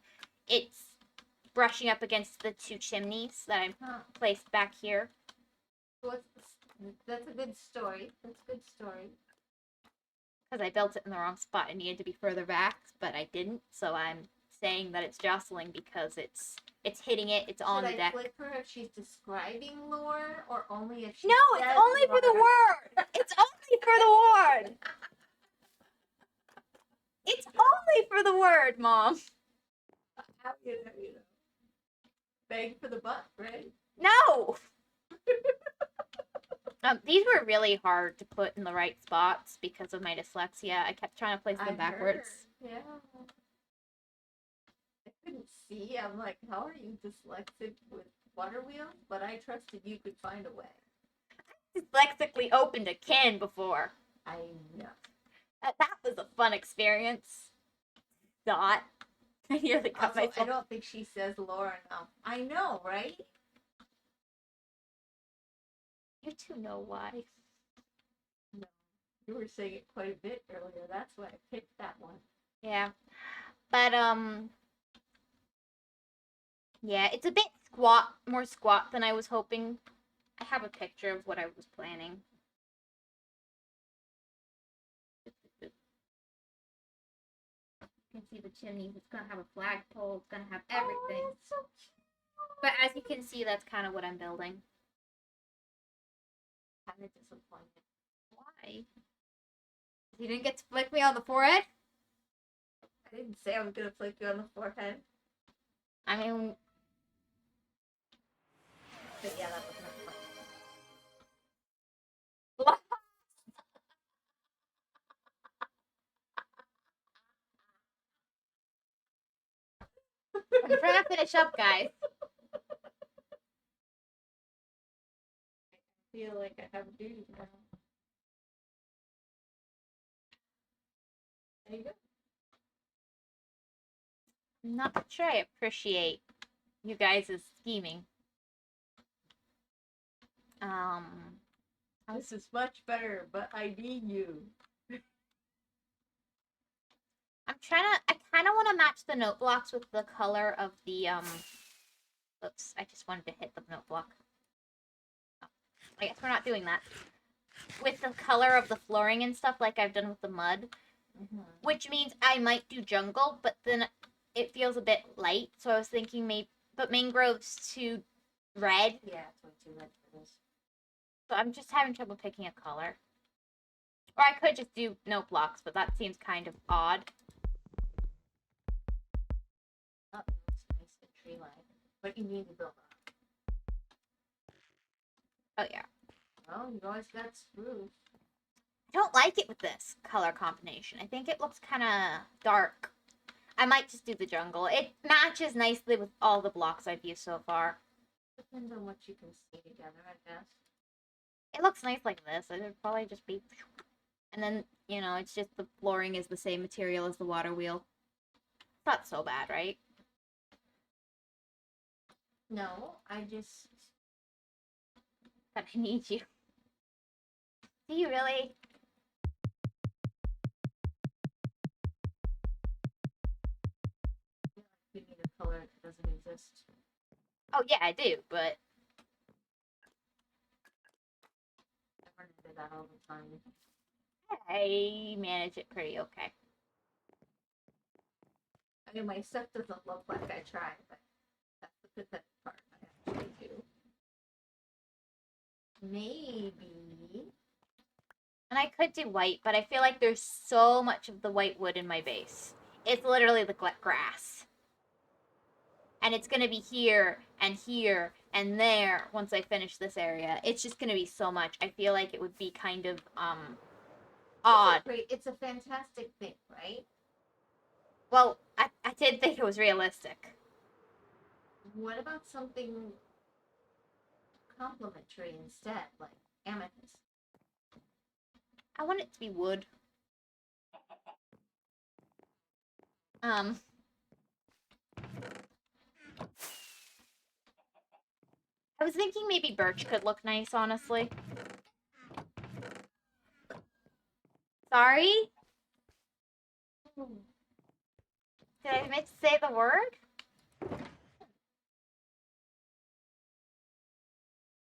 It's brushing up against the 2 chimneys that I placed back here. That's a good story. That's a good story. Because I built it in the wrong spot. It needed to be further back, but I didn't. So I'm saying that it's jostling because it's hitting it. It's on the deck. Should I flip her if she's describing lore, or only if she No, it's only for the word. It's only for the word. It's only for the word, Mom. You know. Bang for the buck, right? No. These were really hard to put in the right spots because of my dyslexia. I kept trying to place them backwards. Yeah. I couldn't see. I'm like, how are you dyslexic with water wheels? But I trusted you could find a way. I dyslexically opened a can before. I know. That was a fun experience. Dot. I nearly cut myself. I don't think she says Laura enough. I know, right? You two know why. No. You were saying it quite a bit earlier. That's why I picked that one. Yeah. But, yeah, it's a bit more squat than I was hoping. I have a picture of what I was planning. You can see the chimneys. It's gonna have a flagpole. It's gonna have everything. Oh, so cute. But as you can see, that's kind of what I'm building. Kind of disappointed. Why? You didn't get to flick me on the forehead? I didn't say I was gonna flick you on the forehead. I mean, But yeah, that was not fun. I'm trying to finish up, guys. I feel like I have a duty now. There you go. I'm not sure I appreciate you guys' scheming. This is much better, but I need you. I kind of want to match the note blocks with the color of the, oops, I just wanted to hit the note block. Oh, I guess we're not doing that. With the color of the flooring and stuff like I've done with the mud. Which means I might do jungle, but then it feels a bit light, so I was thinking maybe, but mangrove's too red. Yeah, it's way too red for this. So I'm just having trouble picking a color. Or I could just do note blocks, but that seems kind of odd. Oh, it looks nice and tree-like. But you need to build on. Oh yeah. Well, you've always got spruce. I don't like it with this color combination. I think it looks kind of dark. I might just do the jungle. It matches nicely with all the blocks I've used so far. Depends on what you can see together, I guess. It looks nice like this. It would probably just be... And then, you know, it's just the flooring is the same material as the water wheel. It's not so bad, right? No, I just... But I need you. Do you really? You need a color that doesn't exist. Oh, yeah, I do, but... I run into that all the time. I manage it pretty okay. I mean, my stuff doesn't look like I try, but that's the pathetic part. I actually do. Maybe. And I could do white, but I feel like there's so much of the white wood in my base. It's literally the grass. And it's going to be here and there once I finish this area. It's just going to be so much. I feel like it would be kind of odd. It's a fantastic thing, right? Well, I did think it was realistic. What about something complimentary instead, like amethyst? I want it to be wood. I was thinking maybe birch could look nice, honestly. Sorry? Did I meant to say the word?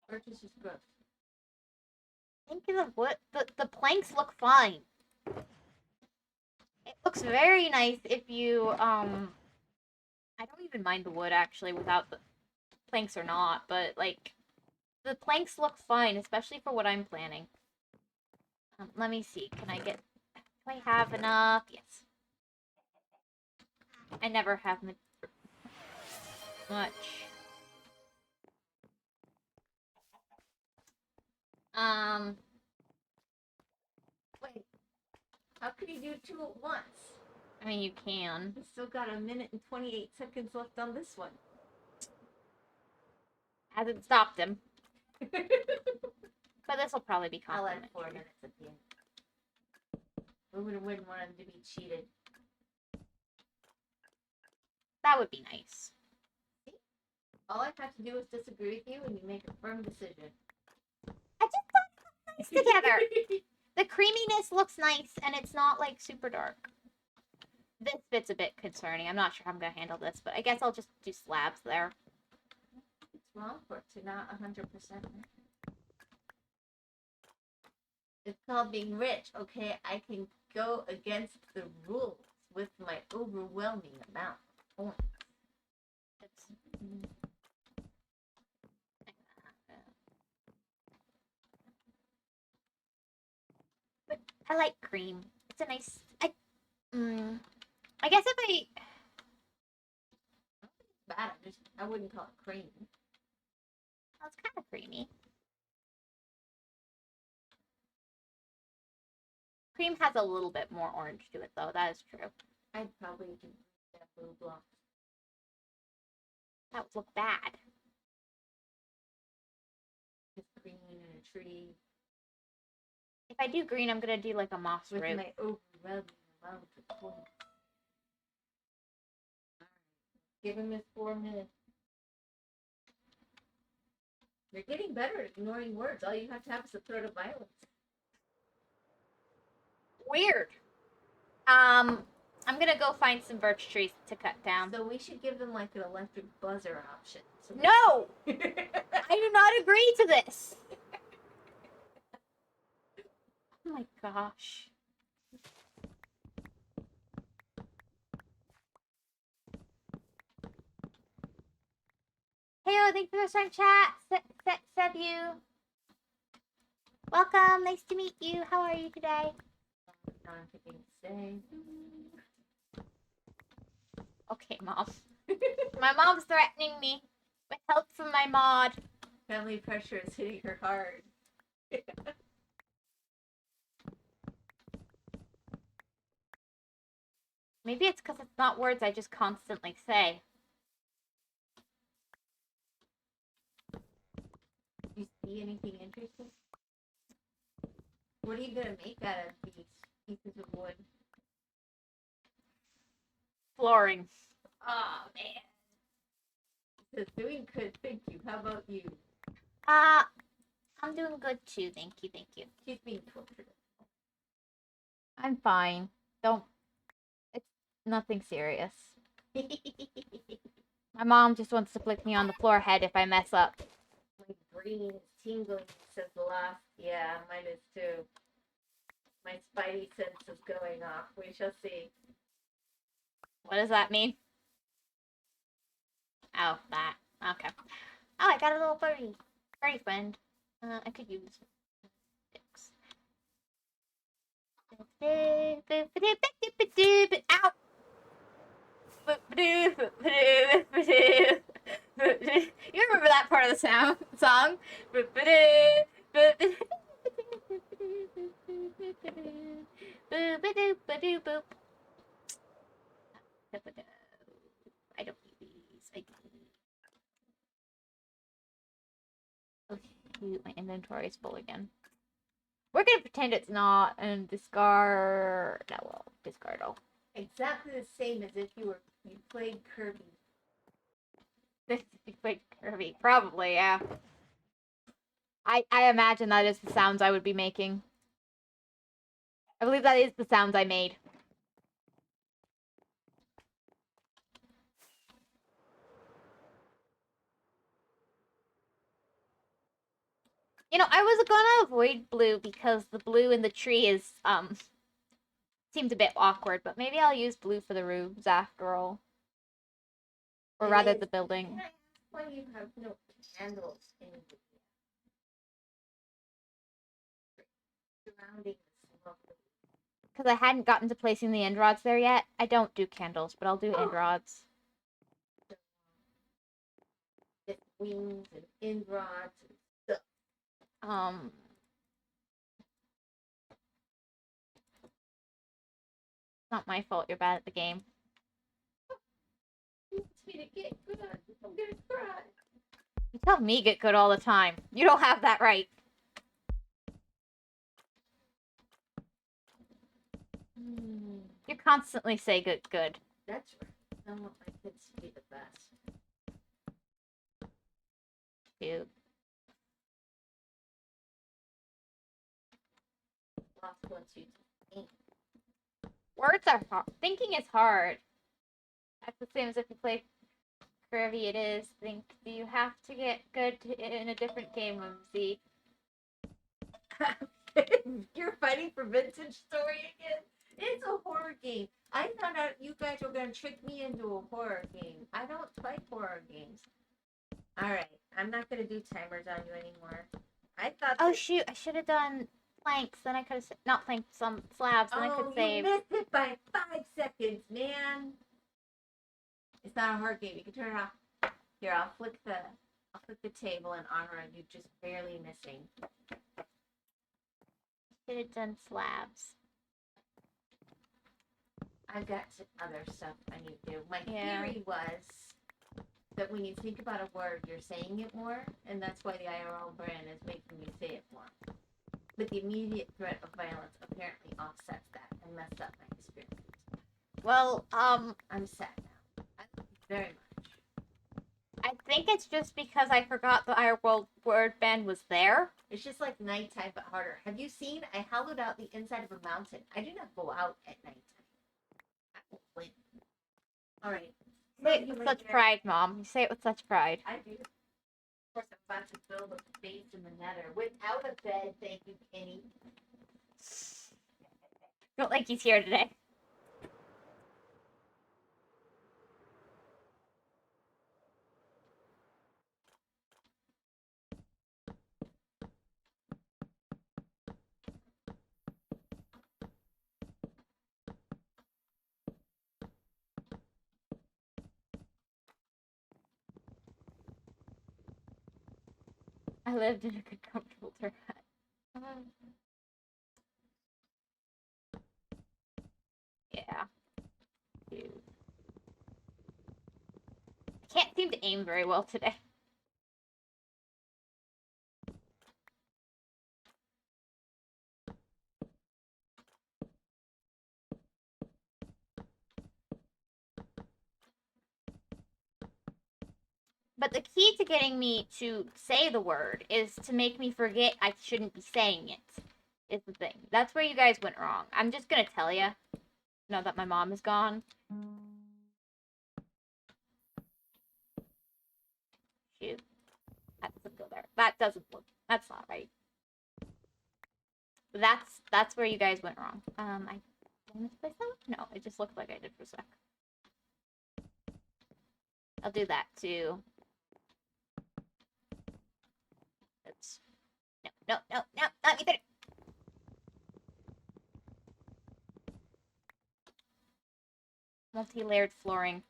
Birch is just gross. I think the wood, the planks look fine. It looks very nice if you, I don't even mind the wood, actually, without the planks or not, but, like, the planks look fine, especially for what I'm planning. Let me see, do I have enough? Yes. I never have much. Wait, how can you do two at once? I mean, you can. We still got a minute and 28 seconds left on this one. Hasn't stopped him. But this will probably be I'll add complimentary. 4 minutes at the end. We wouldn't want him to be cheated. That would be nice. See? All I have to do is disagree with you and you make a firm decision. I just thought it looked nice together. The creaminess looks nice, and it's not, like, super dark. This bit's a bit concerning. I'm not sure how I'm going to handle this, but I guess I'll just do slabs there. It's wrong for it to not 100%. It's called being rich, okay? I can go against the rules with my overwhelming amount of points. But I like cream. It's a nice... I guess if I... It's bad. I wouldn't call it cream. Oh, it's kind of creamy. Cream has a little bit more orange to it, though. That is true. I'd probably do that blue block. That would look bad. It's green and a tree. If I do green, I'm going to do, like, a moss With root. my overwhelming amount of points. Give him his 4 minutes. You're getting better at ignoring words. All you have to have is a threat of violence. Weird. I'm gonna go find some birch trees to cut down. So we should give them like an electric buzzer option. So No! I do not agree to this. Oh my gosh. Hey, thank you for the starting chat. Seb you. Welcome. Nice to meet you. How are you today? Okay, Mom. My mom's threatening me with help from my mod. Family pressure is hitting her hard. Maybe it's because it's not words I just constantly say. Do you see anything interesting? What are you gonna make out of these pieces of wood? Flooring. Oh man. It says doing good, thank you. How about you? I'm doing good too. Thank you. Thank you. She's being tortured. I'm fine. It's nothing serious. My mom just wants to flick me on the forehead if I mess up. My brain is tingling, says the last. Yeah, mine is too. My spidey sense is going off. We shall see. What does that mean? Oh, that. Okay. Oh, I got a little birdie. Birdie friend. I could use sticks. Ow! You remember that part of the song? I don't need these. I do. Okay, my inventory is full again. We're gonna pretend it's not and discard. No, well, discard all. Exactly the same as if you played Kirby. You played Kirby, probably, yeah. I imagine that is the sounds I would be making. I believe that is the sounds I made. You know, I was gonna avoid blue because the blue in the tree is, seems a bit awkward, but maybe I'll use blue for the roofs after all. Or rather, the building. Can I ask why you have no candles in the surrounding the smoke? Because I hadn't gotten to placing the end rods there yet. I don't do candles, but I'll do end rods. The wings and end rods and stuff. It's not my fault you're bad at the game. You want me to get good? I'm gonna cry. You tell me get good all the time. You don't have that right. You constantly say good. That's right. I want my kids to be the best. Dude. impossible to think. Words are hard. Thinking is hard. That's the same as if you play curvy. It is. Think. Do you have to get good in a different game, Whimsy? You're fighting for vintage story again? It's a horror game. I found out you guys were gonna trick me into a horror game. I don't like horror games. Alright, I'm not gonna do timers on you anymore. I thought Oh shoot! I should have done planks. Then I could have not planks, some slabs. Then I could save. You missed it by 5 seconds, man. It's not a horror game. You can turn it off. Here, I'll flick the table in honor of you just barely missing. Should have done slabs. I've got other stuff I need to do. My theory was that when you think about a word, you're saying it more, and that's why the IRL brand is making you say it more. But the immediate threat of violence apparently offsets that and messed up my experience. Well, I'm sad now. I love you very much. I think it's just because I forgot the IRL word band was there. It's just like nighttime, but harder. Have you seen? I hollowed out the inside of a mountain. I do not go out at nighttime. I will win. All right. Say it with such pride, Mom. You say it with such pride. I do. Of course, I'm about to build a base in the nether without a bed. Thank you, Kenny. Don't think he's here today. I lived in a good, comfortable turret. Yeah. Dude. I can't seem to aim very well today. But the key to getting me to say the word is to make me forget I shouldn't be saying it. Is the thing. That's where you guys went wrong. I'm just gonna tell you, now that my mom is gone. Shoot. That doesn't go there. That doesn't look. That's not right. That's where you guys went wrong. I misplaced that? No, it just looked like I did for a sec. I'll do that too. It's no, not me there. Multi-layered flooring.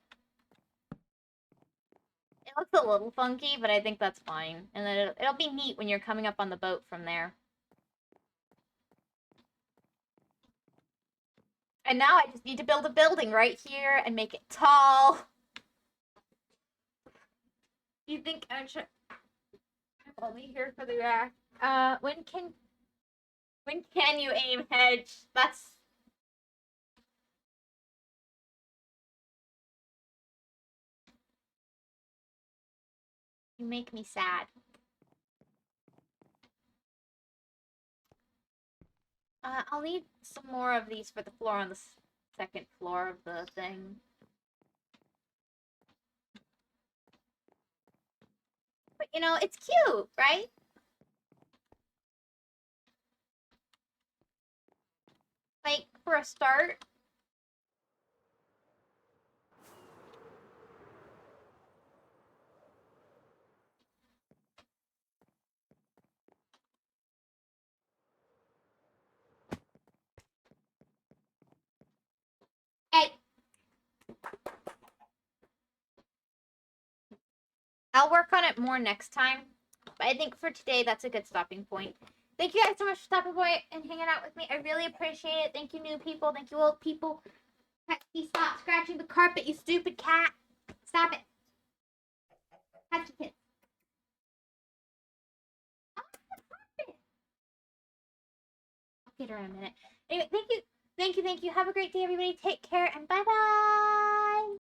It looks a little funky, but I think that's fine. And then it'll be neat when you're coming up on the boat from there. And now I just need to build a building right here and make it tall. You think I'm only here for the rack? When can you aim, Hedge? That's... You make me sad. I'll need some more of these for the floor on the second floor of the thing. But, you know, it's cute, right? Like, for a start. Hey! I'll work on it more next time. But I think for today, that's a good stopping point. Thank you guys so much for stopping by and hanging out with me. I really appreciate it. Thank you, new people. Thank you, old people. Stop scratching the carpet, you stupid cat. Stop it. Touch your kids. Oh, the carpet. I'll get her in a minute. Anyway, thank you. Have a great day, everybody. Take care, and bye-bye.